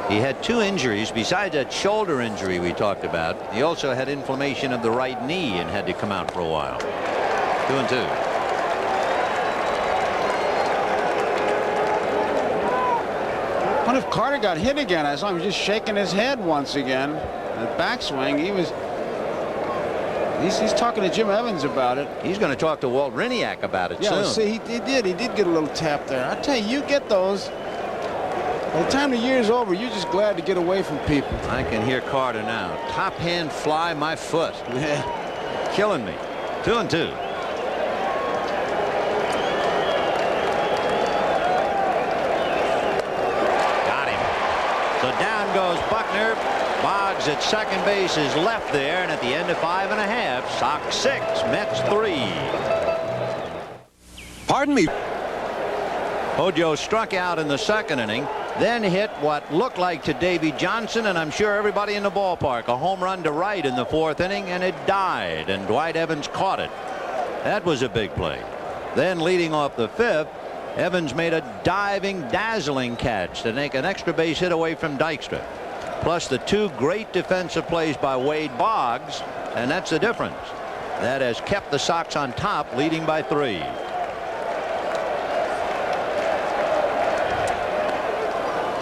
[SPEAKER 1] He had 2 injuries besides that shoulder injury we talked about. He also had inflammation of the right knee and had to come out for a while. 2-2.
[SPEAKER 2] wonder if Carter got hit again. I saw him just shaking his head once again. The backswing. He's talking to Jim Evans about it.
[SPEAKER 1] He's going to talk to Walt Riniak about it soon.
[SPEAKER 2] See, he did get a little tap there. I tell you get those. By the time the year's over, you're just glad to get away from people.
[SPEAKER 1] I can hear Carter now. Top hand fly my foot.
[SPEAKER 2] Yeah.
[SPEAKER 1] Killing me. 2-2. Got him. So down goes Buckner. Boggs at second base is left there, and at the end of 5.5, Sox 6, Mets 3.
[SPEAKER 4] Pardon me.
[SPEAKER 1] Hojo struck out in the second inning, then hit what looked like to Davy Johnson, and I'm sure everybody in the ballpark, a home run to right in the fourth inning, and it died, and Dwight Evans caught it. That was a big play. Then leading off the fifth, Evans made a diving, dazzling catch to make an extra base hit away from Dykstra. Plus the two great defensive plays by Wade Boggs, and that's the difference. That has kept the Sox on top, leading by 3.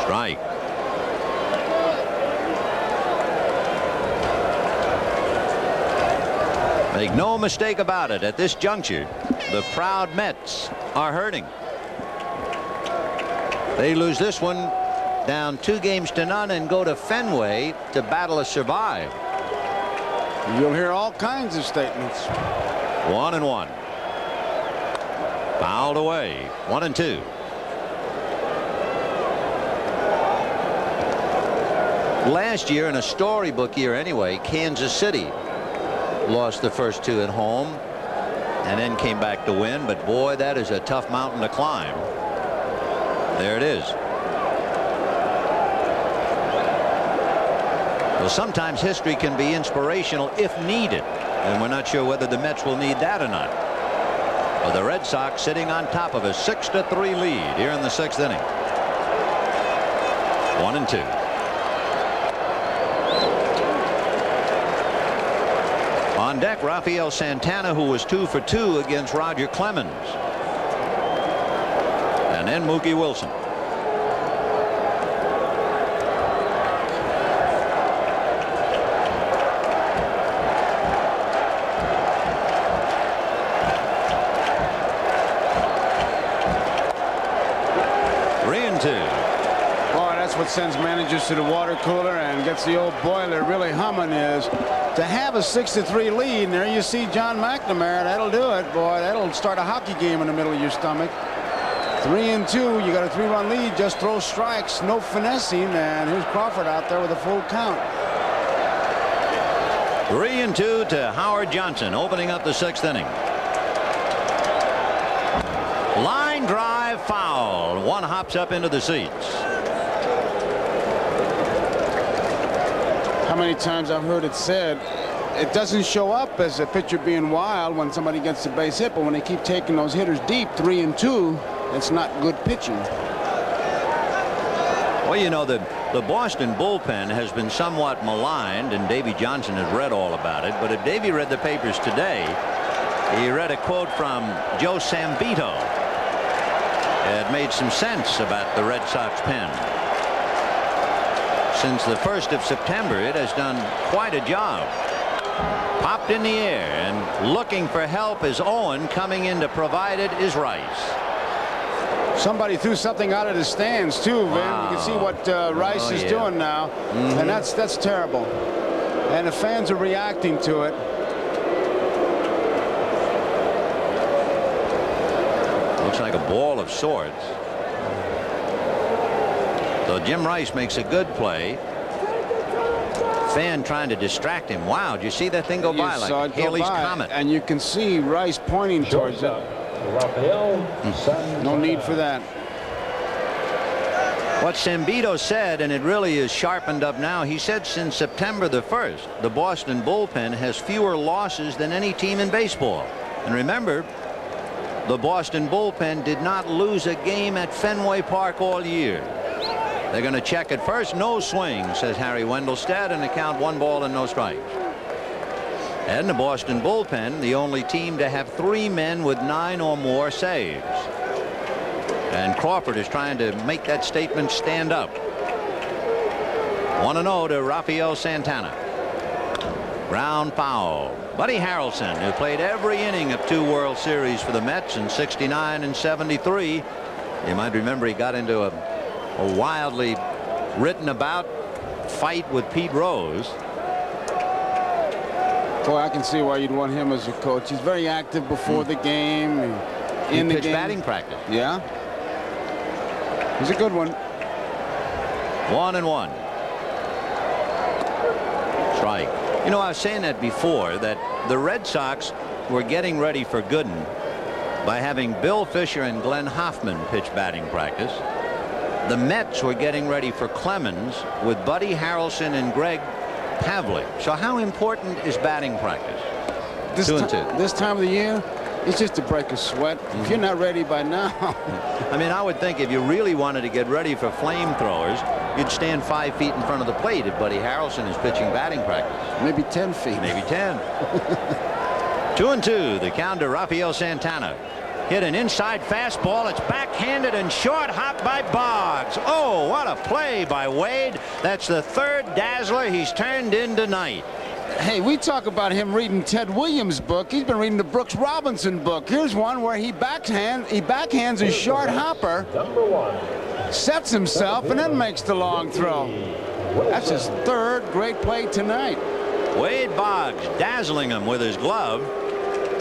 [SPEAKER 1] Strike. Make no mistake about it, at this juncture, the proud Mets are hurting. They lose this one, down 2-0 and go to Fenway to battle to survive.
[SPEAKER 2] You'll hear all kinds of statements.
[SPEAKER 1] 1-1. Fouled away. 1-2. Last year, in a storybook year anyway, Kansas City lost the first 2 at home and then came back to win. But boy, that is a tough mountain to climb. There it is. Well, sometimes history can be inspirational if needed, and we're not sure whether the Mets will need that or not. But the Red Sox sitting on top of a 6-3 lead here in the 6th inning. 1-2. On deck, Rafael Santana, who was 2 for 2 against Roger Clemens. And then Mookie Wilson.
[SPEAKER 2] What sends managers to the water cooler and gets the old boiler really humming is to have a 6-3 lead. And there you see John McNamara. That'll do it, boy. That'll start a hockey game in the middle of your stomach. 3-2. You got a 3-run lead. Just throw strikes, no finessing. And here's Crawford out there with a full count.
[SPEAKER 1] 3-2 to Howard Johnson, opening up the 6th inning. Line drive foul. One hops up into the seats.
[SPEAKER 2] How many times I've heard it said it doesn't show up as a pitcher being wild when somebody gets the base hit, but when they keep taking those hitters deep, 3-2, it's not good pitching.
[SPEAKER 1] Well, you know, the Boston bullpen has been somewhat maligned, and Davy Johnson has read all about it. But if Davy read the papers today, he read a quote from Joe Sambito. It made some sense about the Red Sox pen. Since the 1st of September, it has done quite a job. Popped in the air, and looking for help is Owen. Coming in to provide it is Rice.
[SPEAKER 2] Somebody threw something out of the stands too, Vin.
[SPEAKER 1] Wow.
[SPEAKER 2] You can see what Rice is doing now, and that's terrible. And the fans are reacting to it.
[SPEAKER 1] Looks like a ball of sorts. So Jim Rice makes a good play. Fan trying to distract him. Wow, did you see that thing go by like Halley's Comet?
[SPEAKER 2] And you can see Rice pointing towards it. No need for that.
[SPEAKER 1] What Sambito said, and it really is sharpened up now, he said since September the 1st, the Boston bullpen has fewer losses than any team in baseball. And remember, the Boston bullpen did not lose a game at Fenway Park all year. They're going to check it first. No swing, says Harry Wendelstedt, and the count 1 ball and no strikes. And the Boston bullpen, the only team to have 3 men with 9 or more saves. And Crawford is trying to make that statement stand up. 1-0 to Rafael Santana. Ground foul. Buddy Harrelson, who played every inning of 2 World Series for the Mets in '69 and '73. You might remember he got into a wildly written about fight with Pete Rose.
[SPEAKER 2] Boy, I can see why you'd want him as a coach. He's very active before the game, in the game.
[SPEAKER 1] Batting practice.
[SPEAKER 2] Yeah. He's a good one.
[SPEAKER 1] 1-1. Strike. You know, I was saying that before, that the Red Sox were getting ready for Gooden by having Bill Fisher and Glenn Hoffman pitch batting practice. The Mets were getting ready for Clemens with Buddy Harrelson and Greg Pavlik. So how important is batting practice?
[SPEAKER 2] This time of the year, it's just to break a sweat. If you're not ready by now.
[SPEAKER 1] I mean, I would think if you really wanted to get ready for flamethrowers, you'd stand 5 feet in front of the plate if Buddy Harrelson is pitching batting practice.
[SPEAKER 2] Maybe 10 feet.
[SPEAKER 1] Maybe 10. 2-2. The count to Rafael Santana. Hit an inside fastball. It's backhanded and short hop by Boggs. Oh, what a play by Wade. That's the 3rd dazzler he's turned in tonight.
[SPEAKER 2] Hey, we talk about him reading Ted Williams' book. He's been reading the Brooks Robinson book. Here's one where he backhands a short hopper, sets himself, and then makes the long throw. That's his 3rd great play tonight.
[SPEAKER 1] Wade Boggs dazzling him with his glove.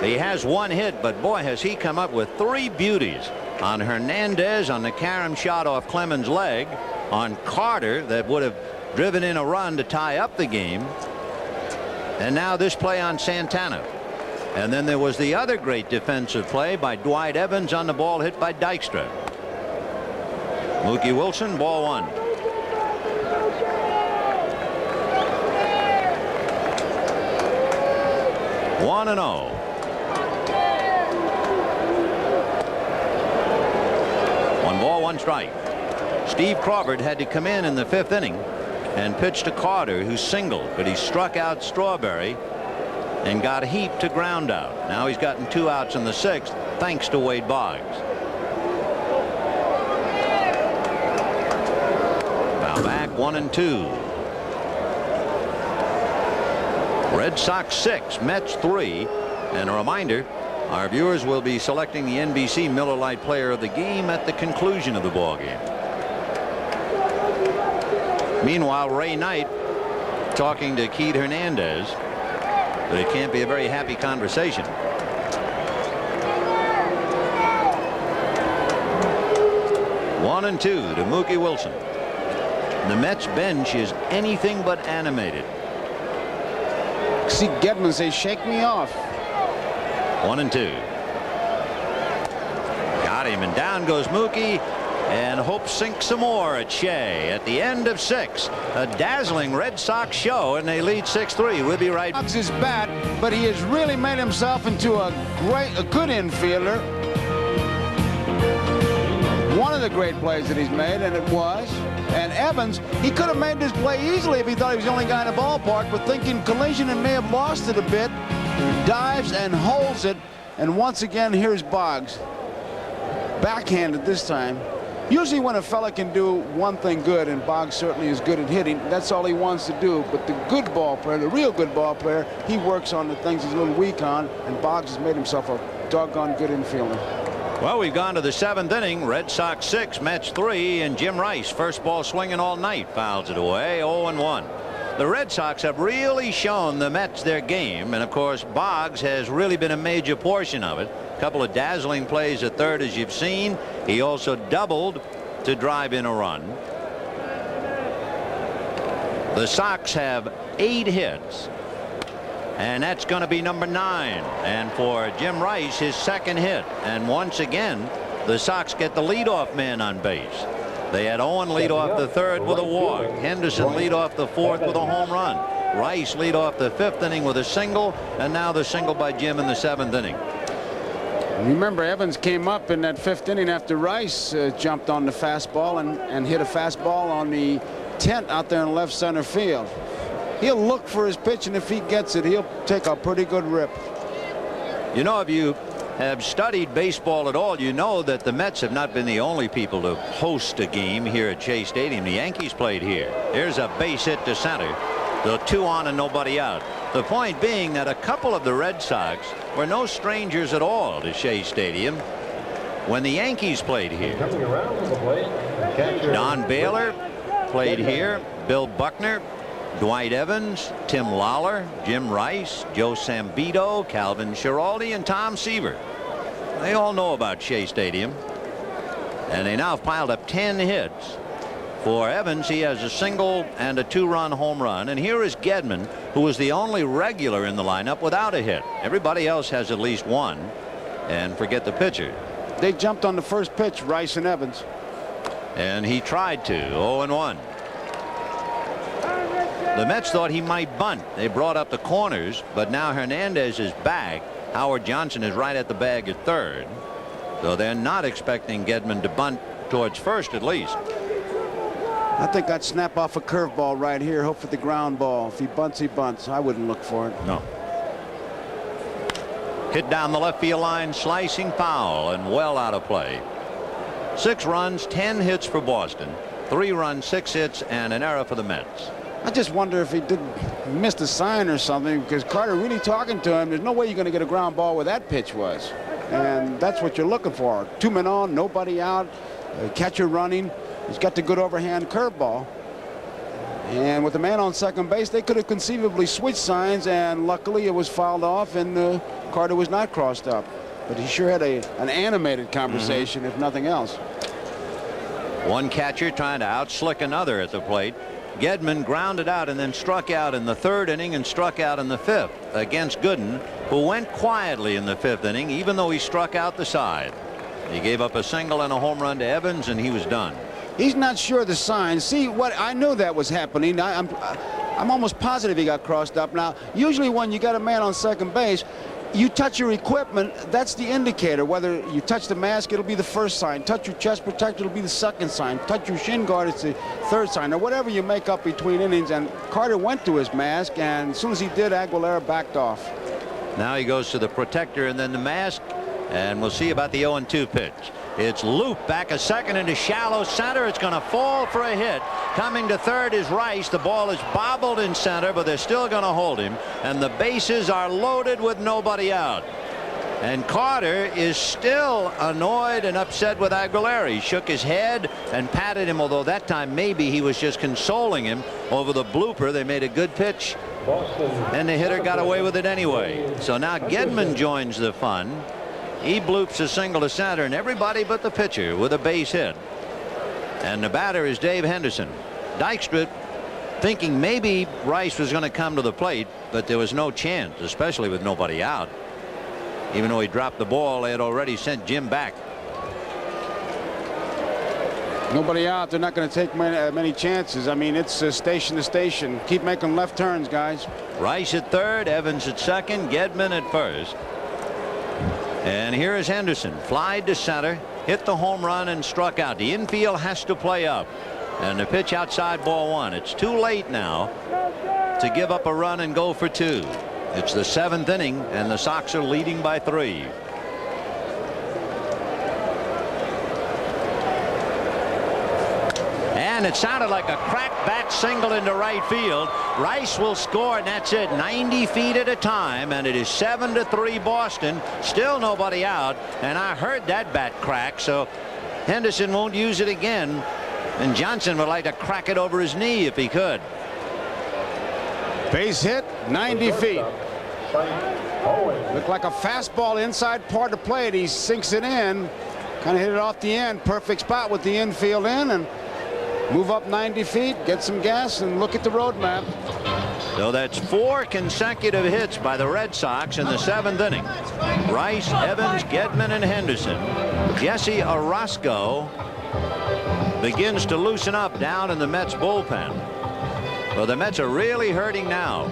[SPEAKER 1] He has 1 hit, but boy, has he come up with 3 beauties. On Hernandez, on the carom shot off Clemens' leg, on Carter that would have driven in a run to tie up the game, and now this play on Santana. And then there was the other great defensive play by Dwight Evans on the ball hit by Dykstra. Mookie Wilson, ball 1. One and 0. One ball, 1 strike. Steve Crawford had to come in the 5th inning and pitch to Carter, who singled, but he struck out Strawberry and got heaped to ground out. Now he's gotten 2 outs in the 6th thanks to Wade Boggs. Now back 1-2. Red Sox 6, Mets 3, and a reminder, our viewers will be selecting the NBC Miller Lite Player of the Game at the conclusion of the ball game. Meanwhile, Ray Knight talking to Keith Hernandez, but it can't be a very happy conversation. One and 2 to Mookie Wilson. The Mets bench is anything but animated.
[SPEAKER 2] See Gedman say, "Shake me off."
[SPEAKER 1] 1 and 2. Got him, and down goes Mookie, and Hope sinks some more at Shea at the end of 6. A dazzling Red Sox show, and they lead 6-3. We'll be right back.
[SPEAKER 2] His bat, but he has really made himself into a good infielder. One of the great plays that he's made, and it was. And Evans, he could have made this play easily if he thought he was the only guy in the ballpark, but thinking collision and may have lost it a bit. Dives and holds it, and once again, here's Boggs. Backhanded this time. Usually when a fella can do one thing good, and Boggs certainly is good at hitting, that's all he wants to do. But the good ball player, the real good ball player, he works on the things he's a little weak on, and Boggs has made himself a doggone good infielder.
[SPEAKER 1] Well, we've gone to the 7th inning. Red Sox 6, Mets 3, and Jim Rice, first ball swinging all night, fouls it away. 0-1. The Red Sox have really shown the Mets their game, and of course Boggs has really been a major portion of it. A couple of dazzling plays at third, as you've seen. He also doubled to drive in a run. The Sox have 8 hits, and that's going to be number 9, and for Jim Rice, his 2nd hit. And once again, the Sox get the leadoff man on base. They had Owen lead off the 3rd with a walk, Henderson lead off the 4th with a home run, Rice lead off the 5th inning with a single, and now the single by Jim in the 7th inning.
[SPEAKER 2] Remember, Evans came up in that 5th inning after Rice jumped on the fastball and hit a fastball on the tent out there in left center field. He'll look for his pitch, and if he gets it, he'll take a pretty good rip.
[SPEAKER 1] You know, if you have studied baseball at all, you know that the Mets have not been the only people to host a game here at Shea Stadium. The Yankees played here. Here's a base hit to center. The 2 on and nobody out. The point being that a couple of the Red Sox were no strangers at all to Shea Stadium when the Yankees played here.
[SPEAKER 3] Coming around to the plate, catcher
[SPEAKER 1] Don Baylor played here. Bill Buckner, Dwight Evans, Tim Lawler, Jim Rice, Joe Sambito, Calvin Schiraldi, and Tom Seaver. They all know about Shea Stadium. And they now have piled up 10 hits. For Evans, he has a single and a 2-run home run. And here is Gedman, who was the only regular in the lineup without a hit. Everybody else has at least one. And forget the pitcher.
[SPEAKER 2] They jumped on the first pitch, Rice and Evans.
[SPEAKER 1] And he tried to. 0-1. The Mets thought he might bunt. They brought up the corners, but now Hernandez is back. Howard Johnson is right at the bag at third. So they're not expecting Gedman to bunt towards first, at least.
[SPEAKER 2] I think I'd snap off a curveball right here, hope for the ground ball. If he bunts, he bunts. I wouldn't look for it.
[SPEAKER 1] No. Hit down the left field line, slicing foul, and well out of play. 6 runs, 10 hits for Boston. 3 runs, 6 hits, and an error for the Mets.
[SPEAKER 2] I just wonder if he missed a sign or something, because Carter really talking to him. There's no way you're going to get a ground ball where that pitch was. And that's what you're looking for. 2 men on, nobody out, catcher running. He's got the good overhand curveball. And with the man on second base, they could have conceivably switched signs, and luckily it was fouled off, and Carter was not crossed up. But he sure had an animated conversation, if nothing else.
[SPEAKER 1] One catcher trying to outslick another at the plate. Gedman grounded out and then struck out in the 3rd inning and struck out in the 5th against Gooden, who went quietly in the 5th inning, even though he struck out the side. He gave up a single and a home run to Evans, and he was done.
[SPEAKER 2] He's not sure of the signs. See, what I knew that was happening. I'm almost positive he got crossed up. Now, usually when you got a man on second base, you touch your equipment, that's the indicator. Whether you touch the mask, it'll be the first sign. Touch your chest protector, it'll be the second sign. Touch your shin guard, it's the 3rd sign, or whatever you make up between innings. And Carter went to his mask, and as soon as he did, Aguilera backed off.
[SPEAKER 1] Now he goes to the protector and then the mask, and we'll see about the 0-2 pitch. It's Loop back a second into shallow center. It's going to fall for a hit. Coming to third is Rice. The ball is bobbled in center, but they're still going to hold him. And the bases are loaded with nobody out. And Carter is still annoyed and upset with Aguilera. He shook his head and patted him, although that time maybe he was just consoling him over the blooper. They made a good pitch, and the hitter got away with it anyway. So now Gedman joins the fun. He bloops a single to center, and everybody but the pitcher with a base hit. And the batter is Dave Henderson. Dykstra thinking maybe Rice was going to come to the plate, but there was no chance, especially with nobody out. Even though he dropped the ball, they had already sent Jim back.
[SPEAKER 2] Nobody out. They're not going to take many chances. I mean, it's station to station. Keep making left turns, guys.
[SPEAKER 1] Rice at third, Evans at second, Gedman at first. And here is Henderson. Flied to center, hit the home run, and struck out. The infield has to play up. And the pitch outside, ball 1. It's too late now to give up a run and go for 2. It's the 7th inning, and the Sox are leading by 3. And it sounded like a crack bat single into right field. Rice will score, and that's it. 90 feet at a time, and it is 7-3 Boston. Still nobody out, and I heard that bat crack, so Henderson won't use it again. And Johnson would like to crack it over his knee if he could.
[SPEAKER 2] Base hit, 90 feet. Looked like a fastball inside part of the plate. He sinks it in, kind of hit it off the end. Perfect spot with the infield in, and move up 90 feet, get some gas, and look at the road map.
[SPEAKER 1] So that's 4 consecutive hits by the Red Sox in the 7th inning. Rice, Evans, Gedman, and Henderson. Jesse Orosco begins to loosen up down in the Mets bullpen. Well, the Mets are really hurting now.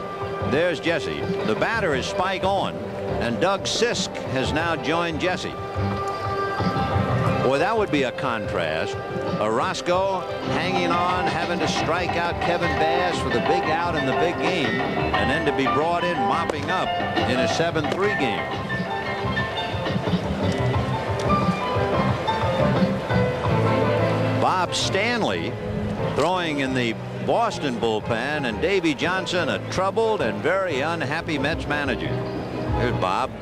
[SPEAKER 1] There's Jesse. The batter is Spike Owen, and Doug Sisk has now joined Jesse. Boy, that would be a contrast. Orosco hanging on, having to strike out Kevin Bass for the big out in the big game, and then to be brought in mopping up in a 7-3 game. Bob Stanley throwing in the Boston bullpen, and Davy Johnson, a troubled and very unhappy Mets manager. Here's Bob.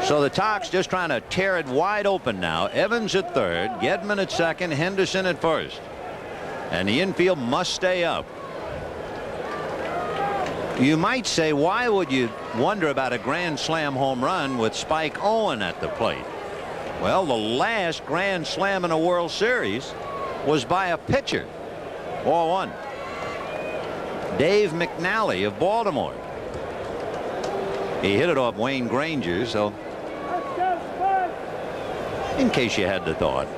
[SPEAKER 1] So the Sox just trying to tear it wide open now. Evans at third, Gedman at second, Henderson at first. And the infield must stay up. You might say, why would you wonder about a grand slam home run with Spike Owen at the plate? Well, the last grand slam in a World Series was by a pitcher. 4-1. Dave McNally of Baltimore. He hit it off Wayne Granger, so in case you had the thought.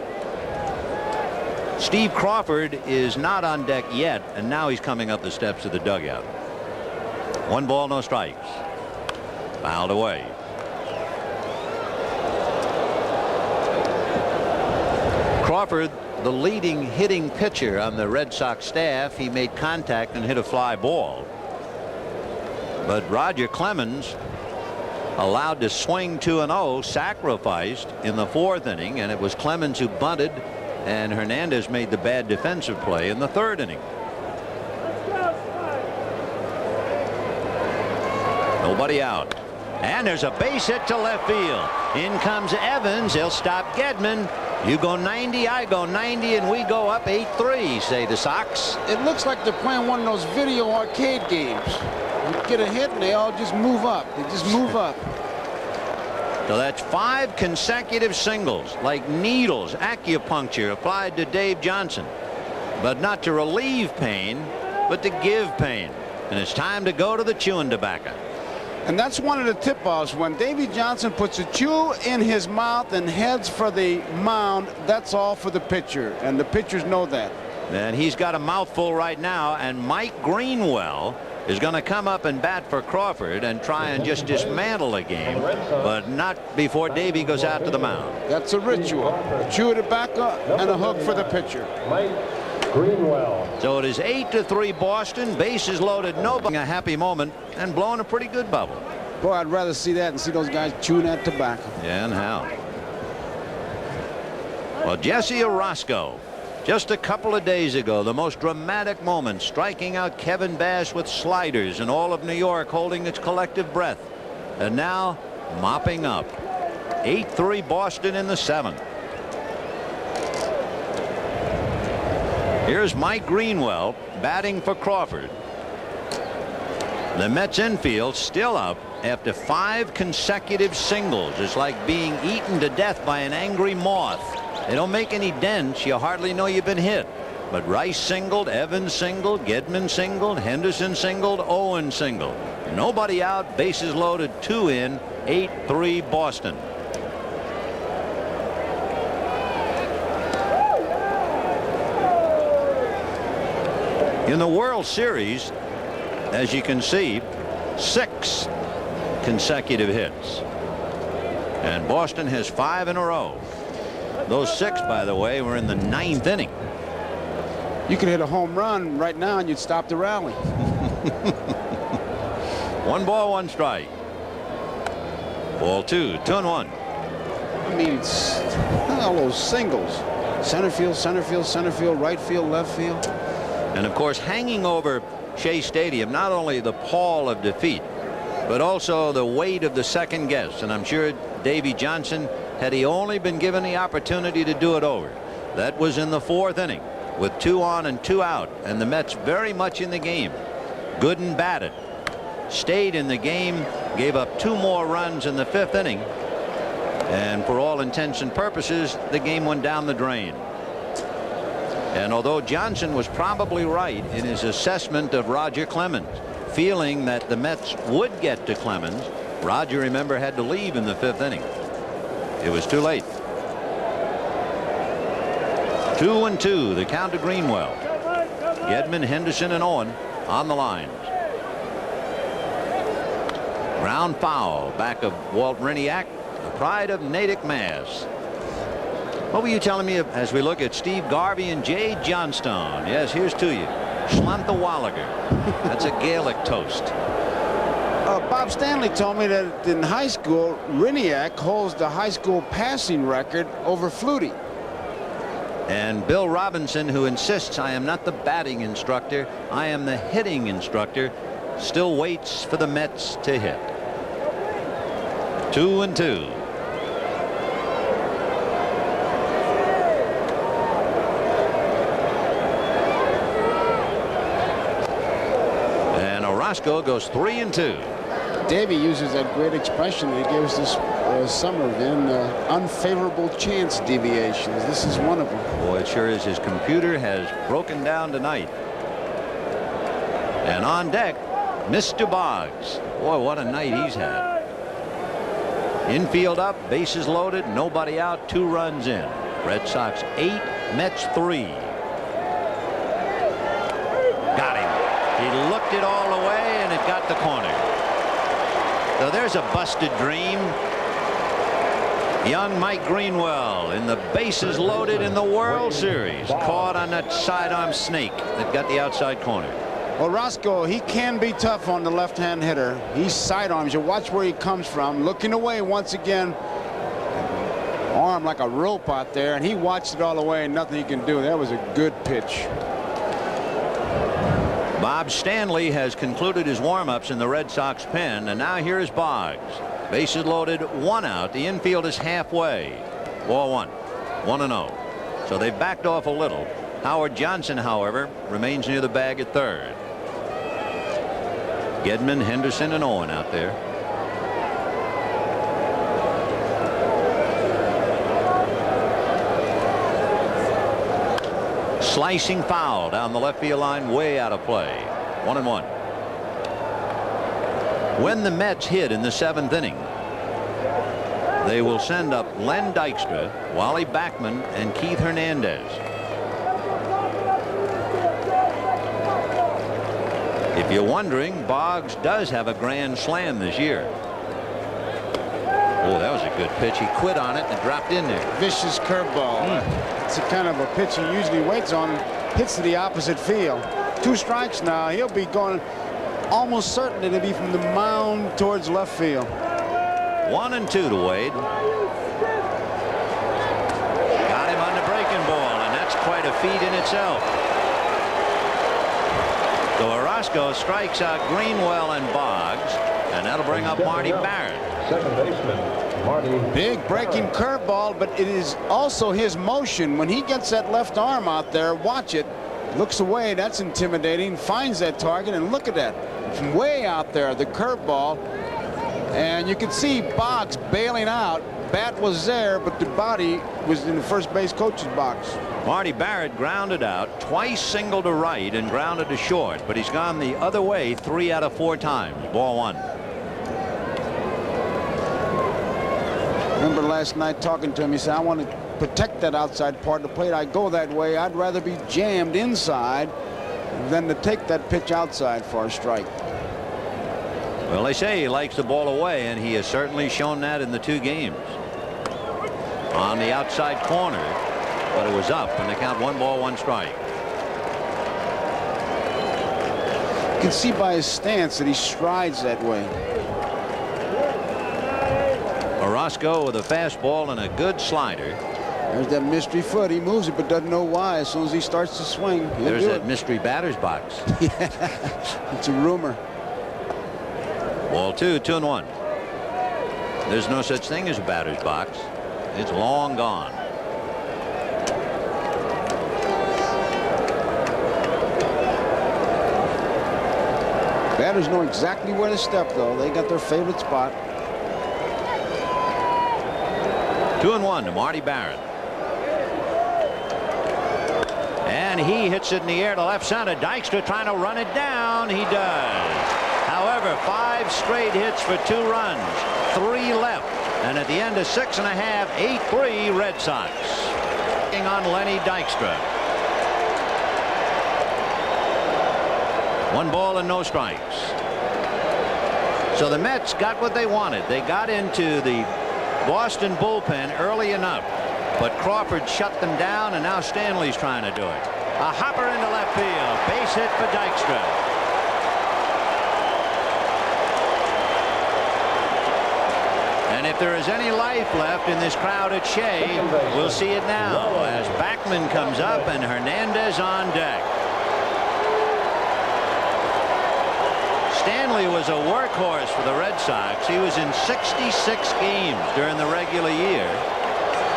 [SPEAKER 1] Steve Crawford is not on deck yet, and now he's coming up the steps of the dugout. 1 ball, no strikes. Fouled away. Crawford, the leading hitting pitcher on the Red Sox staff, he made contact and hit a fly ball. But Roger Clemens allowed to swing 2-0, sacrificed in the 4th inning, and it was Clemens who bunted, and Hernandez made the bad defensive play in the 3rd inning. Nobody out. And there's a base hit to left field. In comes Evans. He'll stop Gedman. You go 90, I go 90, and we go up 8-3, say the Sox.
[SPEAKER 2] It looks like they're playing one of those video arcade games. You get a hit and they all just move up. They just move up.
[SPEAKER 1] So that's 5 consecutive singles, like needles, acupuncture applied to Dave Johnson. But not to relieve pain, but to give pain. And it's time to go to the chewing tobacco.
[SPEAKER 2] And that's one of the tip-offs. When Davy Johnson puts a chew in his mouth and heads for the mound, that's all for the pitcher, and the pitchers know that.
[SPEAKER 1] And he's got a mouthful right now, and Mike Greenwell is going to come up and bat for Crawford and try and just dismantle the game, but not before Davy goes out to the mound.
[SPEAKER 2] That's a ritual. A chew of tobacco and a hook for the pitcher.
[SPEAKER 3] Greenwell.
[SPEAKER 1] So it is 8-3 Boston. Bases loaded, nobody. A happy moment and blowing a pretty good bubble.
[SPEAKER 2] Boy, I'd rather see that and see those guys chewing that tobacco.
[SPEAKER 1] Yeah, and how? Well, Jesse Orosco, just a couple of days ago, the most dramatic moment, striking out Kevin Bass with sliders, and all of New York holding its collective breath. And now mopping up. 8-3 Boston in the 7th. Here's Mike Greenwell batting for Crawford. The Mets infield still up after 5 consecutive singles. It's like being eaten to death by an angry moth. They don't make any dents. You hardly know you've been hit. But Rice singled, Evans singled, Gedman singled, Henderson singled, Owen singled. Nobody out, bases loaded, 2 in, 8-3 Boston. In the World Series, as you can see, 6 consecutive hits. And Boston has 5 in a row. Those 6, by the way, were in the 9th inning.
[SPEAKER 2] You could hit a home run right now and you'd stop the rally.
[SPEAKER 3] 1
[SPEAKER 1] ball, 1 strike. Ball 2, 2-1.
[SPEAKER 2] I mean, it's all those singles. Center field, center field, center field, right field, left field.
[SPEAKER 1] And of course, hanging over Shea Stadium, not only the pall of defeat, but also the weight of the second guess. And I'm sure Davy Johnson, had he only been given the opportunity to do it over. That was in the 4th inning with 2 on and 2 out, and the Mets very much in the game. Gooden batted, stayed in the game, gave up 2 more runs in the 5th inning, and for all intents and purposes, the game went down the drain. And although Johnson was probably right in his assessment of Roger Clemens, feeling that the Mets would get to Clemens, Roger, remember, had to leave in the 5th inning. It was too late. 2-2, the count to Greenwell. Gedman, Henderson, and Owen on the lines. Ground foul back of Walt Reniak, the pride of Natick, Mass. What were you telling me as we look at Steve Garvey and Jay Johnstone? Yes, here's to you. Slanthawallager. That's a Gaelic toast.
[SPEAKER 2] Bob Stanley told me that in high school, Riniak holds the high school passing record over Flutie.
[SPEAKER 1] And Bill Robinson, who insists I am not the batting instructor, I am the hitting instructor, still waits for the Mets to hit. 2-2. And Orozco goes 3-2.
[SPEAKER 2] Davey uses that great expression that he gave us this summer, Vin, unfavorable chance deviations. This is one of them.
[SPEAKER 1] Boy, it sure is. His computer has broken down tonight. And on deck, Mr. Boggs. Boy, what a night he's had. Infield up, bases loaded, nobody out, 2 runs in. Red Sox 8, Mets 3. Got him. He looked it all the way, and it got the corner. So there's a busted dream. Young Mike Greenwell in the bases loaded in the World Series, caught on that sidearm snake that got the outside corner.
[SPEAKER 2] Well, Roscoe, he can be tough on the left-hand hitter. He sidearms you. Watch where he comes from. Looking away once again. Arm like a rope out there, and he watched it all the way, and nothing he can do. That was a good pitch.
[SPEAKER 1] Bob Stanley has concluded his warm-ups in the Red Sox pen, and now here is Boggs. Bases loaded, 1 out. The infield is halfway. Ball 1. 1-0. So they've backed off a little. Howard Johnson, however, remains near the bag at third. Gedman, Henderson, and Owen out there. Slicing foul down the left field line, way out of play. 1-1. When the Mets hit in the 7th inning, they will send up Len Dykstra, Wally Backman, and Keith Hernandez. If you're wondering, Boggs does have a grand slam this year. Oh, that was a good pitch. He quit on it and dropped in there.
[SPEAKER 2] Vicious curveball. It's the kind of a pitch he usually waits on and hits to the opposite field. 2 strikes now. He'll be going almost certain to be from the mound towards left field.
[SPEAKER 1] 1-2 to Wade. Got him on the breaking ball, and that's quite a feat in itself. So Orozco strikes out Greenwell and Boggs, and that'll bring up Marty Barrett.
[SPEAKER 3] Second baseman, Marty.
[SPEAKER 2] Big breaking curveball, but it is also his motion. When he gets that left arm out there, watch it. Looks away. That's intimidating. Finds that target, and look at that. From way out there, the curveball. And you can see Boggs bailing out. Bat was there, but the body was in the first base coach's box.
[SPEAKER 1] Marty Barrett grounded out, twice singled to right and grounded to short, but he's gone the other way 3 out of 4 times. Ball 1.
[SPEAKER 2] Remember last night talking to him, he said, I want to protect that outside part of the plate. I go that way. I'd rather be jammed inside than to take that pitch outside for a strike.
[SPEAKER 1] Well, they say he likes the ball away, and he has certainly shown that in the 2 games. On the outside corner, but it was up, and they count 1 ball, 1 strike.
[SPEAKER 2] You can see by his stance that he strides that way.
[SPEAKER 1] Orozco with a fastball and a good slider.
[SPEAKER 2] There's that mystery foot. He moves it but doesn't know why. As soon as he starts to swing, he'll
[SPEAKER 1] There's
[SPEAKER 2] do
[SPEAKER 1] that
[SPEAKER 2] it.
[SPEAKER 1] mystery batter's box.
[SPEAKER 2] Yeah, it's a rumor.
[SPEAKER 1] Ball 2, 2-1. There's no such thing as a batter's box. It's long gone.
[SPEAKER 2] Batters know exactly where to step, though. They got their favorite spot.
[SPEAKER 1] 2-1 to Marty Barrett. And he hits it in the air to left center. Dykstra trying to run it down. He does. However, 5 straight hits for 2 runs. 3 left. And at the end of 6 1/2, 8-3 Red Sox. On Lenny Dykstra. 1 ball and no strikes. So the Mets got what they wanted. They got into the Boston bullpen early enough, but Crawford shut them down, and now Stanley's trying to do it. A hopper into left field. Base hit for Dykstra. And if there is any life left in this crowd at Shea, we'll see it now as Backman comes up and Hernandez on deck. Stanley was a workhorse for the Red Sox. He was in 66 games during the regular year.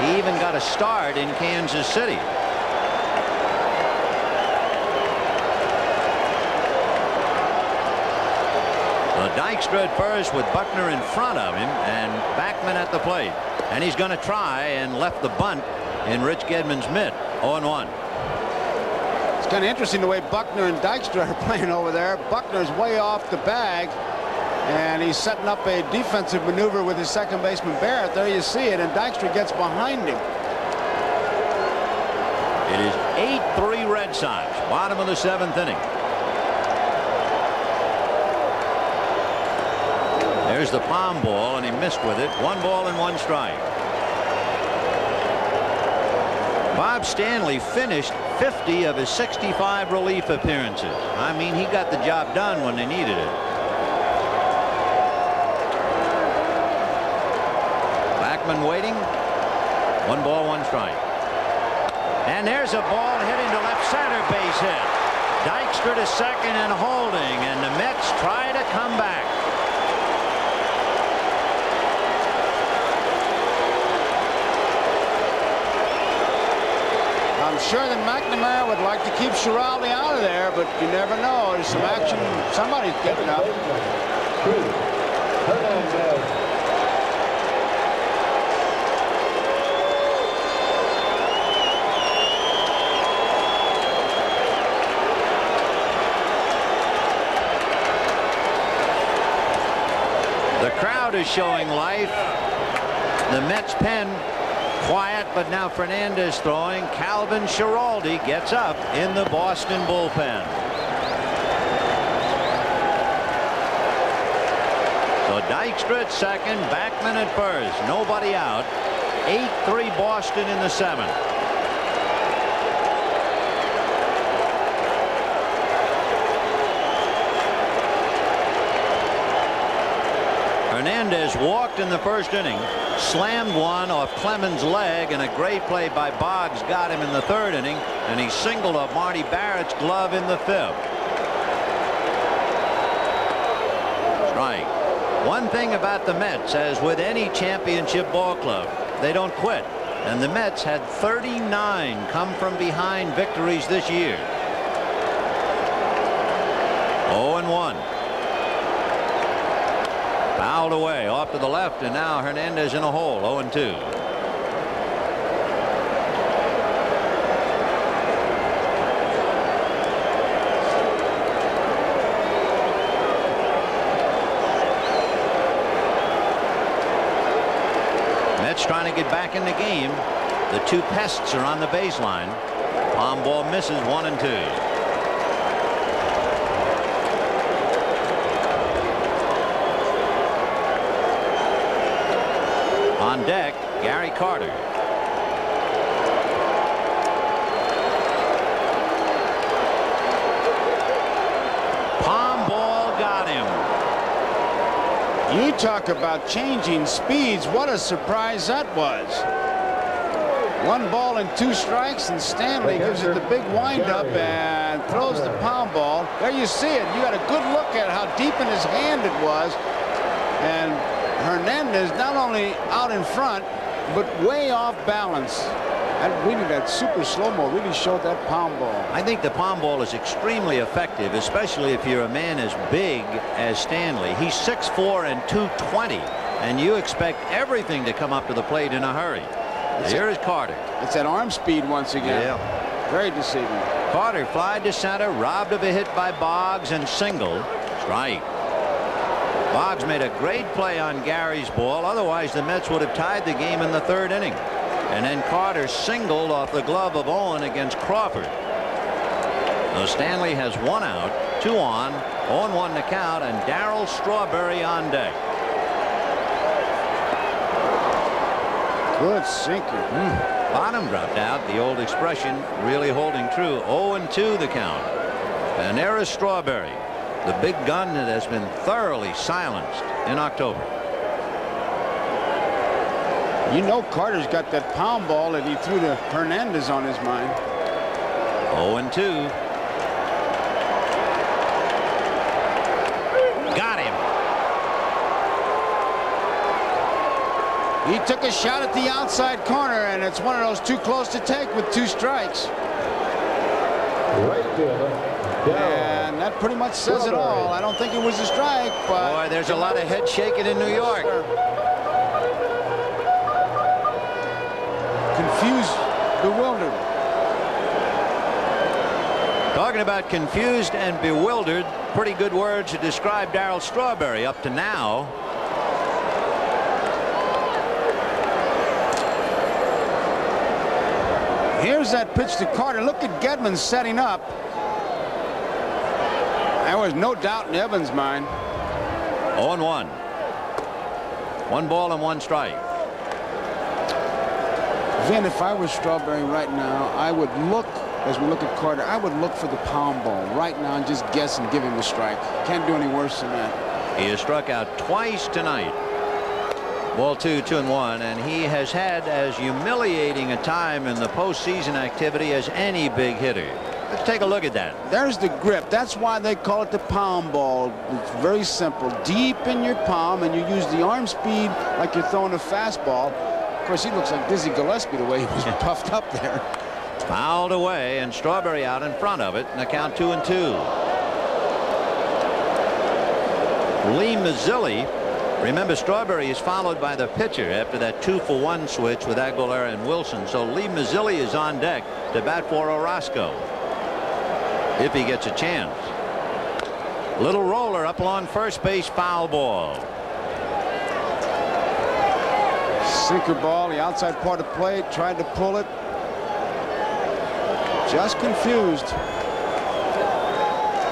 [SPEAKER 1] He even got a start in Kansas City. Dykstra at first with Buckner in front of him and Backman at the plate. And he's going to try and left the bunt in Rich Gedman's mitt. 0-1.
[SPEAKER 2] It's kind of interesting the way Buckner and Dykstra are playing over there. Buckner's way off the bag and he's setting up a defensive maneuver with his second baseman Barrett. There you see it, and Dykstra gets behind him.
[SPEAKER 1] It is 8-3 Red Sox, bottom of the 7th inning. There's the palm ball, and he missed with it. 1 ball and 1 strike. Bob Stanley finished 50 of his 65 relief appearances. I mean, he got the job done when they needed it. Backman waiting. 1 ball, 1 strike. And there's a ball hit into left center, base hit. Dykstra to second and holding, and the Mets try to come back.
[SPEAKER 2] I'm sure that McNamara would like to keep Schiraldi out of there, but you never know. There's some action. Somebody's getting up.
[SPEAKER 1] The crowd is showing life. The Mets pen quiet, but now Fernandez throwing. Calvin Schiraldi gets up in the Boston bullpen. So Dykstra at second, Backman at first, nobody out. 8-3 Boston in the 7th. Hernandez walked in the first inning, slammed one off Clemens' leg, and a great play by Boggs got him in the 3rd inning, and he singled off Marty Barrett's glove in the 5th. Strike. One thing about the Mets, as with any championship ball club, they don't quit, and the Mets had 39 come from behind victories this year. 0-1. Fouled away off to the left, and now Hernandez in a hole. 0-2. Mets trying to get back in the game. The 2 pests are on the baseline. Palm ball misses. 1-2. On deck, Gary Carter. Palm ball got him.
[SPEAKER 2] You talk about changing speeds. What a surprise that was. 1 ball and 2 strikes, and Stanley gives it the big windup and throws the palm ball. There you see it. You got a good look at how deep in his hand it was. And Hernandez not only out in front, but way off balance. And really, that super slow-mo really showed that palm ball.
[SPEAKER 1] I think the palm ball is extremely effective, especially if you're a man as big as Stanley. He's 6'4" and 220, and you expect everything to come up to the plate in a hurry. Here is Carter.
[SPEAKER 2] It's that arm speed once again.
[SPEAKER 1] Yeah.
[SPEAKER 2] Very deceiving.
[SPEAKER 1] Carter flied to center, robbed of a hit by Boggs, and single. Strike. Boggs made a great play on Gary's ball. Otherwise, the Mets would have tied the game in the 3rd inning. And then Carter singled off the glove of Owen against Crawford. So Stanley has 1 out, 2 on, 0-1 to count, and Darryl Strawberry on deck.
[SPEAKER 2] Good sinker.
[SPEAKER 1] Bottom dropped out. The old expression really holding true. 0-2 the count. And there is Strawberry, the big gun that has been thoroughly silenced in October.
[SPEAKER 2] You know Carter's got that pound ball that he threw to Hernandez on his mind.
[SPEAKER 1] 0-2. Got him.
[SPEAKER 2] He took a shot at the outside corner, and it's one of those too close to take with 2 strikes.
[SPEAKER 3] Right fielder.
[SPEAKER 2] And that pretty much says it all. I don't think it was a strike, but...
[SPEAKER 1] Boy, there's a lot of head shaking in New York.
[SPEAKER 2] Confused, bewildered.
[SPEAKER 1] Talking about confused and bewildered, pretty good words to describe Darryl Strawberry up to now.
[SPEAKER 2] Here's that pitch to Carter. Look at Gedman setting up. There was no doubt in Evans' mind.
[SPEAKER 1] 0-1. 1 ball and 1 strike.
[SPEAKER 2] Vin, if I was Strawberry right now, I would look, as we look at Carter, I would look for the pound ball right now and just guess and give him a strike. Can't do any worse than that.
[SPEAKER 1] He has struck out twice tonight. Ball 2, 2-1, and he has had as humiliating a time in the postseason activity as any big hitter. Let's take a look at that.
[SPEAKER 2] There's the grip. That's why they call it the pound ball. It's very simple. Deep in your palm, and you use the arm speed like you're throwing a fastball. Of course, he looks like Dizzy Gillespie the way he was puffed up there.
[SPEAKER 1] Fouled away, and Strawberry out in front of it, and the count 2-2. Lee Mazzilli. Remember, Strawberry is followed by the pitcher after that 2-for-1 switch with Aguilera and Wilson. So Lee Mazzilli is on deck to bat for Orozco if he gets a chance. Little roller up along first base, foul ball.
[SPEAKER 2] Sinker ball, the outside part of the plate, tried to pull it. Just confused.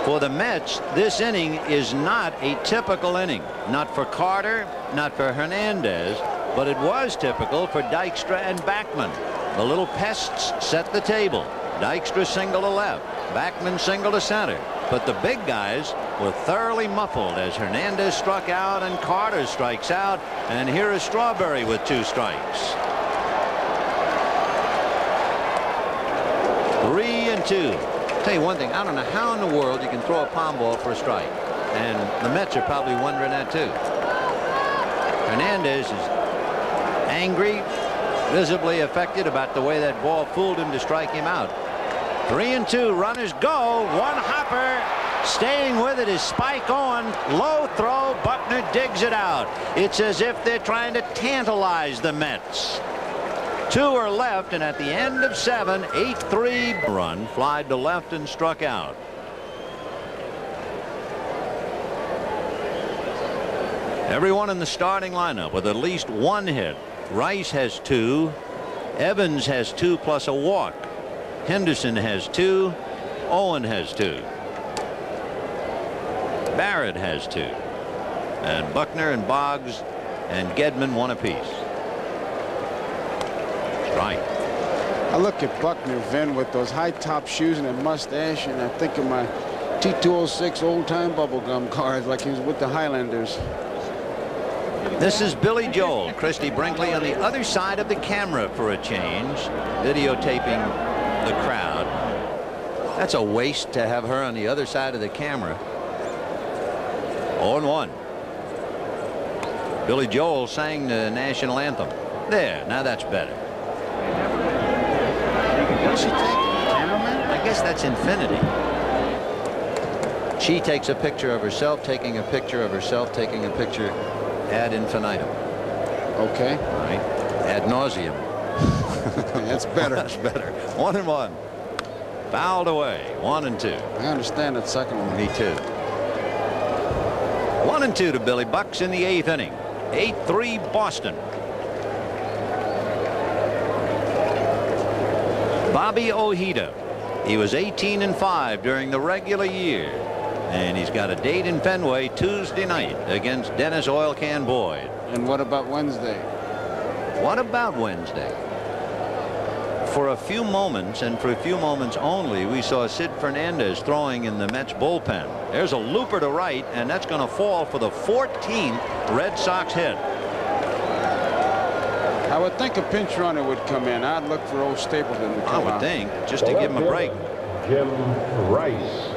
[SPEAKER 1] For the Mets, this inning is not a typical inning. Not for Carter, not for Hernandez, but it was typical for Dykstra and Backman. The little pests set the table. Dykstra single to left, Backman single to center. But the big guys were thoroughly muffled as Hernandez struck out and Carter strikes out. And here is Strawberry with 2 strikes. 3-2. Tell you one thing, I don't know how in the world you can throw a palm ball for a strike, and the Mets are probably wondering that too. Hernandez is angry, visibly affected about the way that ball fooled him to strike him out. 3-2, runners go. 1 hopper, staying with it is Spike on. Low throw, Buckner digs it out. It's as if they're trying to tantalize the Mets. 2 are left, and at the end of 7, 8-3 run, flied to left and struck out. Everyone in the starting lineup with at least 1 hit. Rice has 2. Evans has 2 plus a walk. Henderson has 2. Owen has 2. Barrett has 2. And Buckner and Boggs and Gedman 1 apiece. Right.
[SPEAKER 2] I look at Buckner, Vin, with those high top shoes and that mustache, and I think of my T206 old time bubblegum cards like he was with the Highlanders.
[SPEAKER 1] This is Billy Joel. Christy Brinkley on the other side of the camera for a change, videotaping the crowd. That's a waste to have her on the other side of the camera. 0-1. Billy Joel sang the national anthem. There, now that's better.
[SPEAKER 2] What's she taking? Cameraman?
[SPEAKER 1] I guess that's infinity. She takes a picture of herself, taking a picture of herself, taking a picture ad infinitum.
[SPEAKER 2] Okay.
[SPEAKER 1] Right. Ad nauseum.
[SPEAKER 2] That's better.
[SPEAKER 1] That's better. 1-1. Fouled away. 1-2.
[SPEAKER 2] I understand that second one.
[SPEAKER 1] Me too. 1-2 to Billy Bucks in the 8th inning. 8-3 Boston. Bobby Ojeda. He was 18-5 during the regular year, and he's got a date in Fenway Tuesday night against Dennis Oil Can Boyd.
[SPEAKER 2] And what about Wednesday?
[SPEAKER 1] What about Wednesday? For a few moments, and for a few moments only, we saw Sid Fernandez throwing in the Mets bullpen. There's a looper to right, and that's going to fall for the 14th Red Sox hit.
[SPEAKER 2] I I would think a pinch runner would come in. I'd look for old Stapleton to
[SPEAKER 1] I
[SPEAKER 2] come
[SPEAKER 1] would
[SPEAKER 2] out.
[SPEAKER 1] think, just to give him a break.
[SPEAKER 3] Jim Rice.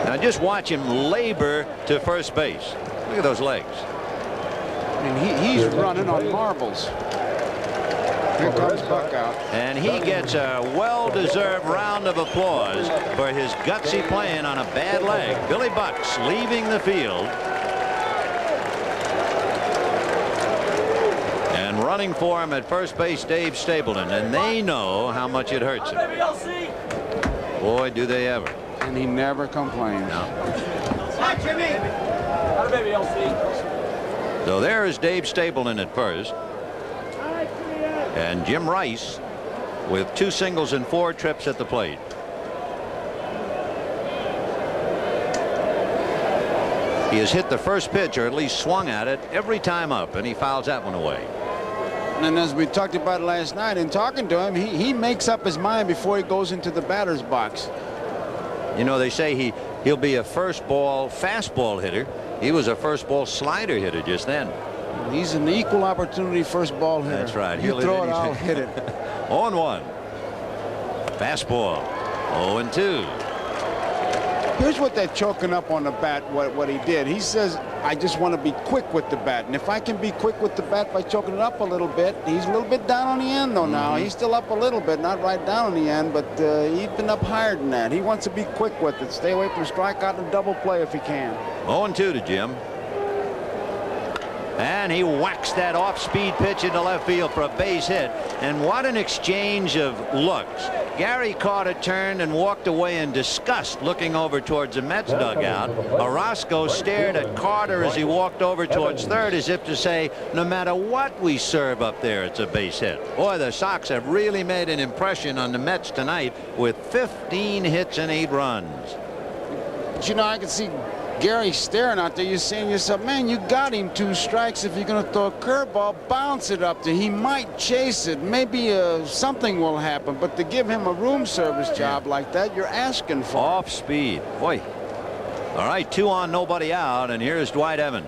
[SPEAKER 1] Now just watch him labor to first base. Look at those legs.
[SPEAKER 2] I mean, he's running on marbles. Here comes Buck out.
[SPEAKER 1] And he gets a well-deserved round of applause for his gutsy playing on a bad leg. Billy Bucks leaving the field. And running for him at first base, Dave Stapleton. And they know how much it hurts him. Boy, do they ever.
[SPEAKER 2] And he never complains.
[SPEAKER 1] No. So there is Dave Stapleton at first. And Jim Rice with 2 singles and 4 trips at the plate. He has hit the first pitch, or at least swung at it, every time up, and he fouls that one away.
[SPEAKER 2] And as we talked about last night in talking to him, he makes up his mind before he goes into the batter's box.
[SPEAKER 1] You know, they say he'll be a first ball fastball hitter. He was a first ball slider hitter just then.
[SPEAKER 2] He's an equal opportunity first ball hitter.
[SPEAKER 1] That's right.
[SPEAKER 2] You throw it, I'll hit it.
[SPEAKER 1] 0-1. Fastball. 0-2.
[SPEAKER 2] Here's what they're choking up on the bat, what he did. He says, I just want to be quick with the bat. And if I can be quick with the bat by choking it up a little bit, he's a little bit down on the end, though, now. He's still up a little bit, not right down on the end, but he's been up higher than that. He wants to be quick with it. Stay away from strikeout and double play if he can.
[SPEAKER 1] 0-2 to Jim. And he whacks that off-speed pitch into left field for a base hit. And what an exchange of looks. Gary Carter turned and walked away in disgust, looking over towards the Mets dugout. Orozco stared at Carter as he walked over towards third, as if to say, no matter what we serve up there, it's a base hit. Boy, the Sox have really made an impression on the Mets tonight with 15 hits and 8 runs.
[SPEAKER 2] But, you know, I can see Gary staring out there. You're saying to yourself, man, you got him 2 strikes. If you're going to throw a curveball, bounce it up there. He might chase it. Maybe something will happen. But to give him a room service job like that, you're asking for
[SPEAKER 1] off speed. Boy. All right, 2 on, nobody out. And here's Dwight Evans.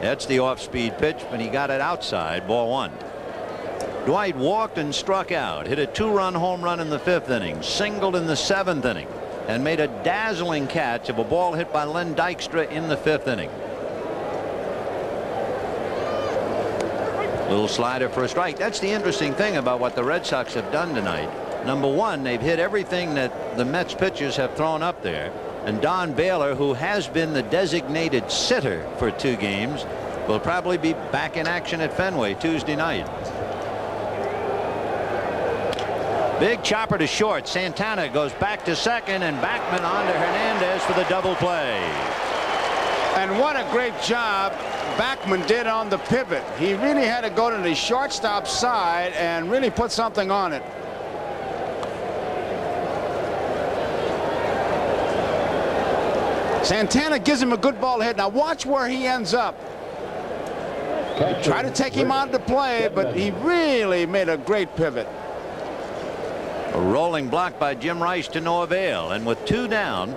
[SPEAKER 1] That's the off-speed pitch, but he got it outside. Ball 1. Dwight walked and struck out. Hit a 2-run home run in the 5th inning. Singled in the 7th inning. And made a dazzling catch of a ball hit by Len Dykstra in the 5th inning. Little slider for a strike. That's the interesting thing about what the Red Sox have done tonight. Number one, they've hit everything that the Mets pitchers have thrown up there. And Don Baylor, who has been the designated sitter for 2 games, will probably be back in action at Fenway Tuesday night. Big chopper to short. Santana goes back to second, and Backman on to Hernandez for the double play.
[SPEAKER 2] And what a great job Backman did on the pivot. He really had to go to the shortstop side and really put something on it. Santana gives him a good ball hit. Now watch where he ends up. Try to take him out of the play, but he really made a great pivot.
[SPEAKER 1] A rolling block by Jim Rice to no avail, and with 2 down,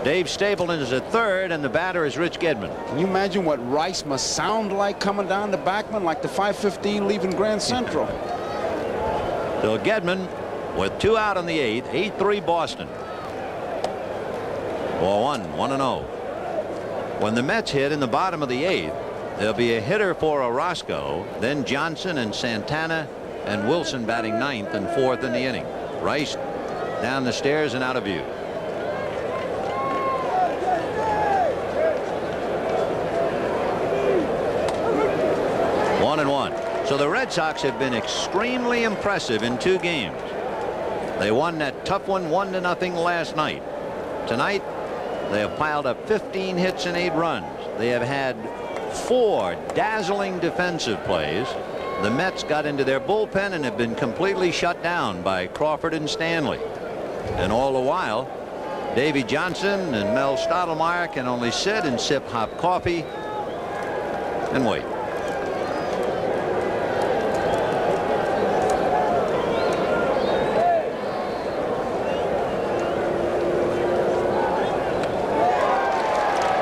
[SPEAKER 1] Dave Stapleton is at third, and the batter is Rich Gedman.
[SPEAKER 2] Can you imagine what Rice must sound like coming down to Backman, like the 5:15 leaving Grand Central?
[SPEAKER 1] So Gedman with 2 out in the 8th, 8-3 Boston. Ball 1, 1-0. When the Mets hit in the bottom of the 8th, there'll be a hitter for Orozco, then Johnson and Santana and Wilson batting 9th and 4th in the inning. Rice down the stairs and out of view. One and 1. So the Red Sox have been extremely impressive in 2 games. They won that tough one 1-0 last night. Tonight they have piled up 15 hits and 8 runs. They have had 4 dazzling defensive plays. The Mets got into their bullpen and have been completely shut down by Crawford and Stanley. And all the while, Davy Johnson and Mel Stottlemyre can only sit and sip hot coffee and wait.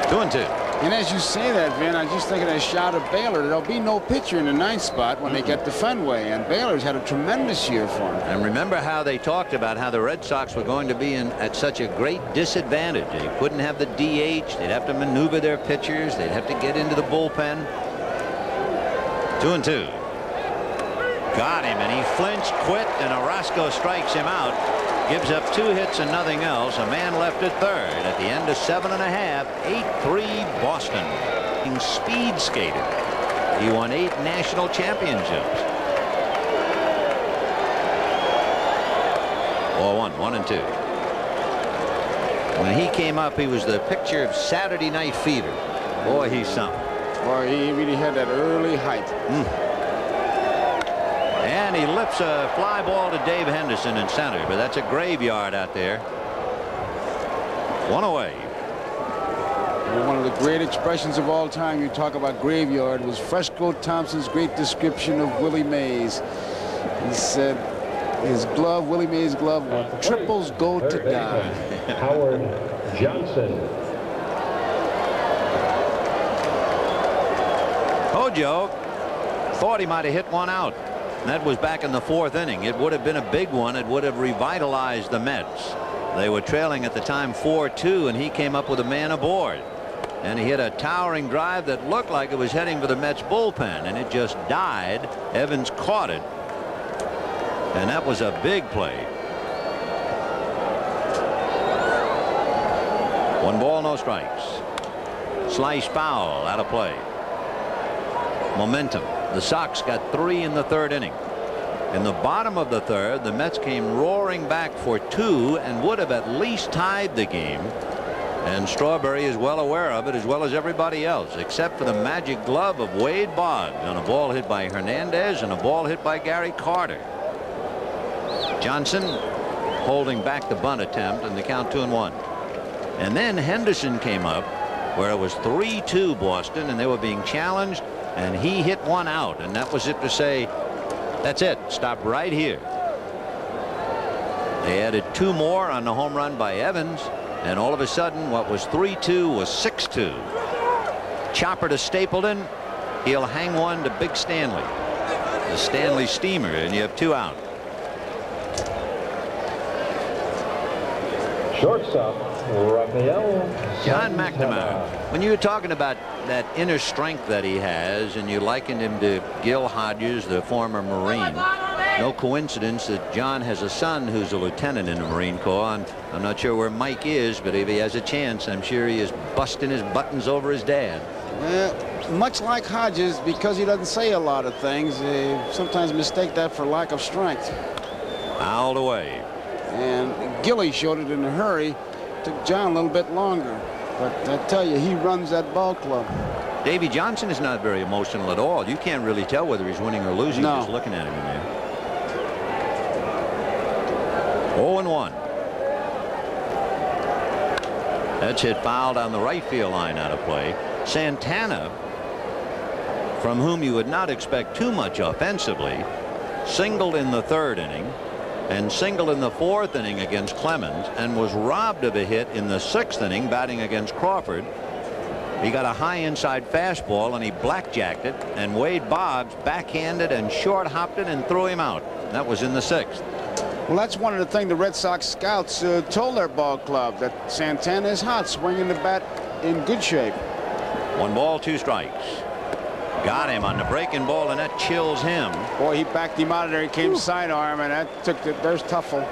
[SPEAKER 1] Two and 2.
[SPEAKER 2] And as you say that, Vin, I just think of that shot of Baylor. There'll be no pitcher in the ninth spot when they get to Fenway, and Baylor's had a tremendous year for him.
[SPEAKER 1] And remember how they talked about how the Red Sox were going to be at such a great disadvantage. They couldn't have the DH. They'd have to maneuver their pitchers. They'd have to get into the bullpen. 2-2. Got him, and he flinched, quit, and Orozco strikes him out. Gives up 2 hits and nothing else. A man left at third at the end of 7 1/2. 8-3 Boston. Speed skated. He won 8 national championships. 4-1, 1-2. When he came up, he was the picture of Saturday Night Fever. Boy, he's something.
[SPEAKER 2] Boy, he really had that early height.
[SPEAKER 1] And he lifts a fly ball to Dave Henderson in center, but that's a graveyard out there. 1 away.
[SPEAKER 2] One of the great expressions of all time, you talk about graveyard, was Fresco Thompson's great description of Willie Mays. He said his glove, Willie Mays' glove, triples go to die.
[SPEAKER 3] Howard Johnson.
[SPEAKER 1] Hojo thought he might have hit one out. That was back in the 4th inning. It would have been a big one. It would have revitalized the Mets. They were trailing at the time 4-2, and he came up with a man aboard. And he hit a towering drive that looked like it was heading for the Mets bullpen, and it just died. Evans caught it, and that was a big play. 1 ball, no strikes. Slice foul, out of play. Momentum. The Sox got 3 in the 3rd inning. In the bottom of the 3rd, the Mets came roaring back for 2 and would have at least tied the game. And Strawberry is well aware of it, as well as everybody else, except for the magic glove of Wade Boggs on a ball hit by Hernandez and a ball hit by Gary Carter. Johnson holding back the bunt attempt, and the count 2-1. And then Henderson came up where it was 3-2 Boston, and they were being challenged, and he hit one out, and that was it to say, that's it, stop right here. They added 2 more on the home run by Evans, and all of a sudden what was 3-2 was 6-2. Chopper to Stapleton. He'll hang one to Big Stanley, the Stanley Steamer, and you have 2 out.
[SPEAKER 3] Shortstop, Rafael
[SPEAKER 1] John
[SPEAKER 3] Santana.
[SPEAKER 1] McNamara. When you were talking about that inner strength that he has, and you likened him to Gil Hodges, the former Marine, no coincidence that John has a son who's a lieutenant in the Marine Corps. And I'm not sure where Mike is, but if he has a chance, I'm sure he is busting his buttons over his dad.
[SPEAKER 2] Much like Hodges, because he doesn't say a lot of things, they sometimes mistake that for lack of strength.
[SPEAKER 1] Fouled away.
[SPEAKER 2] And Gilly showed it in a hurry. Took John a little bit longer. But I tell you, he runs that ball club.
[SPEAKER 1] Davy Johnson is not very emotional at all. You can't really tell whether he's winning or losing just looking at him in there. 0-1. That's hit foul down the right field line, out of play. Santana, from whom you would not expect too much offensively, singled in the 3rd inning and singled in the 4th inning against Clemens, and was robbed of a hit in the 6th inning batting against Crawford. He got a high inside fastball and he blackjacked it, and Wade Boggs backhanded and short hopped it and threw him out. That was in the 6th.
[SPEAKER 2] Well, that's one of the things the Red Sox scouts told their ball club, that Santana is hot, swinging the bat in good shape.
[SPEAKER 1] 1 ball, 2 strikes. Got him on the breaking ball, and that chills him.
[SPEAKER 2] Boy, he backed him out of there. He came sidearm, and that took the, there's Tuffle.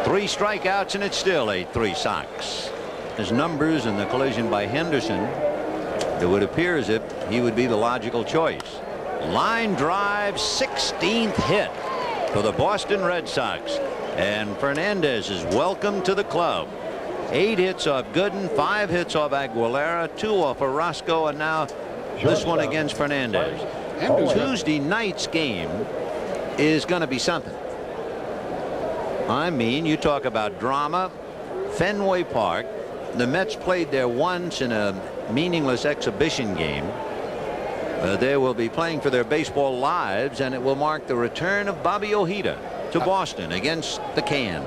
[SPEAKER 1] 3 strikeouts, and it's still 8-3 Sox. His numbers in the collision by Henderson, it would appear as if he would be the logical choice. Line drive, 16th hit for the Boston Red Sox, and Fernandez is welcome to the club. 8 hits off Gooden, 5 hits off Aguilera, 2 off Orozco, and now this one against Fernandez. Tuesday night's game is going to be something. I mean, you talk about drama. Fenway Park, the Mets played there once in a meaningless exhibition game. They will be playing for their baseball lives, and it will mark the return of Bobby Ojeda to Boston against the Can.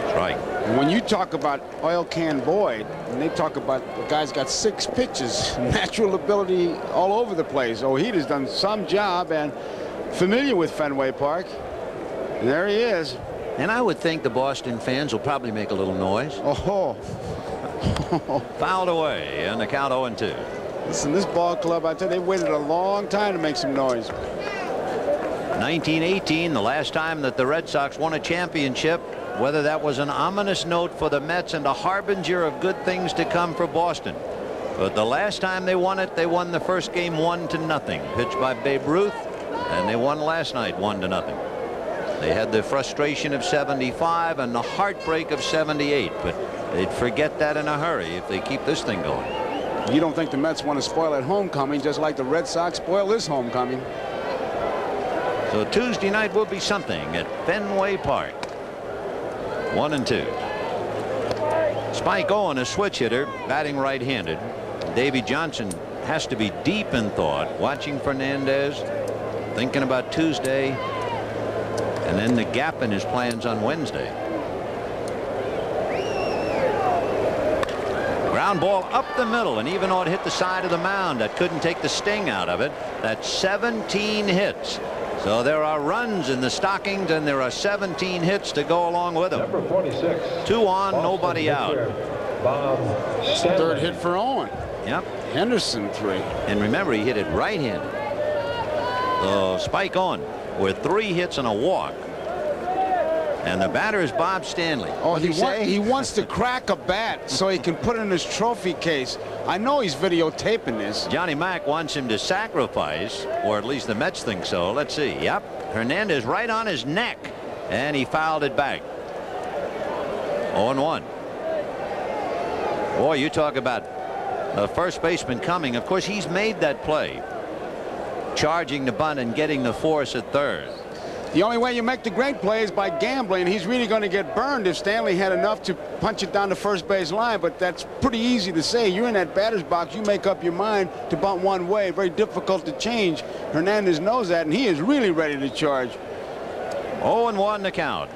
[SPEAKER 1] Strike.
[SPEAKER 2] And when you talk about Oil Can Boyd, and they talk about the guy's got 6 pitches, natural ability all over the place. Ojita's done some job and familiar with Fenway Park. And there he is.
[SPEAKER 1] And I would think the Boston fans will probably make a little noise.
[SPEAKER 2] Oh.
[SPEAKER 1] Fouled away, and the count 0-2.
[SPEAKER 2] Listen, this ball club, I tell you, they waited a long time to make some noise.
[SPEAKER 1] 1918, the last time that the Red Sox won a championship. Whether that was an ominous note for the Mets and a harbinger of good things to come for Boston. But the last time they won it, they won the first game 1-0, pitched by Babe Ruth, and they won last night 1-0. They had the frustration of 75 and the heartbreak of 78, but they'd forget that in a hurry if they keep this thing going.
[SPEAKER 2] You don't think the Mets want to spoil that homecoming just like the Red Sox spoil this homecoming?
[SPEAKER 1] So Tuesday night will be something at Fenway Park. 1-2. Spike Owen, a switch hitter, batting right-handed. Davy Johnson has to be deep in thought, watching Fernandez, thinking about Tuesday, and then the gap in his plans on Wednesday. Ground ball up the middle, and even though it hit the side of the mound, that couldn't take the sting out of it. That's 17 hits. So there are runs in the stockings, and there are 17 hits to go along with them.
[SPEAKER 3] Number 46.
[SPEAKER 1] 2 on, nobody out.
[SPEAKER 3] Bob Stanley.
[SPEAKER 2] 3rd hit for Owen.
[SPEAKER 1] Yep.
[SPEAKER 2] Henderson 3.
[SPEAKER 1] And remember, he hit it right-handed. So Spike Owen with 3 hits and a walk. And the batter is Bob Stanley.
[SPEAKER 2] Oh, he wants to crack a bat so he can put it in his trophy case. I know he's videotaping this.
[SPEAKER 1] Johnny Mack wants him to sacrifice, or at least the Mets think so. Let's see. Yep. Hernandez right on his neck, and he fouled it back. 0-1. Boy, you talk about the first baseman coming. Of course, he's made that play, charging the bunt and getting the force at third.
[SPEAKER 2] The only way you make the great play is by gambling. He's really going to get burned if Stanley had enough to punch it down the first base line, but that's pretty easy to say. You're in that batter's box. You make up your mind to bunt one way. Very difficult to change. Hernandez knows that, and he is really ready to charge.
[SPEAKER 1] 0-1 the count.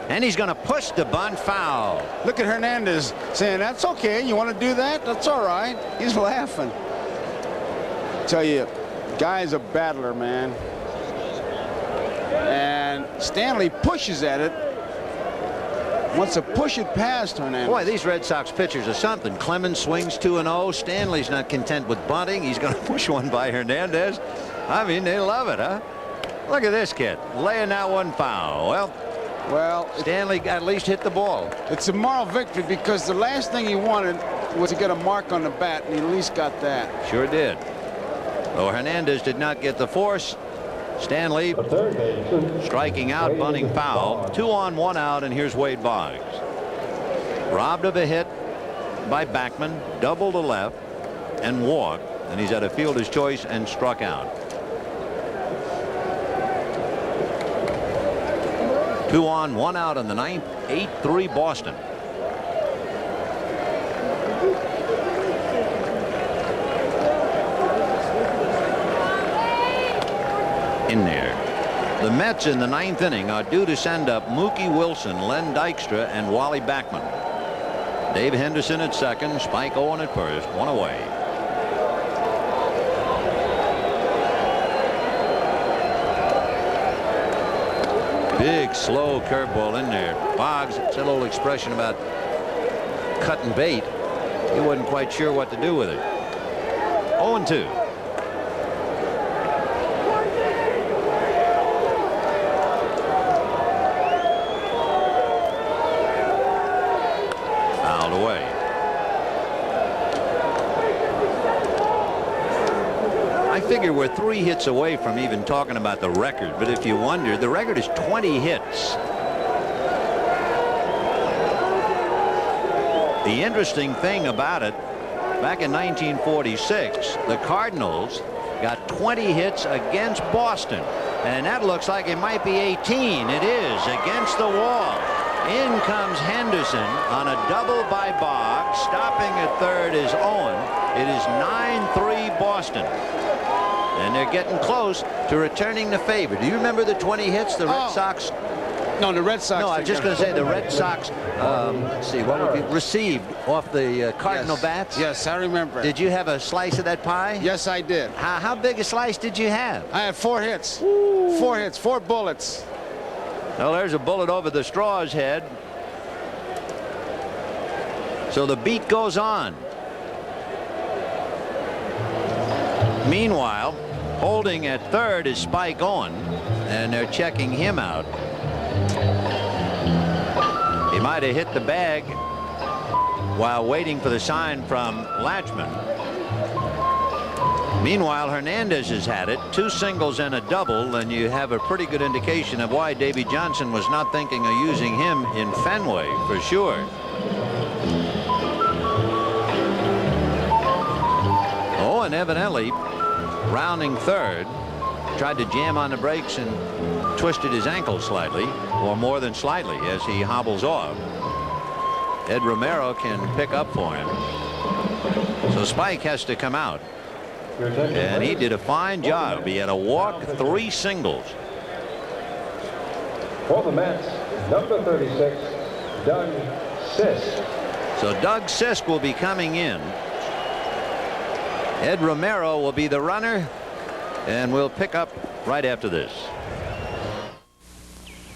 [SPEAKER 1] And he's going to push the bunt, foul.
[SPEAKER 2] Look at Hernandez saying, that's okay. You want to do that? That's all right. He's laughing. Tell you, guy's a battler, man. And Stanley pushes at it. Wants to push it past Hernandez.
[SPEAKER 1] Boy, these Red Sox pitchers are something. Clemens swings 2-0. Stanley's not content with bunting. He's going to push one by Hernandez. I mean, they love it, huh? Look at this kid laying that one foul. Well, Stanley at least hit the ball.
[SPEAKER 2] It's a moral victory because the last thing he wanted was to get a mark on the bat, and he at least got that.
[SPEAKER 1] Sure did. Though Hernandez did not get the force, Stanley striking out, bunting foul. 2 on, 1 out, and here's Wade Boggs. Robbed of a hit by Backman, double to left, and walked, and he's at a fielder's choice and struck out. 2 on, 1 out in the ninth. 8-3 Boston. In there. The Mets in the ninth inning are due to send up Mookie Wilson, Len Dykstra, and Wally Backman. Dave Henderson at second, Spike Owen at first, 1 away. Big slow curveball in there. Boggs, it's a little expression about cutting bait. He wasn't quite sure what to do with it. 0-2. I figure we're 3 hits away from even talking about the record, but if you wonder, the record is 20 hits. The interesting thing about it, back in 1946, the Cardinals got 20 hits against Boston, and that looks like it might be 18. It is, against the wall. In comes Henderson on a double by Boggs. Stopping at third is Owen. It is 9-3 Boston. And they're getting close to returning the favor. Do you remember the 20 hits the Red Sox
[SPEAKER 2] No, the Red Sox.
[SPEAKER 1] No, I was just going to say the Red Sox, let's see, what would be received off the Cardinal bats?
[SPEAKER 2] Yes, I remember.
[SPEAKER 1] Did you have a slice of that pie?
[SPEAKER 2] Yes, I did.
[SPEAKER 1] How big a slice did you have?
[SPEAKER 2] I had 4 hits. 4 hits, 4 bullets.
[SPEAKER 1] Well, there's a bullet over the Straw's head. So the beat goes on. Meanwhile, holding at third is Spike Owen, and they're checking him out. He might have hit the bag while waiting for the sign from Latchman. Meanwhile, Hernandez has had it, 2 singles and a double, and you have a pretty good indication of why Davy Johnson was not thinking of using him in Fenway for sure. Owen evidently rounding third, tried to jam on the brakes and twisted his ankle slightly, or more than slightly, as he hobbles off. Ed Romero can pick up for him. So Spike has to come out. And he did a fine job. He had a walk, 3 singles.
[SPEAKER 3] For the Mets, number 36, Doug Sisk.
[SPEAKER 1] So Doug Sisk will be coming in. Ed Romero will be the runner, and we'll pick up right after this.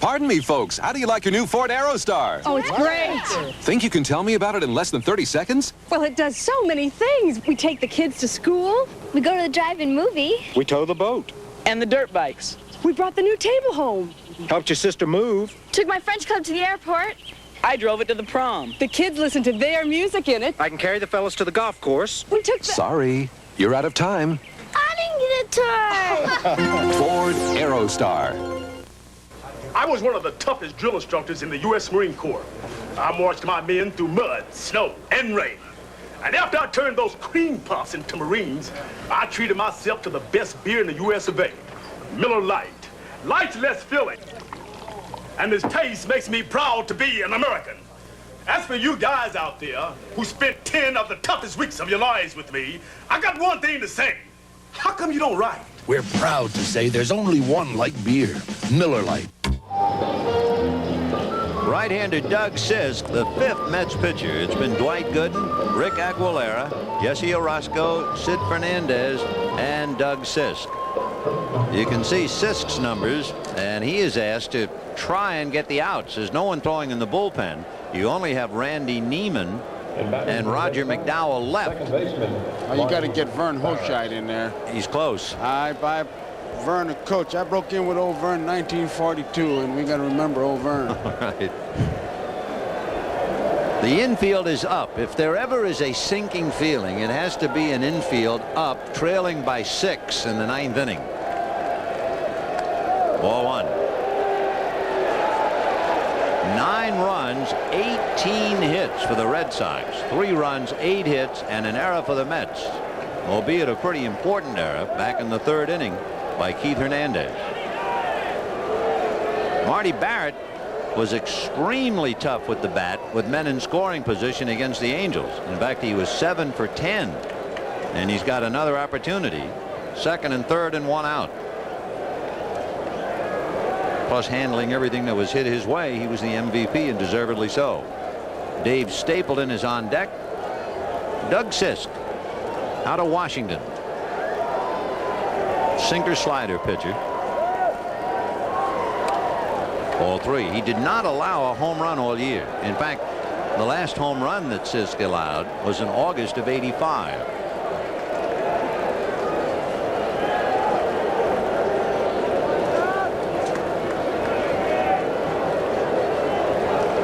[SPEAKER 4] Pardon me, folks. How do you like your new Ford Aerostar?
[SPEAKER 5] Oh, it's great.
[SPEAKER 4] Think you can tell me about it in less than 30 seconds?
[SPEAKER 5] Well, it does so many things. We take the kids to school.
[SPEAKER 6] We go to the drive-in movie.
[SPEAKER 7] We tow the boat.
[SPEAKER 8] And the dirt bikes.
[SPEAKER 5] We brought the new table home.
[SPEAKER 7] Helped your sister move.
[SPEAKER 6] Took my French club to the airport.
[SPEAKER 8] I drove it to the prom.
[SPEAKER 5] The kids listen to their music in it.
[SPEAKER 7] I can carry the fellas to the golf course.
[SPEAKER 5] We took the...
[SPEAKER 4] Sorry, you're out of time.
[SPEAKER 6] I didn't get a turn.
[SPEAKER 4] Ford Aerostar.
[SPEAKER 9] I was one of the toughest drill instructors in the U.S. Marine Corps. I marched my men through mud, snow, and rain. And after I turned those cream puffs into Marines, I treated myself to the best beer in the U.S. of A. Miller Lite. Light's less filling. And this taste makes me proud to be an American. As for you guys out there who spent 10 of the toughest weeks of your lives with me, I got one thing to say. How come you don't write?
[SPEAKER 10] We're proud to say there's only one light beer, Miller Lite.
[SPEAKER 1] Right-hander Doug Sisk, the 5th Mets pitcher. It's been Dwight Gooden, Rick Aguilera, Jesse Orozco, Sid Fernandez, and Doug Sisk. You can see Sisk's numbers, and he is asked to try and get the outs. There's no one throwing in the bullpen. You only have Randy Neiman and Roger McDowell left.
[SPEAKER 2] Oh, you got to get Vern Hochscheid in there.
[SPEAKER 1] He's close.
[SPEAKER 2] Vern, a coach. I broke in with old Vern in 1942, and we got to remember old Vern.
[SPEAKER 1] All right. The infield is up. If there ever is a sinking feeling, it has to be an infield up, trailing by 6 in the 9th inning. Ball 1. 9 runs, 18 hits for the Red Sox. 3 runs, 8 hits, and an error for the Mets, albeit a pretty important error back in the 3rd inning by Keith Hernandez. Marty Barrett was extremely tough with the bat with men in scoring position against the Angels. In fact, he was 7 for 10, and he's got another opportunity. 2nd and 3rd and 1 out. Plus handling everything that was hit his way, he was the MVP, and deservedly so. Dave Stapleton is on deck. Doug Sisk out of Washington. Sinker slider pitcher. Ball 3. He did not allow a home run all year. In fact, the last home run that Sisk allowed was in August of '85.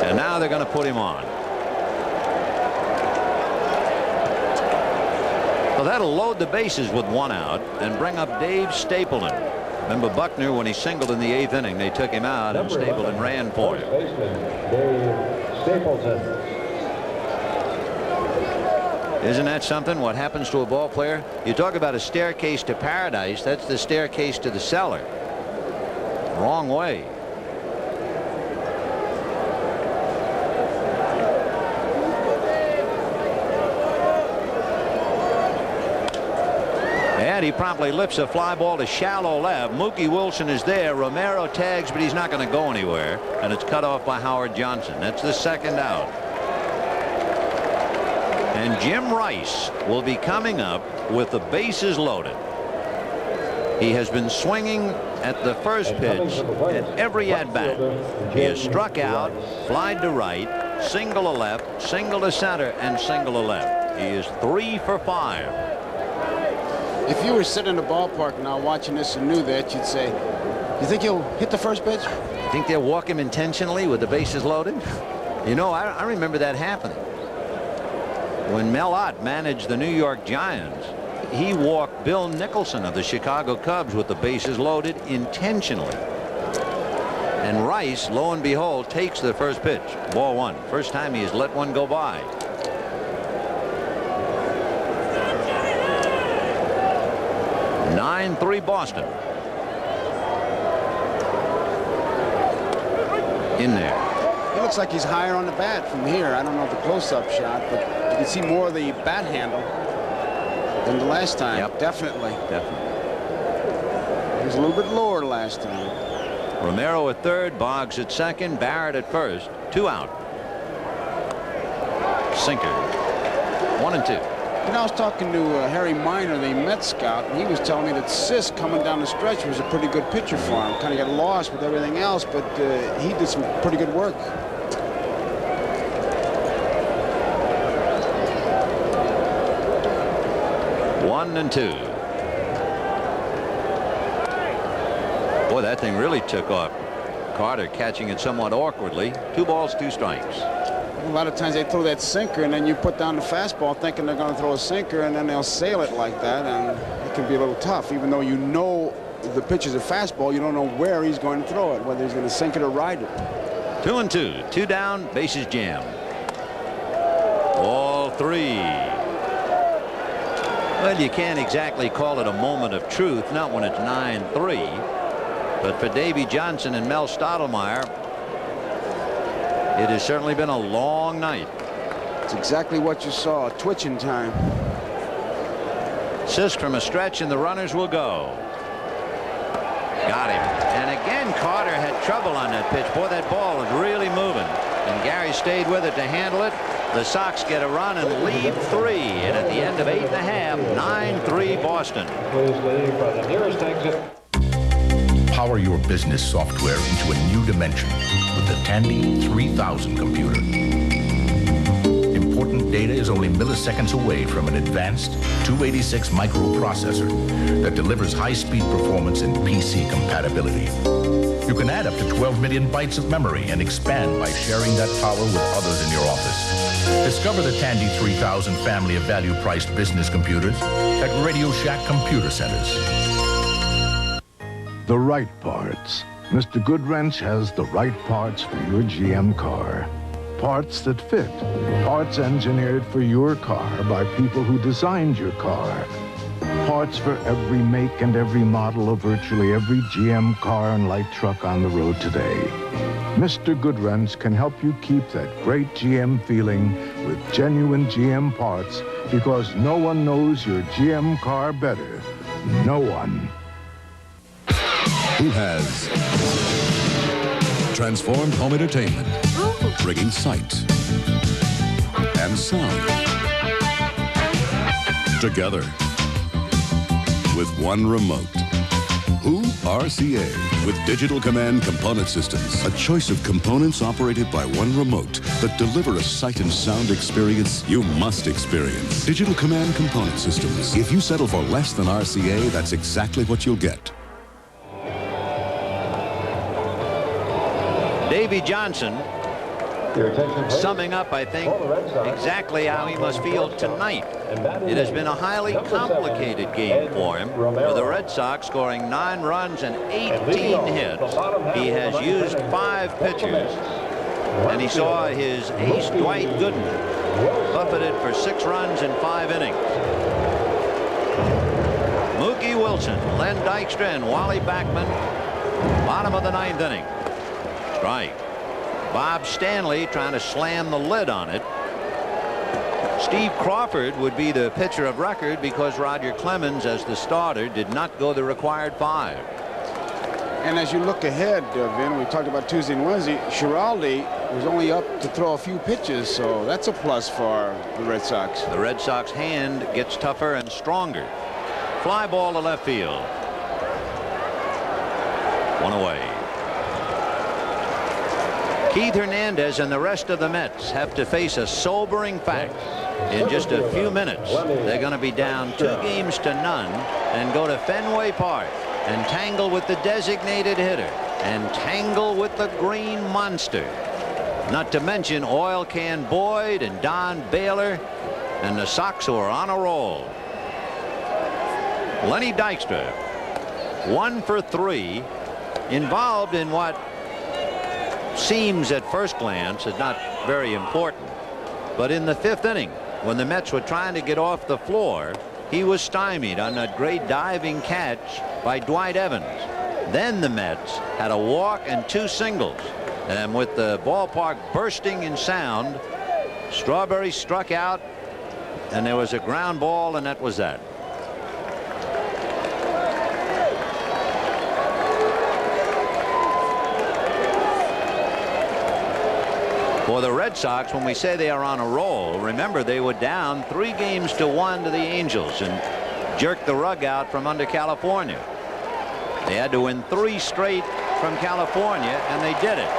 [SPEAKER 1] And now they're going to put him on. Well, that'll load the bases with 1 out and bring up Dave Stapleton. Remember Buckner, when he singled in the 8th inning, they took him out and Stapleton ran for him.
[SPEAKER 3] Dave Stapleton.
[SPEAKER 1] Isn't that something? What happens to a ball player? You talk about a staircase to paradise. That's the staircase to the cellar. Wrong way. And he promptly lifts a fly ball to shallow left. Mookie Wilson is there. Romero tags, but he's not going to go anywhere. And it's cut off by Howard Johnson. That's the second out. And Jim Rice will be coming up with the bases loaded. He has been swinging at the first pitch at every at-bat. He has struck out, flied to right, single to left, single to center, and single to left. He is 3 for 5.
[SPEAKER 2] If you were sitting in the ballpark now watching this and knew that, you'd say, you think he'll hit the first pitch?
[SPEAKER 1] You think they'll walk him intentionally with the bases loaded? You know, I remember that happening. When Mel Ott managed the New York Giants, he walked Bill Nicholson of the Chicago Cubs with the bases loaded intentionally. And Rice, lo and behold, takes the first pitch. Ball 1. First time he has let one go by. (9-3) Boston. In there.
[SPEAKER 2] He looks like he's higher on the bat from here. I don't know the close-up shot, but you can see more of the bat handle than the last time.
[SPEAKER 1] Yep.
[SPEAKER 2] Definitely.
[SPEAKER 1] Definitely.
[SPEAKER 2] He was a little bit lower last time.
[SPEAKER 1] Romero at third, Boggs at second, Barrett at first. 2 out. Sinker. 1 and 2.
[SPEAKER 2] You know, I was talking to Harry Minor, the Mets scout, and he was telling me that Sisk coming down the stretch was a pretty good pitcher for him. Kind of got lost with everything else, but he did some pretty good work.
[SPEAKER 1] One and 2. Boy, that thing really took off. Carter catching it somewhat awkwardly. 2 balls, 2 strikes.
[SPEAKER 2] A lot of times they throw that sinker, and then you put down the fastball thinking they're going to throw a sinker, and then they'll sail it like that, and it can be a little tough. Even though you know the pitch is a fastball, you don't know where he's going to throw it, whether he's going to sink it or ride it.
[SPEAKER 1] 2 and 2. 2 down, bases jammed. Ball 3. Well, you can't exactly call it a moment of truth, not when it's 9-3. But for Davy Johnson and Mel Stottlemyre, it has certainly been a long night.
[SPEAKER 2] It's exactly what you saw, twitching time.
[SPEAKER 1] Sisk from a stretch, and the runners will go. Got him. And again, Carter had trouble on that pitch. Boy, that ball was really moving. And Gary stayed with it to handle it. The Sox get a run and lead 3. And at the end of 8 1/2, 9-3 Boston.
[SPEAKER 3] Please leave by the nearest exit.
[SPEAKER 10] Power your business software into a new dimension with the Tandy 3000 computer. Important data is only milliseconds away from an advanced 286 microprocessor that delivers high-speed performance and PC compatibility. You can add up to 12 million bytes of memory and expand by sharing that power with others in your office. Discover the Tandy 3000 family of value-priced business computers at Radio Shack Computer Centers.
[SPEAKER 11] The right parts. Mr. Goodwrench has the right parts for your GM car. Parts that fit. Parts engineered for your car by people who designed your car. Parts for every make and every model of virtually every GM car and light truck on the road today. Mr. Goodwrench can help you keep that great GM feeling with genuine GM parts, because no one knows your GM car better. No one.
[SPEAKER 12] Who has transformed home entertainment, bringing sight and sound together with one remote. Who? RCA, with Digital Command Component Systems. A choice of components operated by one remote that deliver a sight and sound experience you must experience. Digital Command Component Systems. If you settle for less than RCA, that's exactly what you'll get.
[SPEAKER 1] Davy Johnson summing up, I think, exactly how he must feel tonight. It has been a highly complicated game for him, with the Red Sox scoring 9 runs and 18 hits. He has used 5 pitchers, and he saw his ace Dwight Gooden buffeted for 6 runs in 5 innings. Mookie Wilson, Len Dykstra, and Wally Backman, bottom of the 9th inning. Strike. Bob Stanley trying to slam the lid on it. Steve Crawford would be the pitcher of record because Roger Clemens, as the starter, did not go the required 5.
[SPEAKER 2] And as you look ahead, Vin, we talked about Tuesday and Wednesday, Schiraldi was only up to throw a few pitches, so that's a plus for the Red Sox.
[SPEAKER 1] The Red Sox hand gets tougher and stronger. Fly ball to left field. 1 away. Keith Hernandez and the rest of the Mets have to face a sobering fact. In just a few minutes, they're going to be down 2-0 and go to Fenway Park and tangle with the designated hitter and tangle with the Green Monster. Not to mention Oil Can Boyd and Don Baylor and the Sox who are on a roll. Lenny Dykstra, 1 for 3, involved in what seems at first glance is not very important. But in the 5th inning, when the Mets were trying to get off the floor, he was stymied on that great diving catch by Dwight Evans. Then the Mets had a walk and 2 singles. And with the ballpark bursting in sound, Strawberry struck out, and there was a ground ball, and that was that. For the Red Sox, when we say they are on a roll, remember they were down 3-1 to the Angels and jerked the rug out from under California. They had to win 3 straight from California, and they did it.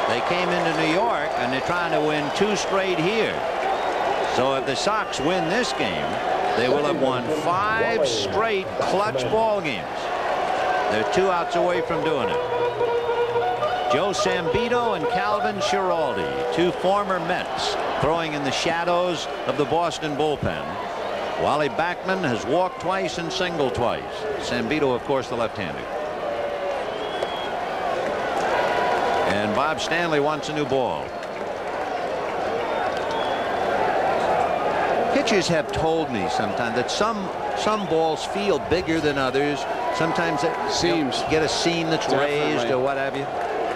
[SPEAKER 1] They came into New York, and they're trying to win 2 straight here. So if the Sox win this game, they will have won 5 straight clutch ball games. They're 2 outs away from doing it. Joe Sambito and Calvin Schiraldi, 2 former Mets, throwing in the shadows of the Boston bullpen. Wally Backman has walked twice and singled twice. Sambito, of course, the left-hander. And Bob Stanley wants a new ball. Pitchers have told me sometimes that some balls feel bigger than others. Sometimes it seems get a seam that's raised or what have you.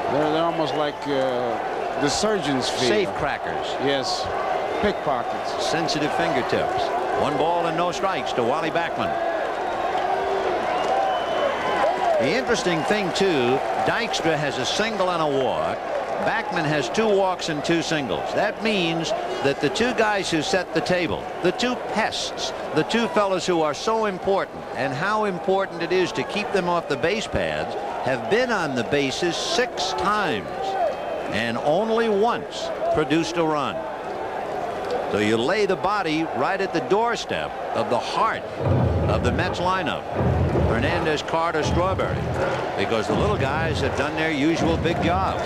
[SPEAKER 2] They're almost like the surgeon's feel.
[SPEAKER 1] Safe crackers.
[SPEAKER 2] Yes. Pickpockets.
[SPEAKER 1] Sensitive fingertips. 1 ball and no strikes to Wally Backman. The interesting thing, too, Dykstra has a single and a walk. Backman has 2 walks and 2 singles. That means that the 2 guys who set the table, the 2 pests, the 2 fellas who are so important, and how important it is to keep them off the base paths, have been on the bases 6 times and only once produced a run. So you lay the body right at the doorstep of the heart of the Mets lineup. Hernandez, Carter, Strawberry, because the little guys have done their usual big job.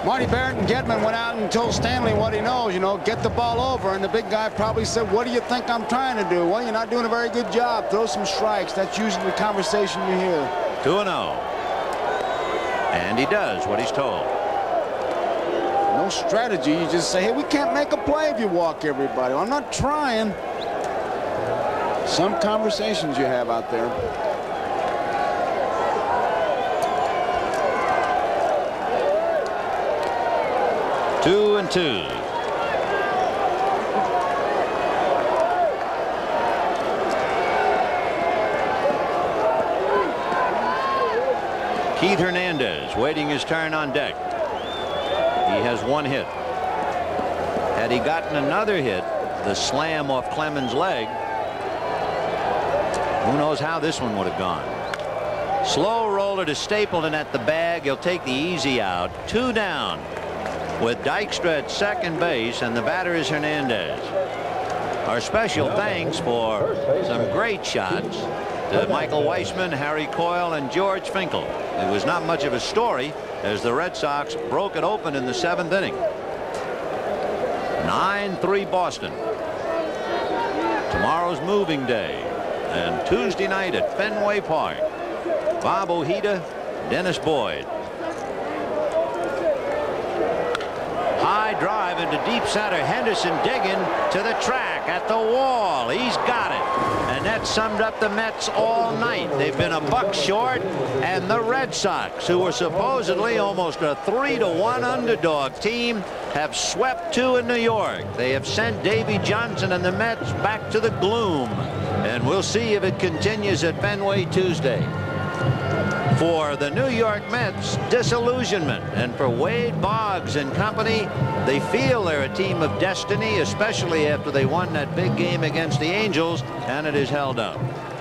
[SPEAKER 2] Marty Barrett and Gedman went out and told Stanley what he knows, get the ball over. And the big guy probably said, what do you think I'm trying to do? Well, you're not doing a very good job. Throw some strikes. That's usually the conversation you hear.
[SPEAKER 1] 2-0. And he does what he's told.
[SPEAKER 2] No strategy. You just say, hey, we can't make a play if you walk everybody. Well, I'm not trying. Some conversations you have out there.
[SPEAKER 1] Two and 2. Keith Hernandez waiting his turn on deck. He has 1 hit. Had he gotten another hit, the slam off Clemens' leg, who knows how this one would have gone. Slow roller to Stapleton at the bag. He'll take the easy out. 2 down with Dykstra at second base, and the batter is Hernandez. Our special thanks for some great shots to Michael Weissman, Harry Coyle, and George Finkel. It was not much of a story as the Red Sox broke it open in the 7th inning. 9-3 Boston. Tomorrow's moving day, and Tuesday night at Fenway Park. Bob Ojeda, Dennis Boyd. High drive into deep center. Henderson digging to the track. Knock at the wall. He's got it. And that summed up the Mets all night. They've been a buck short, and the Red Sox, who were supposedly almost a 3-1 underdog team, have swept two in New York. They have sent Davy Johnson and the Mets back to the gloom. And we'll see if it continues at Fenway Tuesday. For the New York Mets, disillusionment. And for Wade Boggs and company, they feel they're a team of destiny, especially after they won that big game against the Angels, and it is held up.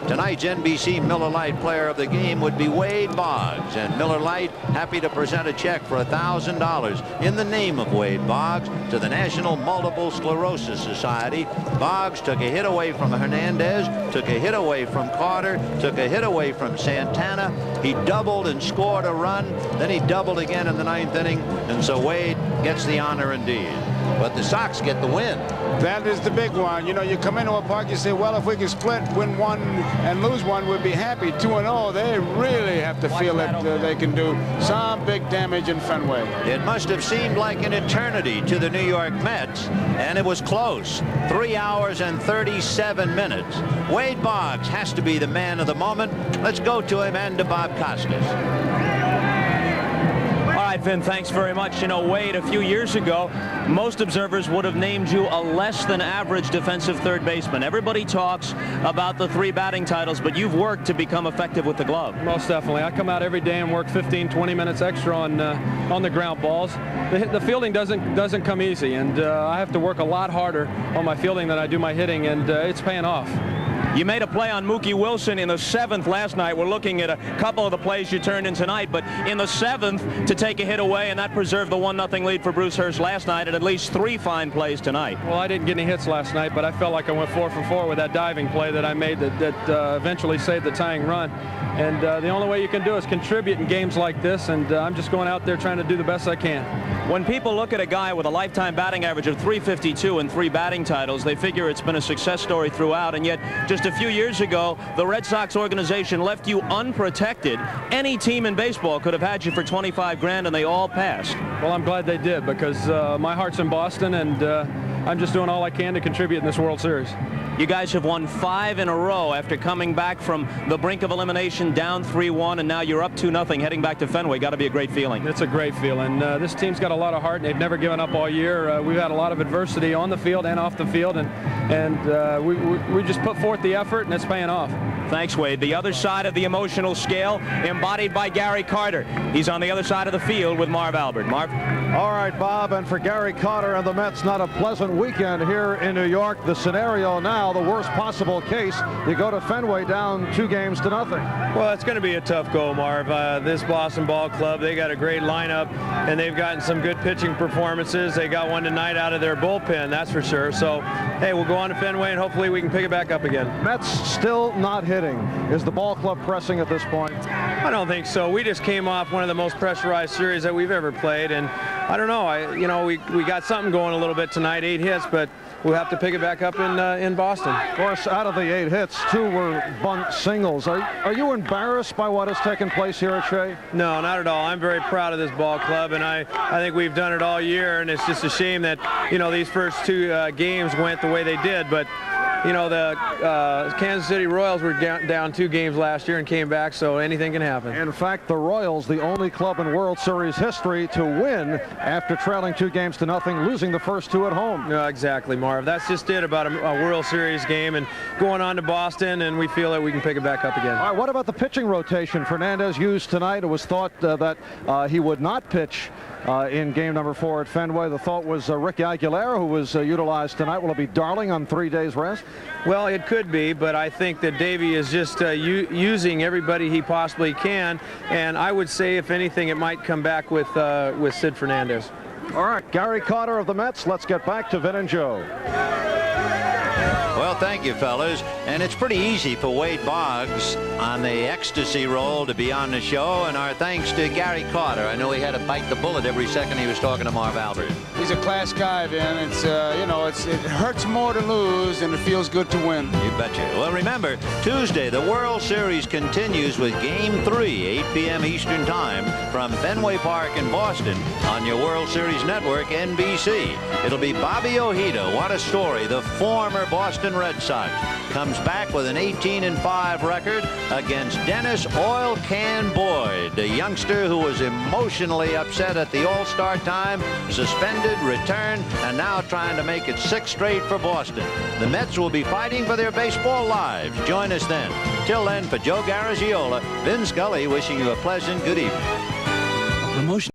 [SPEAKER 1] Tonight's NBC Miller Lite player of the game would be Wade Boggs, and Miller Lite happy to present a check for $1,000 in the name of Wade Boggs to the National Multiple Sclerosis Society. Boggs took a hit away from Hernandez, took a hit away from Carter, took a hit away from Santana. He doubled and scored a run, then he doubled again in the 9th inning, and so Wade gets the honor indeed. But the Sox get the win.
[SPEAKER 2] That is the big one. You know, you come into a park, you say, well, if we can split, win one and lose one, we'd be happy. 2-0, they really have to feel that they can do some big damage in Fenway.
[SPEAKER 1] It must have seemed like an eternity to the New York Mets, and it was close. 3 hours and 37 minutes. Wade Boggs has to be the man of the moment. Let's go to him and to Bob Costas.
[SPEAKER 13] All right, Vin, thanks very much. You know, Wade, a few years ago, most observers would have named you a less than average defensive third baseman. Everybody talks about the 3 batting titles, but you've worked to become effective with the glove.
[SPEAKER 14] Most definitely. I come out every day and work 15, 20 minutes extra on the ground balls. The fielding doesn't come easy, and I have to work a lot harder on my fielding than I do my hitting, and it's paying off.
[SPEAKER 13] You made a play on Mookie Wilson in the 7th last night. We're looking at a couple of the plays you turned in tonight, but in the 7th to take a hit away, and that preserved the 1-0 lead for Bruce Hurst last night, and at least 3 fine plays tonight.
[SPEAKER 14] Well, I didn't get any hits last night, but I felt like I went 4 for 4 with that diving play that I made that eventually saved the tying run. And the only way you can do is contribute in games like this, and I'm just going out there trying to do the best I can.
[SPEAKER 13] When people look at a guy with a lifetime batting average of .352 and 3 batting titles, they figure it's been a success story throughout, and yet just a few years ago, the Red Sox organization left you unprotected. Any team in baseball could have had you for 25 grand, and they all passed.
[SPEAKER 14] Well, I'm glad they did, because my heart's in Boston, and I'm just doing all I can to contribute in this World Series.
[SPEAKER 13] You guys have won 5 in a row after coming back from the brink of elimination, down 3-1, and now you're up 2-0 heading back to Fenway. Got to be a great feeling.
[SPEAKER 14] It's a great feeling. This team's got a lot of heart, and they've never given up all year. We've had a lot of adversity on the field and off the field, and we just put forth the effort, and it's paying off.
[SPEAKER 13] Thanks, Wade. The other side of the emotional scale, embodied by Gary Carter. He's on the other side of the field with Marv Albert. Marv?
[SPEAKER 15] All right, Bob, and for Gary Carter and the Mets, not a pleasant weekend here in New York. The scenario now, the worst possible case, you go to Fenway down 2-0.
[SPEAKER 16] Well, it's going to be a tough go, Marv. This Boston Ball Club, they got a great lineup, and they've gotten some good pitching performances. They got one tonight out of their bullpen, that's for sure. So, hey, we'll go on to Fenway, and hopefully we can pick it back up again.
[SPEAKER 15] Mets still not hitting. Is the ball club pressing at this point?
[SPEAKER 16] I don't think so. We just came off one of the most pressurized series that we've ever played, and I don't know. We got something going a little bit tonight, 8 hits, but we'll have to pick it back up in Boston.
[SPEAKER 15] Of course, out of the 8 hits, 2 were bunt singles. Are you embarrassed by what has taken place here at Shea?
[SPEAKER 16] No, not at all. I'm very proud of this ball club, and I think we've done it all year, and it's just a shame that, these first 2 games went the way they did, but the Kansas City Royals were down 2 games last year and came back, so anything can happen.
[SPEAKER 15] In fact, the Royals, the only club in World Series history to win after trailing 2-0, losing the first 2 at home.
[SPEAKER 16] No, exactly, Marv. That's just it about a World Series game, and going on to Boston, and we feel that we can pick it back up again.
[SPEAKER 15] All right, what about the pitching rotation? Fernandez used tonight. It was thought that he would not pitch in game number 4 at Fenway. The thought was Ricky Aguilera, who was utilized tonight. Will it be Darling on 3 days rest?
[SPEAKER 16] Well, it could be, but I think that Davey is just using everybody he possibly can, and I would say, if anything, it might come back with Sid Fernandez.
[SPEAKER 15] All right, Gary Carter of the Mets. Let's get back to Vin and Joe.
[SPEAKER 1] Well, thank you, fellas. And it's pretty easy for Wade Boggs on the ecstasy roll to be on the show. And our thanks to Gary Carter. I know he had to bite the bullet every second he was talking to Marv Albert.
[SPEAKER 2] He's a class guy, Vin. It's, it hurts more to lose than it feels good to win.
[SPEAKER 1] You betcha. Well, remember, Tuesday, the World Series continues with Game 3, 8 p.m. Eastern Time from Fenway Park in Boston on your World Series network, NBC. It'll be Bobby Ojeda. What a story. The former Boston Red Sox comes back with an 18-5 record against Dennis Oil Can Boyd, the youngster who was emotionally upset at the All-Star time, suspended, returned, and now trying to make it 6 straight for Boston. The Mets will be fighting for their baseball lives. Join us then. Till then, for Joe Garagiola, Vin Scully wishing you a pleasant good evening.
[SPEAKER 4] Promotion.